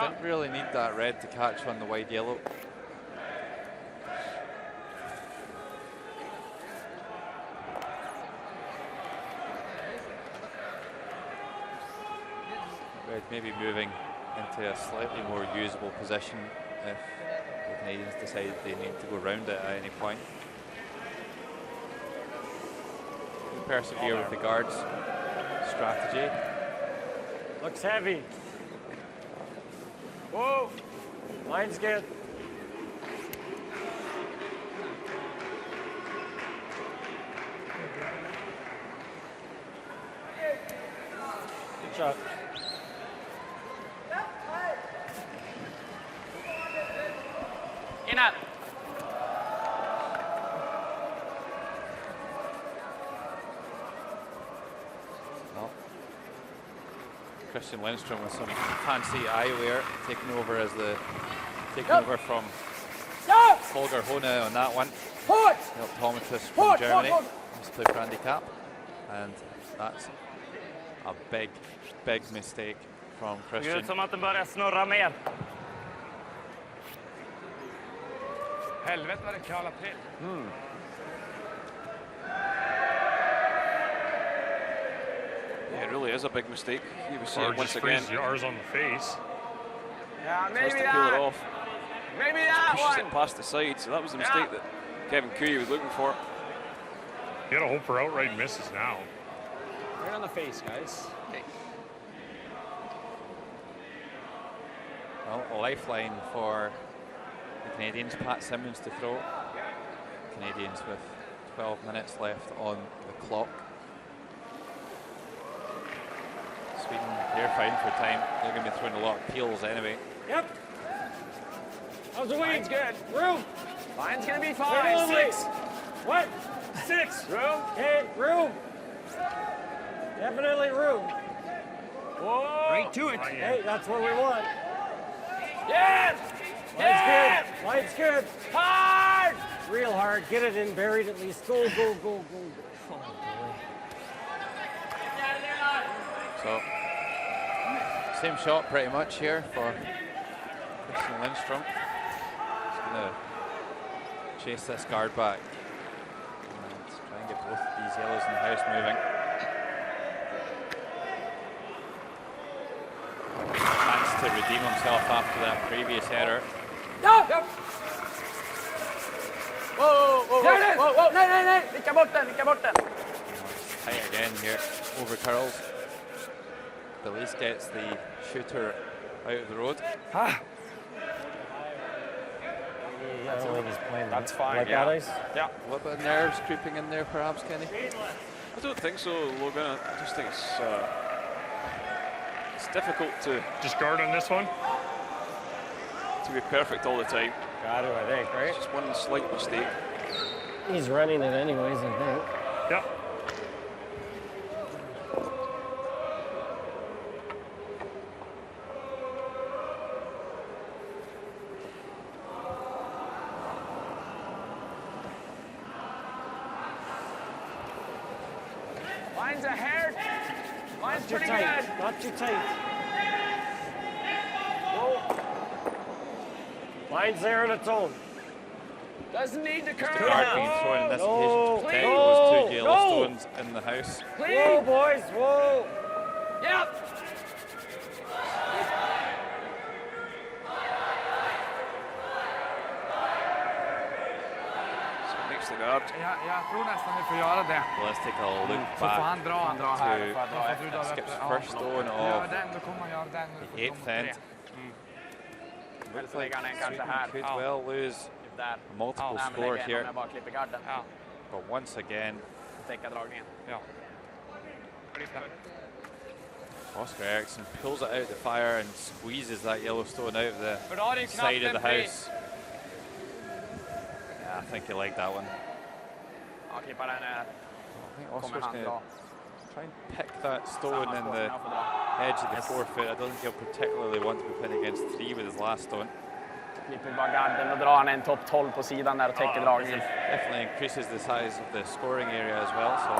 Didn't really need that red to catch on the wide yellow. Red maybe moving into a slightly more usable position if the Canadians decide they need to go round it at any point. Persevere with the guards strategy. Looks heavy. Whoa! Line's good. Good shot. Innan. Christian Lindstrom with some fancy eyewear taking over from Holger Hone on that one. The optometrist from Germany. Used to play for Andy Cap. And that's a big mistake from Christian. Det ser ut som att det börjar snurra mer. Helvete vad det kallar till. Yeah, it really is a big mistake. You will see Or it once just again. freeze yours on the face. Yeah, Tries maybe to peel it that. off. Maybe that Pushes one. it past the side, so that was the mistake that Kevin Cooey was looking for. You gotta hope for outright misses now. Right on the face, guys. Okay. Well, a lifeline for the Canadians. Pat Simmons to throw. Canadians with 12 minutes left on the clock. Sweden, they're fine for time. They're going to be throwing a lot of peels anyway. Yep. How's the Line's wing? good. Room. Line's gonna be fine. 6. What? 6. Room. Okay, room. Definitely room. Whoa. Right to it. Hey, that's what we want. Yes. Line's good. Line's good. Hard. Real hard. Get it in, buried at least. Go, go, go, go. Oh, boy. So, same shot pretty much here for Christian Lindstrom. He's going to chase this guard back and try and get both of these yellows in the house moving. Chance to redeem himself after that previous error. No. Whoa, whoa, whoa, whoa, whoa, nej, nej, nej. Vicka bort den, vicka bort den. Tight again here, over curls. Belize gets the shooter out of the road. That's fine, Like yeah. that ice? Yeah. A little bit of nerves creeping in there perhaps, Kenny? I don't think so, Logan. I just think it's difficult to Just guard on this one. be perfect all the time. Got to, I think, right? Just one slight mistake. He's running it anyways, I think. Yep. Line's ahead. Line's Too pretty tight. good. Not too tight. Whoa. Line's there on its own. Doesn't need to curve. The guard being thrown in this No. occasion to protect No. those two No. Yellowstones in the house. Whoa, Clean. boys, whoa. Yep. So it makes the guard. Jag tror nästan vi får göra det. Well, let's take a look Så får back han dra här. to Skip's first stone Gör of den, då kommer han göra den. the 8th end. Looks like Sweden could well lose Där. a multiple Ja, men score lägger here, jag bara klipper garden. Ja. but once again, Täcka dragningen. Ja. Oscar Eriksson pulls it out of the fire and squeezes that Yellowstone out of the För då har du side of the knappen fri. house. Yeah, I think you like that one. Ja, klippa den här. I think Kommer Oscar's han going dra. to try and pick that stone Samma in skott the när han får dra. edge of the forefoot. I don't think he'll particularly want to be playing against 3 with his last stone. Klipper bara garden och drar han en topp 12 på sidan där och täcker dragningen. Definitely increases the size of the scoring area as well. So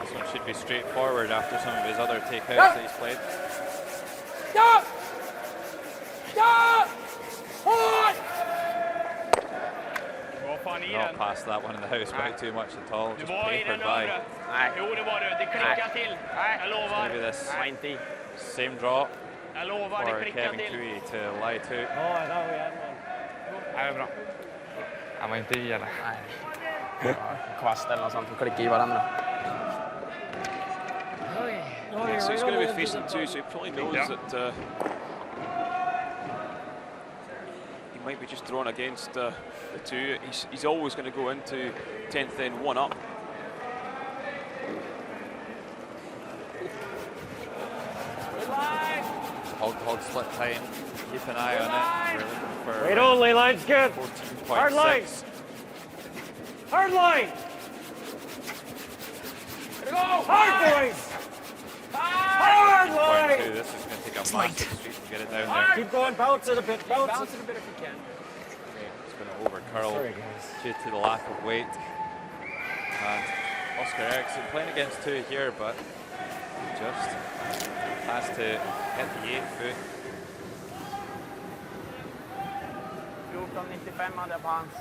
this one should be straightforward after some of his other takeouts that he's played. Ja! Ja! Hårt! Vad fan i Not den? past that one in the house by too much at all. Du Just var i papered den by. övre. Nej. Jo, det var du. Det klickar till. Jag lovar. Maybe this Nej, inte i. same draw Jag lovar, det for klickar Kevin till. Cooey to lie to. Oh, I thought we had one. Det är bra. Han var inte i eller? Nej. Kvast eller något sånt och klicka i varandra. So he's going to be facing 2, so he probably knows that he might be just drawn against the 2. He's always going to go into 10th end 1 up. Hog split time. Keep an eye on it. We're looking for Wait only, line's good. 14.6. Hard line. Hard line. Go! Hard, boys. Hard line. 2. This is going to take a massive streak to get it down there. Keep going, bounce it a bit, bounce Bounce it. it a bit if you can. It's going to overcurl Sorry, guys. due to the lack of weight. And Oscar Eriksson playing against 2 here, but just has to hit the 8th foot. 14.95 hade jag på hans.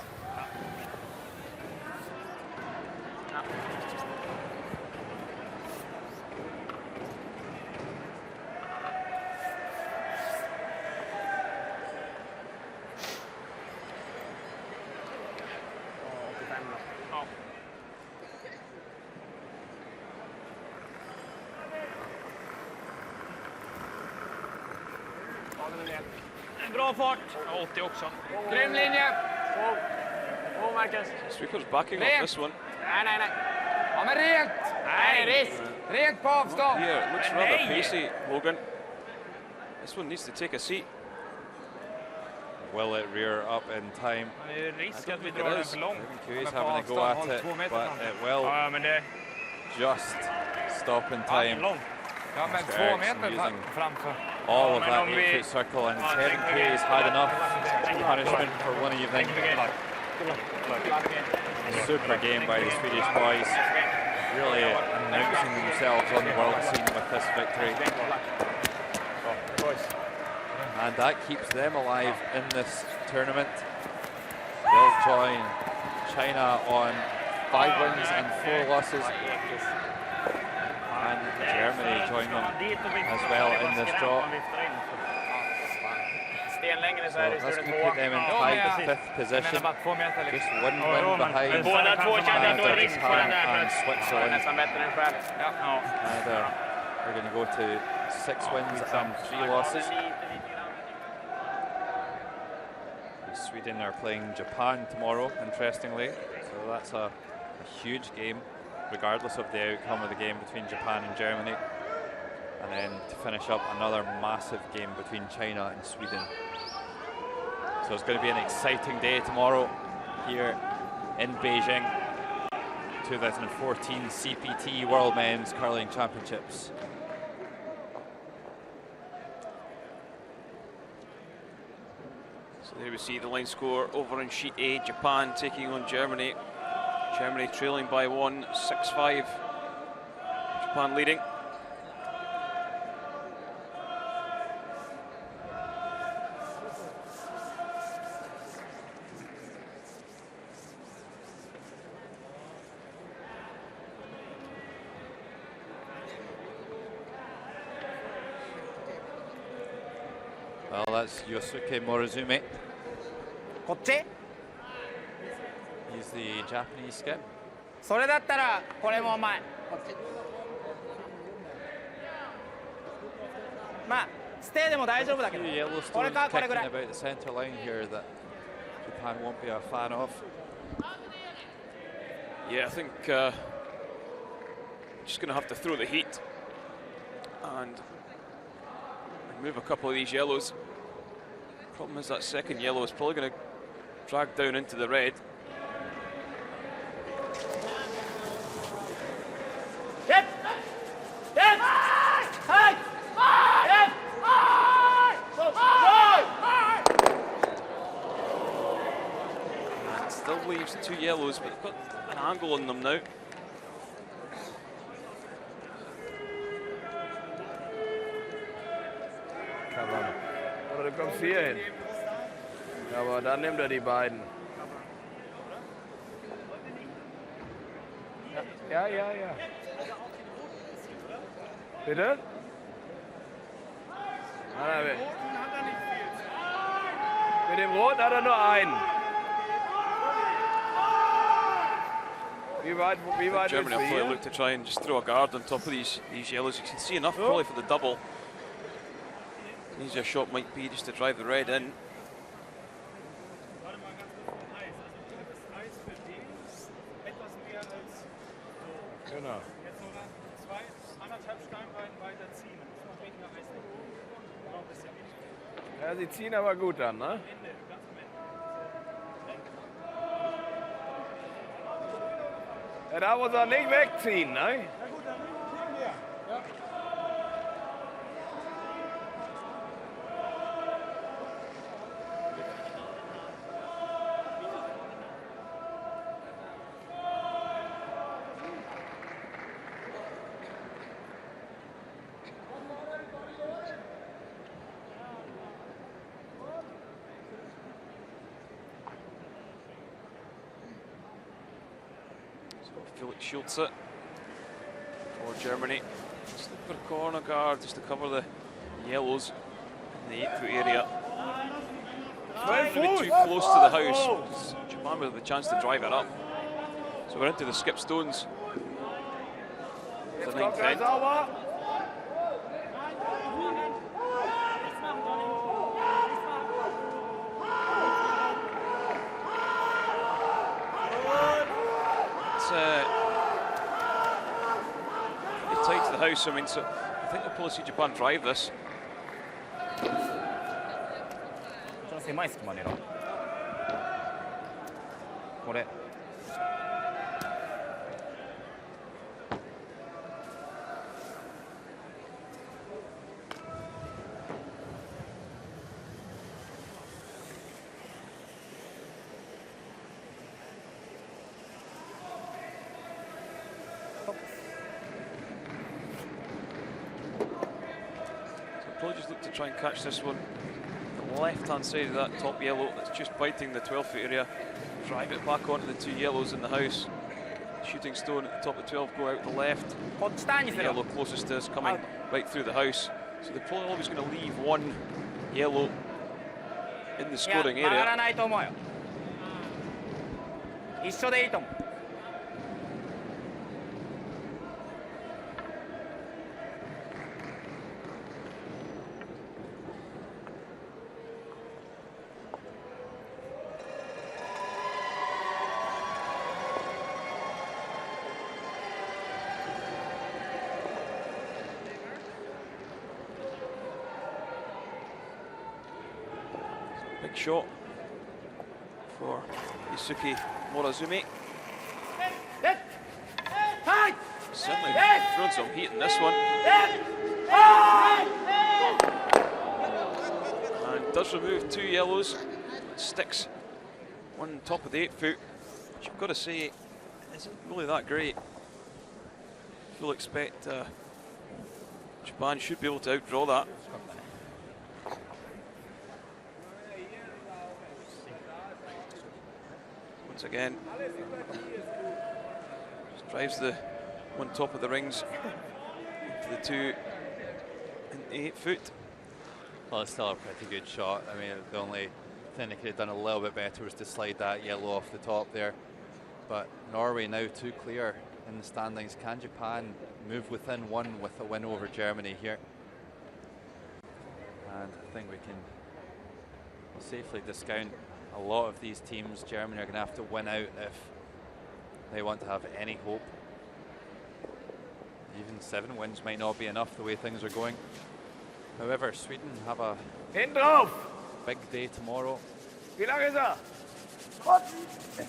Bra fart. 80 också. Grym linje. Oh, Marcus. Sweeper's backing off this one. Nej. Ja, men rent. Nej, risk. Rent på avstånd. Here, it looks rather pacey, Logan. This one needs to take a seat. Will it rear up in time? Det är risk att vi drar den för långt. He's having a go at it, but it will just stop in time. Ja, men 2 meter framför. All of that 8-foot circle, and Kevin K's had enough punishment for one evening. Super game by the Swedish boys, really announcing themselves on the world scene with this victory. And that keeps them alive in this tournament. They'll join China on 5 wins and 4 losses. And Germany join them as well in this draw. So this can put them in tied 5th position. Just 1 win behind Japan and Switzerland. Canada are going to go to 6 wins and 3 losses. Sweden are playing Japan tomorrow, interestingly. So that's a huge game, regardless of the outcome of the game between Japan and Germany. And then to finish up, another massive game between China and Sweden. So it's going to be an exciting day tomorrow here in Beijing. 2014 CPT World Men's Curling Championships. So there we see the line score over in sheet A, Japan taking on Germany. Germany trailing by 1, 6-5. Japan leading. Well, that's Yosuke Morizumi. He's the Japanese skip. それだったらこれも前。まあステイでも大丈夫だけど。これかこれぐらい。 About the center line here that Japan won't be a fan of. Yeah, I think just going to have to throw the heat and remove a couple of these yellows. Problem is that second yellow is probably going to drag down into the red. And still leaves 2 yellows, but they've got an angle on them now. Oder du kommst hier hin. Aber dann nimmt die beiden. Ja. Bitte? Mit dem Rot hat nur einen. Wie weit Germany will probably look to try and just throw a guard on top of these yellows. You can see enough probably for the double. Easier shot might be just to drive the red in. Genau. Ja, sie ziehen aber gut an, ne? Ja, da muss er nicht wegziehen, ne? Felix Schulze for Germany. Just look for a corner guard just to cover the yellows in the 8-foot area. Maybe too close to the house. Japan with the chance to drive it up. So we're into the skip stones. The 9th end. It's tight to the house. I mean, so I think we'll probably see Japan drive this. 狭い隙間狙う。これ。Probably just look to try and catch this one. The left-hand side of that top yellow that's just biting the 12-foot area. Drive it back onto the two yellows in the house. Shooting stone at the top of 12 go out the left. The yellow closest to us coming right through the house. So they're probably always going to leave one yellow in the scoring area. Big shot for Isuki Morazumi. Certainly thrown some heat in this one. And does remove two yellows. Sticks one on top of the 8-foot, which I've got to say isn't really that great. You'll expect Japan should be able to outdraw that. Once again, just drives the one top of the rings into the two in the 8-foot. Well, it's still a pretty good shot. I mean, the only thing they could have done a little bit better was to slide that yellow off the top there. But Norway now too clear in the standings. Can Japan move within one with a win over Germany here? And I think we can safely discount a lot of these teams. Germany are going to have to win out if they want to have any hope. Even 7 wins might not be enough the way things are going. However, Sweden have a big day tomorrow.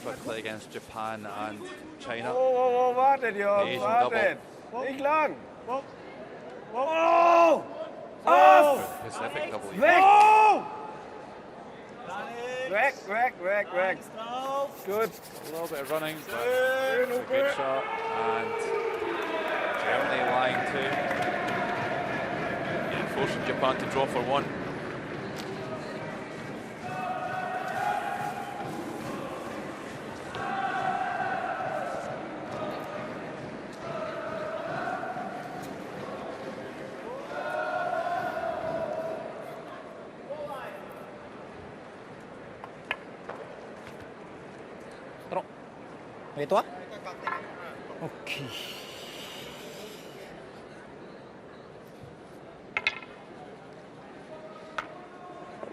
Quickly against Japan and China. The Asian double. Pacific double. Weg. Good. A little bit of running, but it's a good shot. And Germany lying too. Yeah, forcing Japan to draw for one. Toi? OK。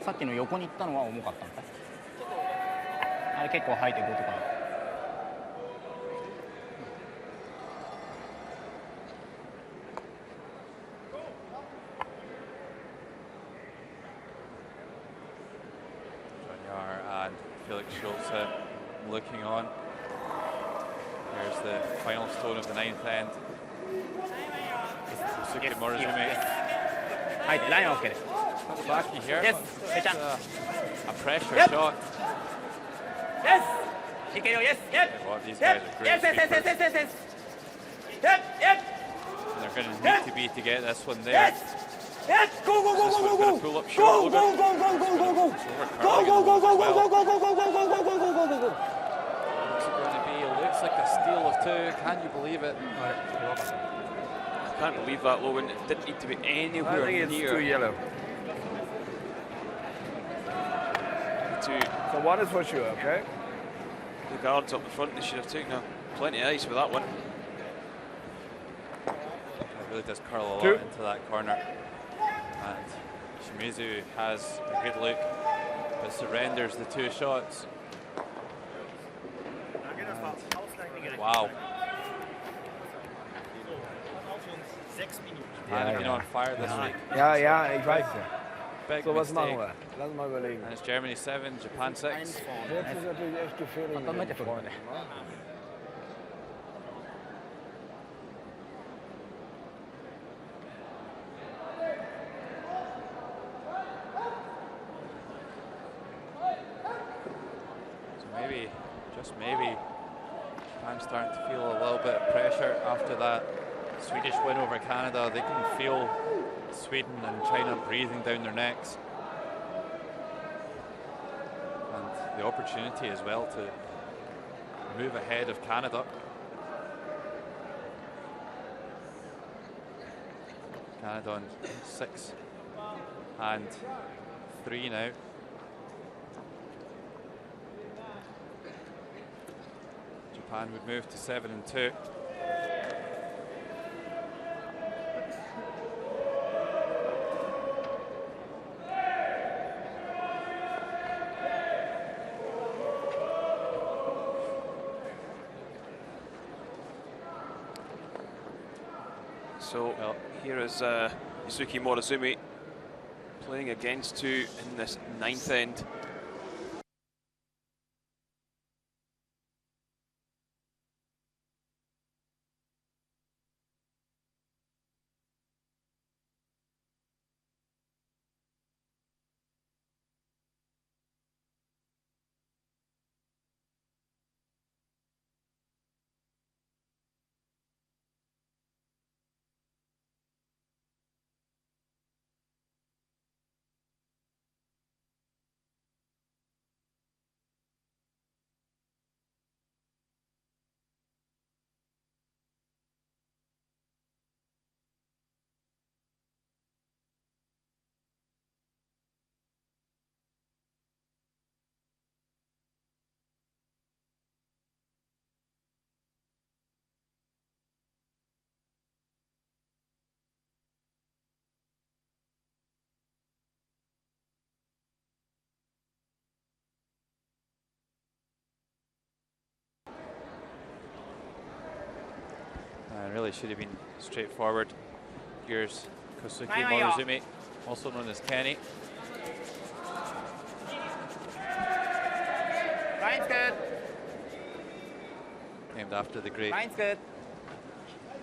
さっきの横に行ったのは重かったのか。あれ結構吐いて5とか。and Felix Schulze looking on. Here's the final stone of the 9th end. Isuki Morazumi. Backy here. Yes. A pressure shot. Yes. Well, these guys are great. Yes. And they're going to need to be to get this one there. Yes. Go. Pull up short. Go. Looks like a field of two. Can you believe it? I can't believe that, Logan. It didn't need to be anywhere I think it's near. 2 yellow. So 1 is for sure, okay? The guards up the front, they should have taken plenty of ice with that one. It really does curl a lot 2. into that corner. And Shimizu has a good look, but surrenders the 2 shots. And wow. Japan have been on fire this week. Ja, ik weet het. Big So was mistake. machen wir? Lass mal überlegen. And it's Germany 7, Japan 6. Jetzt ist natürlich echt gefährlich. Dan met je vorne. So maybe, just maybe, Japan's starting to feel a little bit of pressure after that Swedish win over Canada. They can feel Sweden and China breathing down their necks. And the opportunity as well to move ahead of Canada. Canada on 6 and 3 now. Japan would move to 7 and 2. So here is Yusuke Morozumi playing against 2 in this 9th end. Really should have been straightforward. Here's Kosuke Morozumi, also known as Kenny. Ryan's good. Named after the great Ryan's good.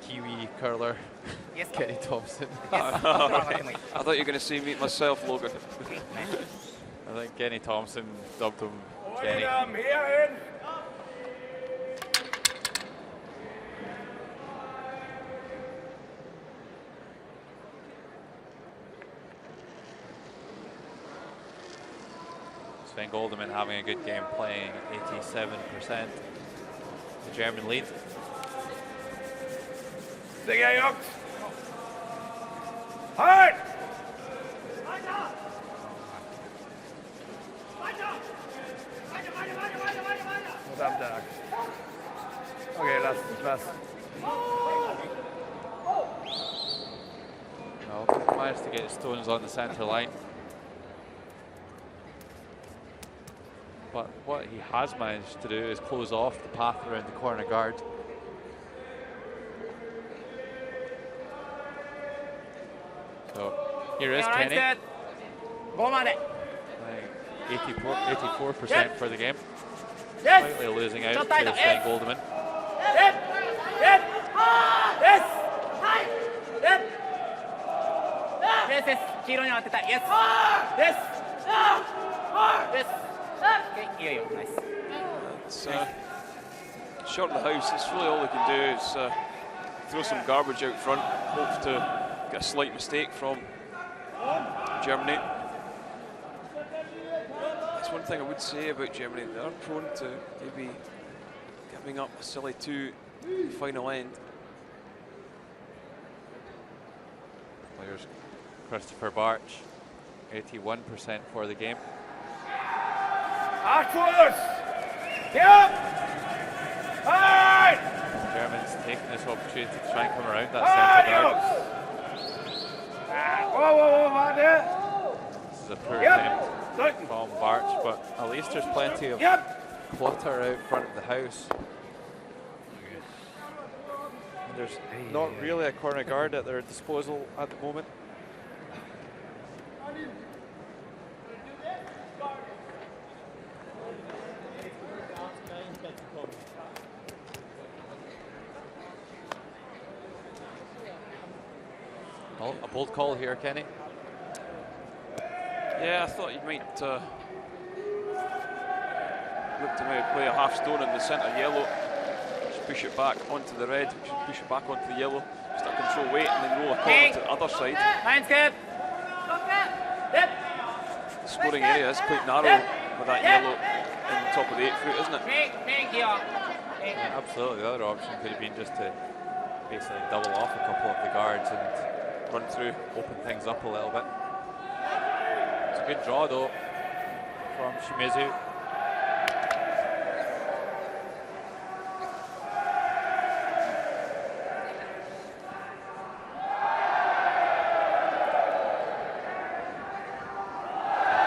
Kiwi curler, Yes. Kenny Thompson. Yes. I thought you were going to see me myself, Logan. I think Kenny Thompson dubbed him Kenny. Sven Goldeman having a good game, playing 87%. The German lead. Hard! What up, Doc? Okay, last. No, managed to get Stones on the centre line. But what he has managed to do is close off the path around the corner guard. So here is Kenny. Go on it. 84% for the game. Yes. Slightly losing out to Shot Sven tight. Goldeman. Yes. Yes. Yes. Yes. Yes. Yes. 黄色に当てたい。Yes. Yes. Yes. Okay. いいよいいよ。Nice. It's short of the house. It's really all they can do is throw some garbage out front, hope to get a slight mistake from Germany. That's one thing I would say about Germany. They are prone to maybe giving up a silly 2 final end. Players Christopher Barch, 81% for the game. Germans taking this opportunity to try and come around that centre guard. This is a poor attempt from Barch, but at least there's plenty of clutter out front of the house. And there's not really a corner guard at their disposal at the moment. Well, a bold call here, Kenny. Yeah, I thought you might look to maybe play a half stone in the centre yellow. Just push it back onto the red, push it back onto the yellow. Just a control weight and then roll a corner to the other side. The scoring area is quite narrow with that yellow in the top of the 8 foot, isn't it? Yeah, absolutely. The other option could have been just to basically double off a couple of the guards and run through, open things up a little bit. It's a good draw though from Shimizu.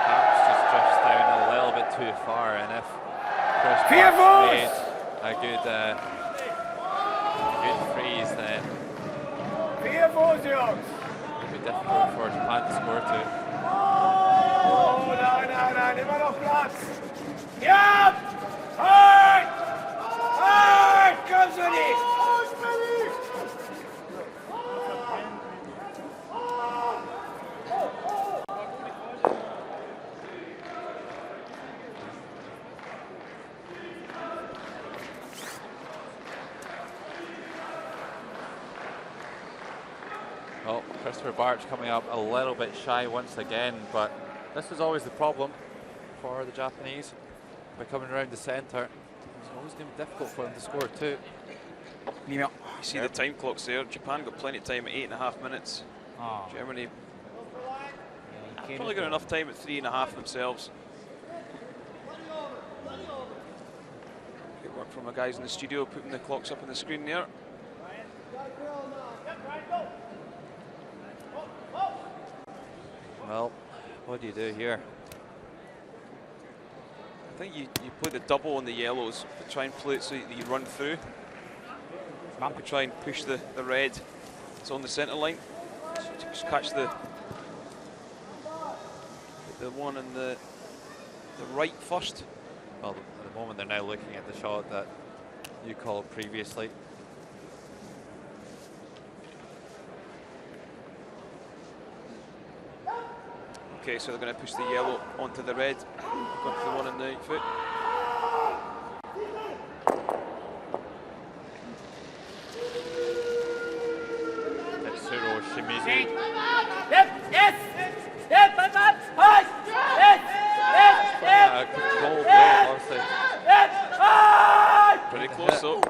Perhaps just drifts down a little bit too far, and if Chris Barch made a good freeze, then it'll be difficult for Japan to score too. Well, Christopher Barch coming up a little bit shy once again, but this is always the problem for the Japanese. By coming around the centre, it's always going to be difficult for them to score too. You see the time clocks there. Japan got plenty of time at 8.5 minutes. Germany probably got enough time at 3.5 themselves. Good work from the guys in the studio putting the clocks up on the screen there. Well, what do you do here? I think you play the double on the yellows, but try and play it so that you run through. You try and push the red that's on the centre line. Just catch the one on the right first. Well, at the moment they're now looking at the shot that you called previously. Okay, so they're going to push the yellow onto the red, onto the one on the 8 foot. Tetsuro Shimizu. Control ball, obviously. Pretty close though.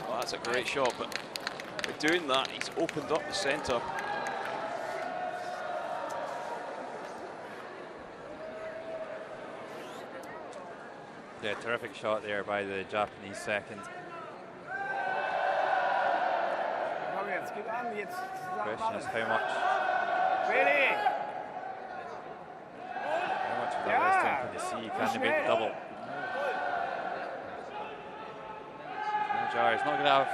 Oh, that's a great shot, but by doing that, he's opened up the centre. Yeah, terrific shot there by the Japanese second. Question is how much of that wrestling can they see? Can they make the double? He's not going to have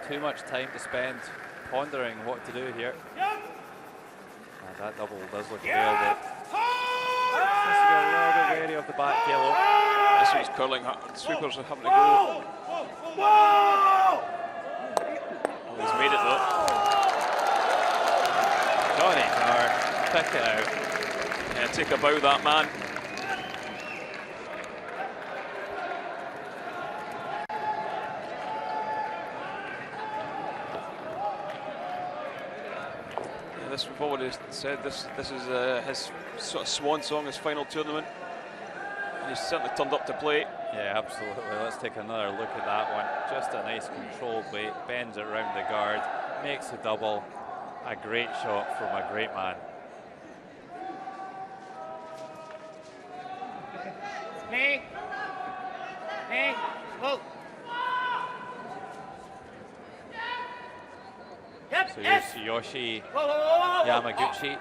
too much time to spend pondering what to do here. And that double does look available. Just to get a little bit wary of the back yellow. This one's curling, sweepers are having to go. Oh, he's made it though. Johnny Carr, pick it out. Yeah, take a bow, that man. Yeah, this we've already said. This is his sort of swan song, his final tournament. And he's certainly turned up to play. Yeah, absolutely. Let's take another look at that one. Just a nice controlled weight, bends it around the guard, makes the double. A great shot from a great man. Ning. Ning. Move. Yep. So Yes. here's Yoshi Whoa. Yamaguchi.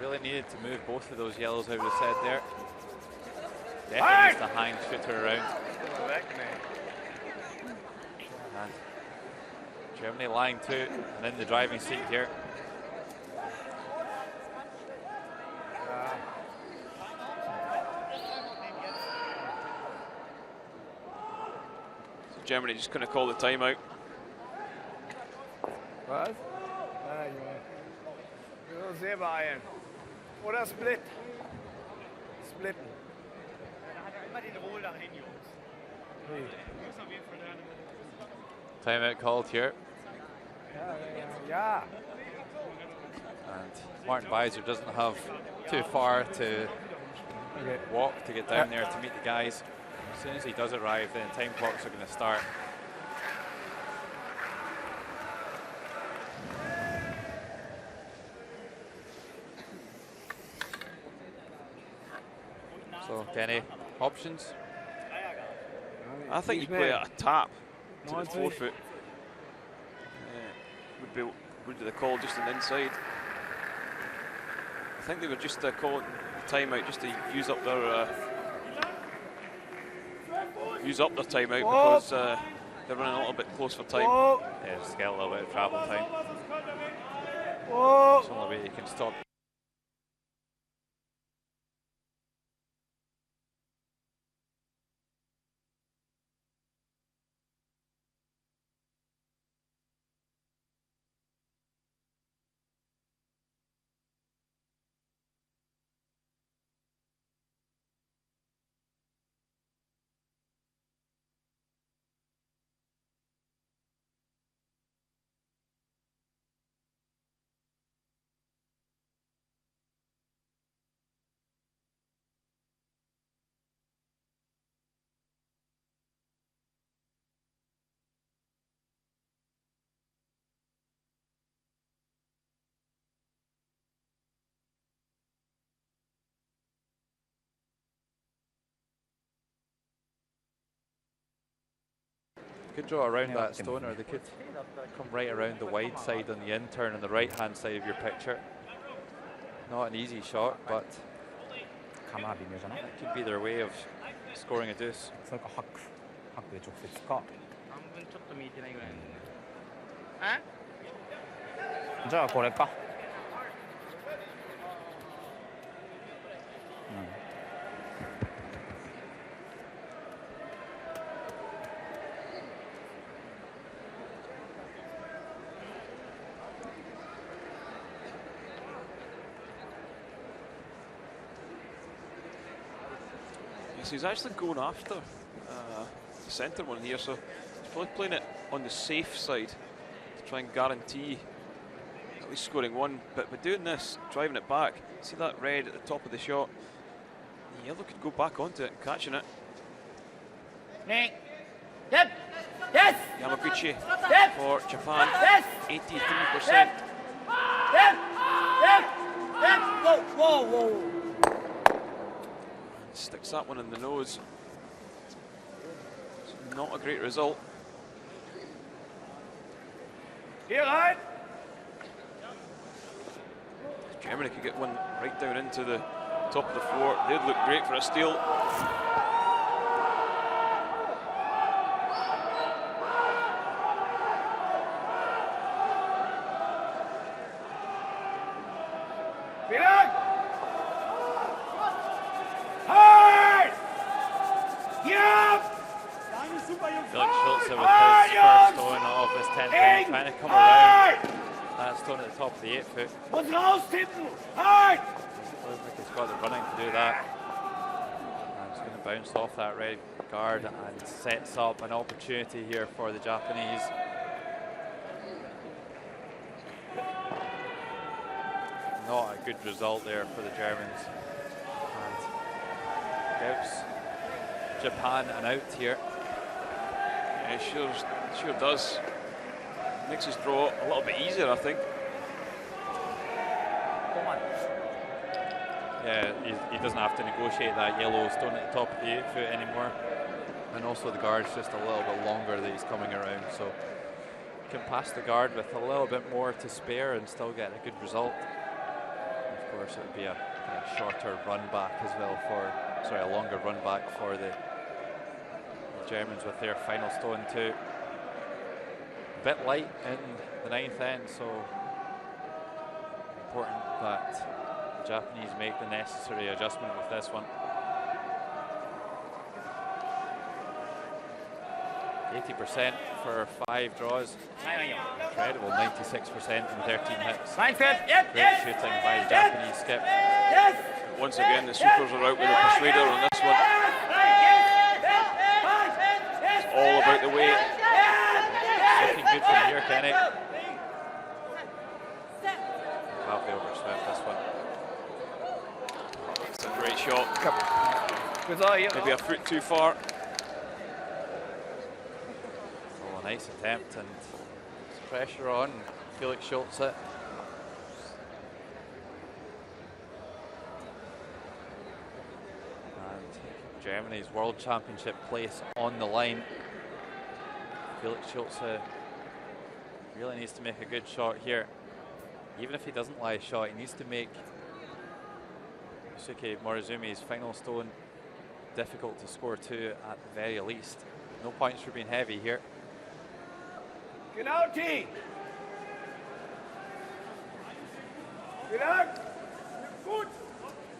Really needed to move both of those yellows, I would have said there. Definitely needs to hang shooter around. And Germany lying to and in the driving seat here. So Germany just going to call the timeout. Was? Nein, Junge. Sehr beeilen. Oder split. Splitten. Immer den Roll dahin, Jungs. Timeout called here. Ja. And Martin Beiser doesn't have too far to walk to get down there to meet the guys. As soon as he does arrive, then time clocks are going to start. So, Kenny, options? I think you play a tap to the forefoot. Would be the call just on the inside. I think they were just calling the timeout just to use up their timeout because they're running a little bit close for time. Yeah, just get a little bit of travel time. It's the only way you can stop. Could draw around that stone, or they could come right around the wide side on the in turn on the right hand side of your picture. Not an easy shot, but it could be their way of scoring a deuce. じゃあこれか。So he's actually going after the centre one here, so he's probably playing it on the safe side to try and guarantee at least scoring one. But by doing this, driving it back, see that red at the top of the shot, the yellow could go back onto it, catching it. Nick. Yep. Yes. Yamaguchi Yep. for Japan, Yes. 83%. Yep. Yep. Yep. Whoa. Sticks that one in the nose. It's not a great result. Hier rein. Germany could get one right down into the top of the floor. They'd look great for a steal. Felix Schulze with his first stone off his 10th foot, trying to come around that stone at the top of the 8 foot. Looks like he's got the running to do that. And he's going to bounce off that red guard and sets up an opportunity here for the Japanese. Not a good result there for the Germans. And gives Japan an out here. Yeah, sure does. Makes his draw a little bit easier, I think. Yeah, he doesn't have to negotiate that yellow stone at the top of the 8 foot anymore. And also the guard's just a little bit longer that he's coming around, so can pass the guard with a little bit more to spare and still get a good result. Of course, it would be a kind of shorter run back as well a longer run back for the Germans with their final stone too. A bit light in the 9th end, so important that the Japanese make the necessary adjustment with this one. 80% for 5 draws. Incredible, 96% in 13 hits. Great shooting by the Japanese skip. Once again, the supers are out with a persuader on this one. It's all about the weight. Looking good from here, Kenny. Halfway overswept this one. It's a great shot. Maybe a foot too far. Oh, a nice attempt, and pressure on Felix Schulze. And Germany's World Championship place on the line. Felix Schulze really needs to make a good shot here. Even if he doesn't lie shot, he needs to make Yusuke Morizumi's final stone difficult to score to at the very least. No points for being heavy here. Get out, T! Get out! Gut!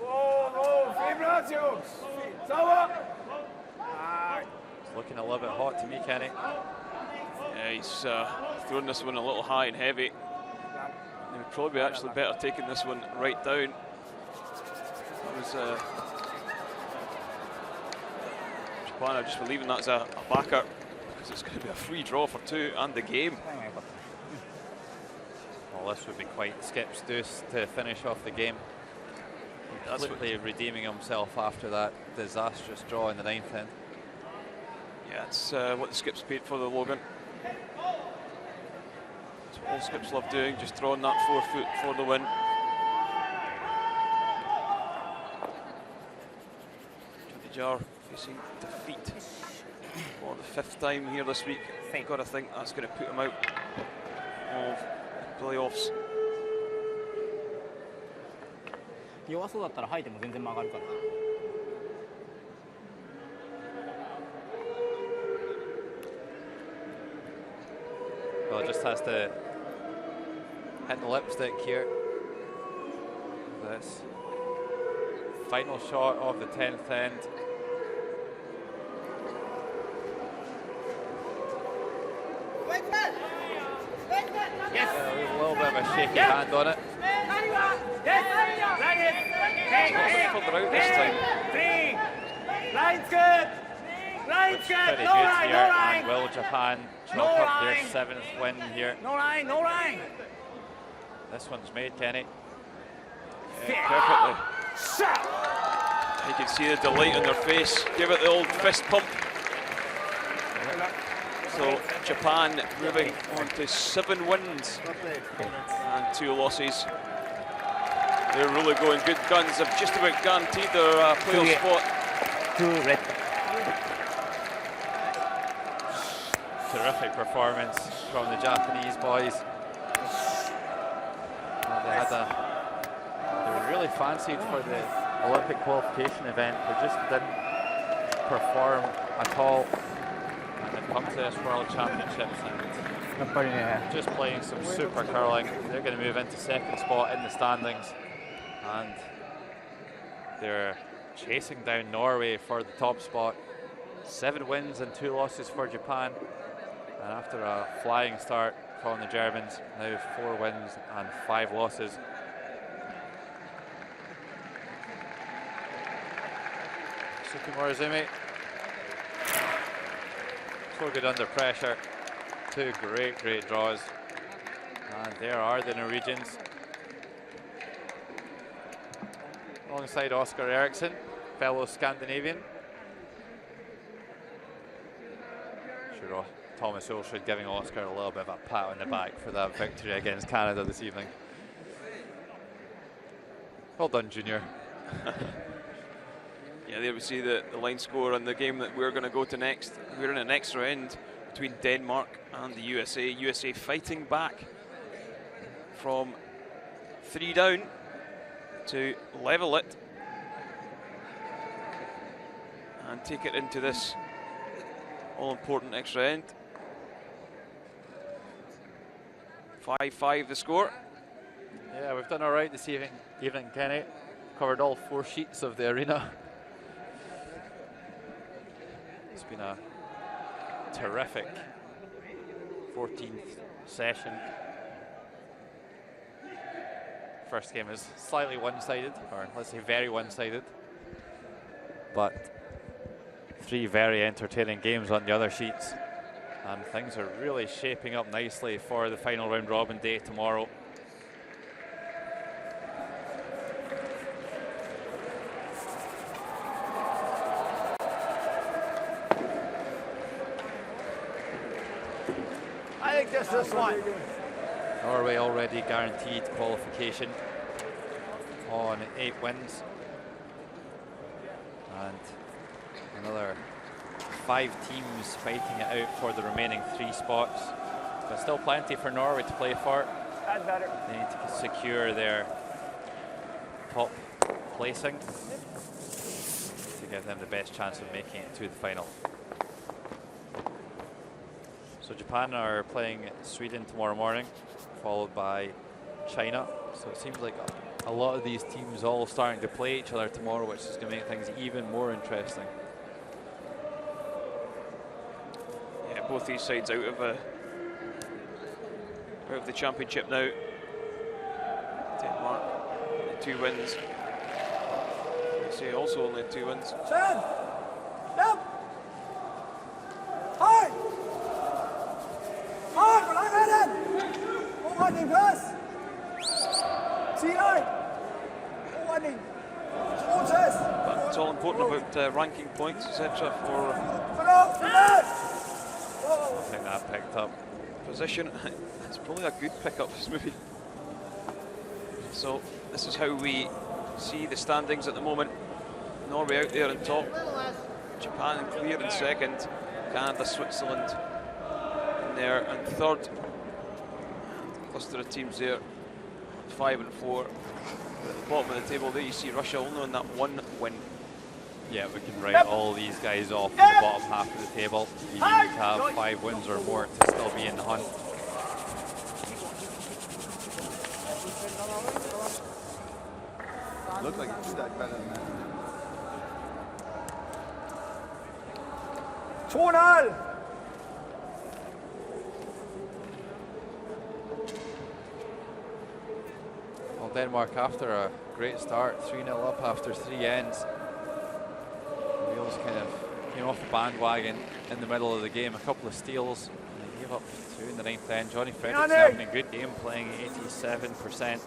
Oh, Fibras, Jungs! Sauber! It's looking a little bit hot to me, Kenny. Yeah, he's thrown this one a little high and heavy. It would probably be actually better taking this one right down. That was Japan are just believing that's a backer, because it's going to be a free draw for 2 and the game. Well, this would be quite Skip's deuce to finish off the game. Completely redeeming himself after that disastrous draw in the 9th end. Yeah, it's what the Skips paid for the Logan. That's what all Skips love doing, just throwing that 4 foot for the win. Jar facing defeat for the 5th time here this week. I've got to think that's going to put him out of playoffs. 弱そうだったら吐いても全然曲がるから。Well, just has to hit the lipstick here. This final shot of the 10th end. Yes. A little bit of a shaky hand on it. Not further out this time. Line's good! Line's Pretty good! good No line, here, no line! and will Japan chalk No up their line. 7th win here? No line, no line! This one's made, Kenny. Yeah, perfectly. You can see the delight on their face. Give it the old fist pump. So Japan moving on to 7 wins and 2 losses. They're really going good guns. They've just about guaranteed their playoff spot. 2 red. Terrific performance from the Japanese boys. They were really fancied for the Olympic qualification event. They just didn't perform at all. And they've come to this World Championships and just playing some super curling. They're going to move into 2nd spot in the standings. And they're chasing down Norway for the top spot. 7 wins and 2 losses for Japan. And after a flying start from the Germans, now 4 wins and 5 losses. Yusuke Morizumi, so good under pressure. 2 great draws. And there are the Norwegians. Alongside Oscar Eriksson. fellow Scandinavian. Sure, Thomas Ulsrud giving Oscar a little bit of a pat on the back for that victory against Canada this evening. Well done, Junior. Yeah, there we see the line score on the game that we're going to go to next. We're in an extra end between Denmark and the USA. USA fighting back from 3 down to level it and take it into this all-important extra end. 5-5 the score. Yeah, we've done all right this evening, Kenny. Covered all 4 sheets of the arena. It's been a terrific 14th session. First game is slightly one-sided, or let's say very one-sided. But 3 very entertaining games on the other sheets. And things are really shaping up nicely for the final round robin day tomorrow. I think this one. Norway already guaranteed qualification on 8 wins. And another 5 teams fighting it out for the remaining 3 spots. But still plenty for Norway to play for. That's better. They need to secure their top placing to give them the best chance of making it to the final. So Japan are playing Sweden tomorrow morning, followed by China. So it seems like a lot of these teams all starting to play each other tomorrow, which is going to make things even more interesting. Yeah, both these sides out of the championship now. Denmark, 2 wins. USA also only 2 wins. Yep. Hej! Hej, hvor langt er den? Overretning plads. Signal. Overretning. Skruetest. But it's all important about ranking points, etc. for I think that picked up. position. It's probably a good pickup, maybe. So this is how we see the standings at the moment. Norway out there on top, Japan clear in second, Canada, Switzerland in there in third. Cluster of teams there, 5 and 4. At the bottom of the table there you see Russia only on that 1 win. Yeah, we can write all these guys off in the bottom half of the table. You need to have 5 wins or more to still be in the hunt. Look like you do that better than that. 2-0. Well, Denmark, after a great start, 3-0 up after 3 ends. Wales kind of came off the bandwagon in the middle of the game. A couple of steals, and they gave up 2 in the 9th end. Johnny Frederick's having a good game, playing 87%.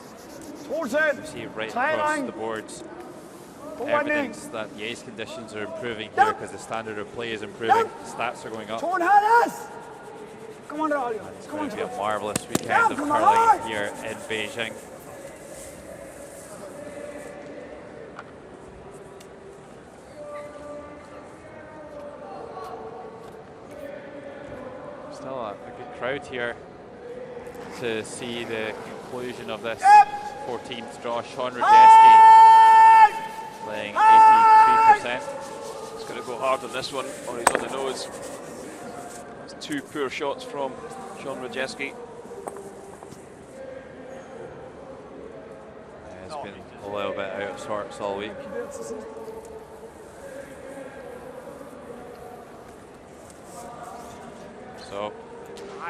You see right across the boards evidence that the ice conditions are improving here because the standard of play is improving. The stats are going up. It's going to be a marvellous weekend of curling here in Beijing. Still a good crowd here to see the conclusion of this 14th draw. Sean Rajeski playing 83%. He's going to go hard on this one, or he's on the nose. That's 2 poor shots from Sean Rajeski. Yeah, it's been a little bit out of sorts all week. So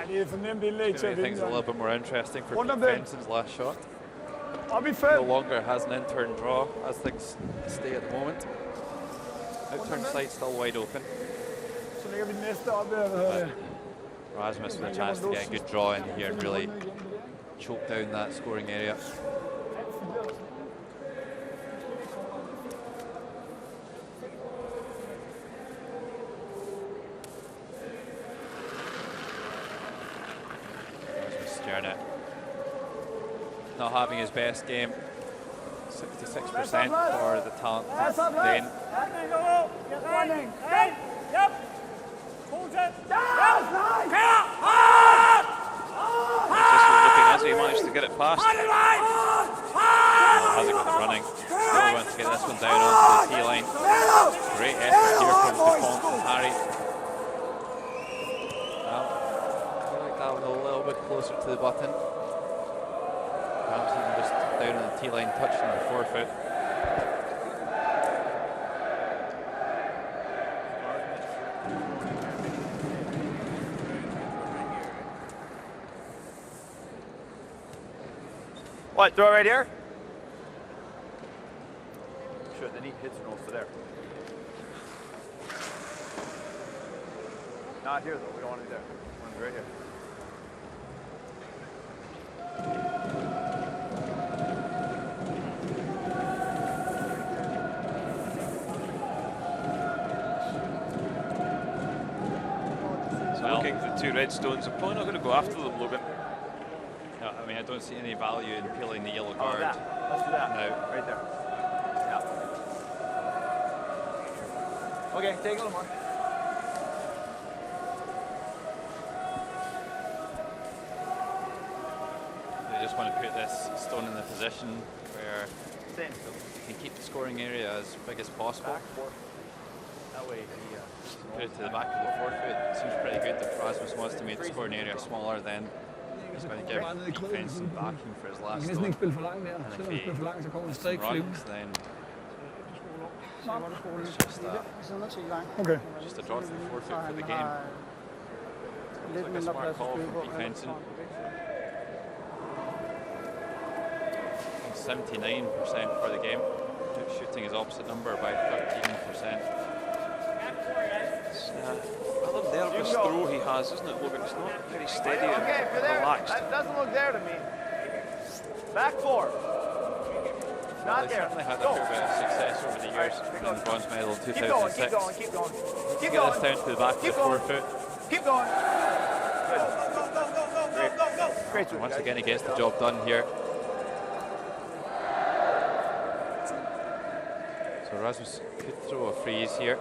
it's going to make things a little bit more interesting for Pete Benson's last shot. No longer has an in-turn draw as things stay at the moment. Out-turn side still wide open. But Rasmus with a chance to get a good draw in here and really choke down that scoring area. Stjerna not having his best game. 66% for the talented Dane. Looking as he managed to get it past. Hasn't got the running. Really wants to get this one down onto the T-line. Great effort here from Dupont and Harry. Well, I feel like that one a little bit closer to the button. Perhaps even just down on the T-line, touching the forefoot. What, throw it right here? Sure, the knee hits and rolls to there. Not here though, we don't want it there. We want it right here. So looking at the two red stones, I'm probably not going to go after them, Logan. No, I mean, I don't see any value in peeling the yellow Oh, card. that. Let's do that. No. Right there. Yeah. Okay, take a little more. They just want to put this stone in the position where you can keep the scoring area as big as possible. Back, forth. That way he put it to the back of the forefoot. Seems pretty good that Rasmus wants to make the scoring area smaller, then he's going to give defense some backing for his last stone. And if he runs, then it's just a draw to the forefoot for the game. Looks like a smart call from Pete Fenson. 79% for the game. Shooting his opposite number by 13%. Rather nervous throw he has, isn't it, Logan? It's not very steady and relaxed. That doesn't look there to me. Back four. Not there. Certainly had a fair bit of success over the years. Winning the bronze medal in 2006. Keep going, keep going. Keep get this down to the back of the forefoot. Keep going. Good. Great. Once again, he gets the job done here. So Rasmus could throw a freeze here.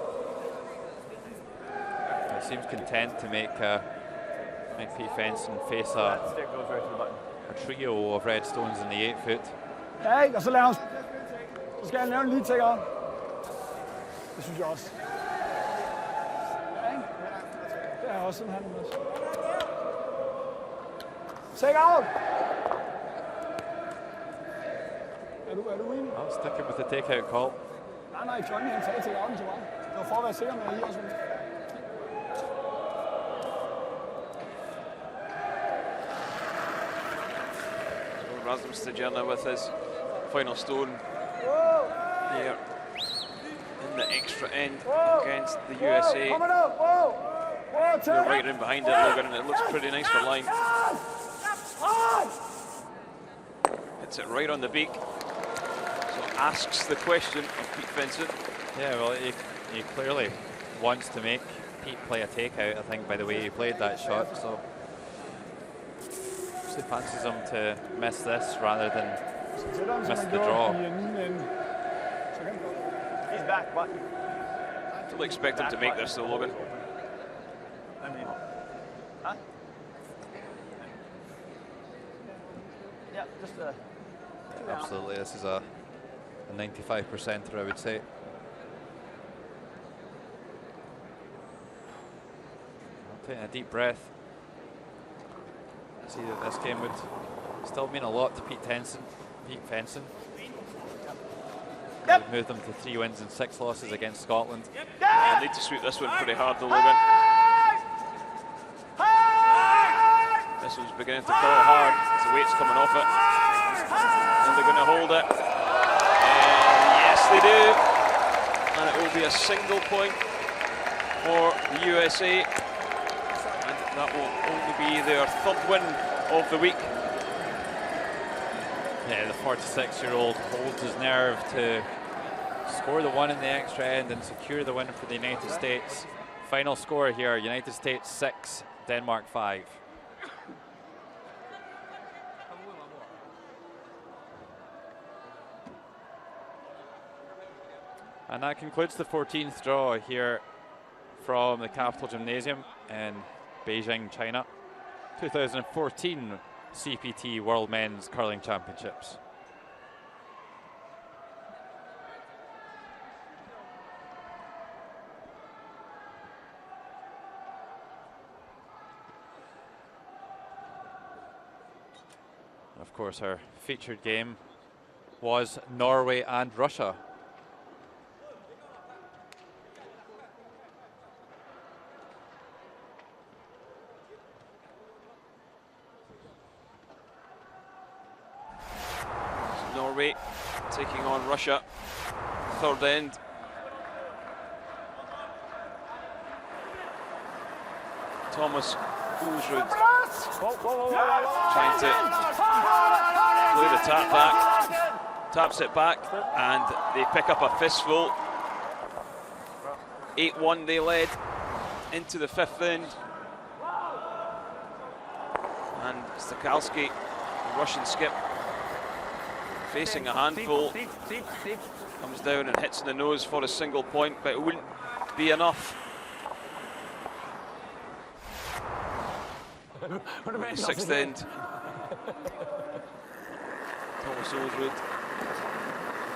He seems content to make Pete Fenson face a trio of red stones in the 8-foot. Ja, ikke? Og så skal han lave en lead taker. Det synes jeg også. Ja, ikke? Det er også sådan, han er med. Take out! Er du uenig? I'll stick it with the takeout call. Nej, Johnny han sagde take outen til mig. Det var for at være sikker med, at I også var. Rasmus Stjerna with his final stone here in the extra end against the USA. They're right in behind it, Logan, and it looks pretty nice for line. Hits it right on the beak. So asks the question of Pete Fenson. Yeah, well, he clearly wants to make Pete play a takeout, I think, by the way he played that shot. So actually fancies him to miss this rather than miss the draw. He's back, but Don't expect him to make this though, Logan. I mean, huh? Yeah, just Absolutely, this is a 95%er, I would say. Taking a deep breath. See that this game would still mean a lot to Pete Fenson. Would move them to 3 wins and 6 losses against Scotland. Yeah, need to sweep this one pretty hard though, Logan. This one's beginning to fall hard. The weight's coming off it. And they're going to hold it. And yes, they do. And it will be a single point for the USA. And that will only be their 3rd win of the week. Yeah, the 46-year-old holds his nerve to score the one in the extra end and secure the win for the United States. Final score here, United States 6, Denmark 5. And that concludes the 14th draw here from the Capital Gymnasium in Beijing, China. 2014 CPT World Men's Curling Championships. Of course, our featured game was Norway and Russia. Norway taking on Russia, third end. Thomas Ulsrud trying to play the tap back, taps it back, and they pick up a fistful. 8-1 they led into the fifth end. And Stakalski, the Russian skip, facing a handful, comes down and hits in the nose for a single point, but it wouldn't be enough. Sixth end. Thomas Ulsrud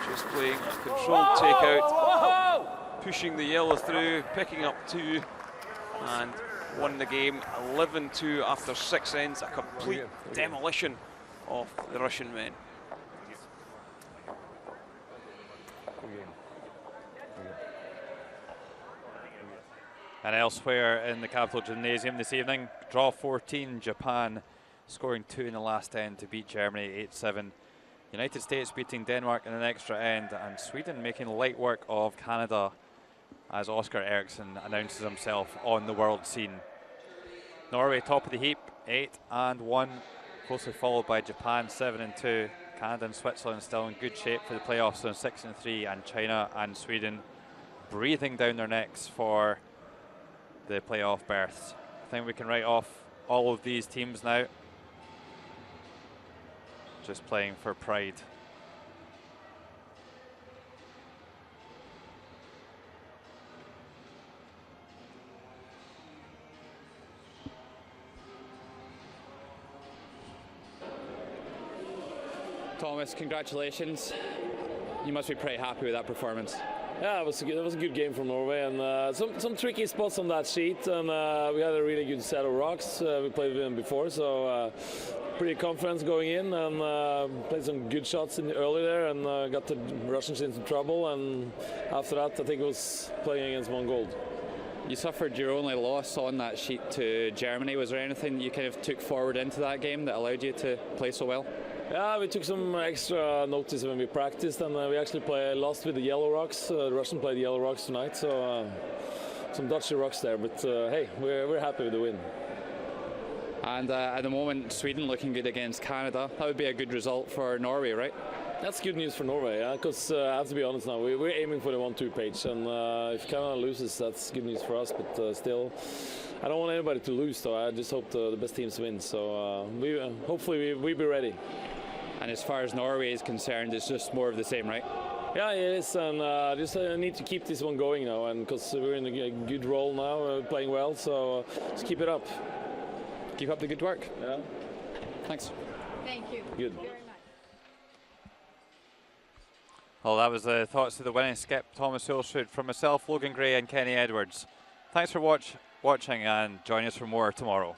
just playing controlled takeout, pushing the yellow through, picking up 2, and won the game 11-2 after 6 ends. A complete demolition of the Russian men. And elsewhere in the Capital Gymnasium this evening, draw 14, Japan scoring 2 in the last end to beat Germany 8-7. United States beating Denmark in an extra end, and Sweden making light work of Canada as Oscar Eriksson announces himself on the world scene. Norway top of the heap, 8-1, closely followed by Japan 7-2. Canada and Switzerland still in good shape for the playoffs on 6-3, and China and Sweden breathing down their necks for the playoff berths. I think we can write off all of these teams now. Just playing for pride. Thomas, congratulations. You must be pretty happy with that performance. Yeah, it was a good game from Norway, and some tricky spots on that sheet, and we had a really good set of rocks. We played with them before, so pretty confident going in, and played some good shots early there, and got the Russians into trouble, and after that I think it was playing against Mongold. You suffered your only loss on that sheet to Germany. Was there anything you kind of took forward into that game that allowed you to play so well? Yeah, we took some extra notice when we practiced, and we actually lost with the yellow rocks. The Russians played yellow rocks tonight, so some dodgy rocks there, but hey, we're happy with the win. And at the moment, Sweden looking good against Canada. That would be a good result for Norway, right? That's good news for Norway, because I have to be honest now, we're aiming for the 1-2 page, and if Canada loses, that's good news for us, but still, I don't want anybody to lose, though. I just hope the best teams win, so hopefully we'll be ready. And as far as Norway is concerned, it's just more of the same, right? Yeah, it is, and just need to keep this one going now, and because we're in a good role now, playing well, so just keep it up. Keep up the good work. Yeah. Thanks. Thank you. Good. Very much. Well, that was the thoughts of the winning skip, Thomas Ulsrud, from myself, Logan Gray and Kenny Edwards. Thanks for watching, and join us for more tomorrow.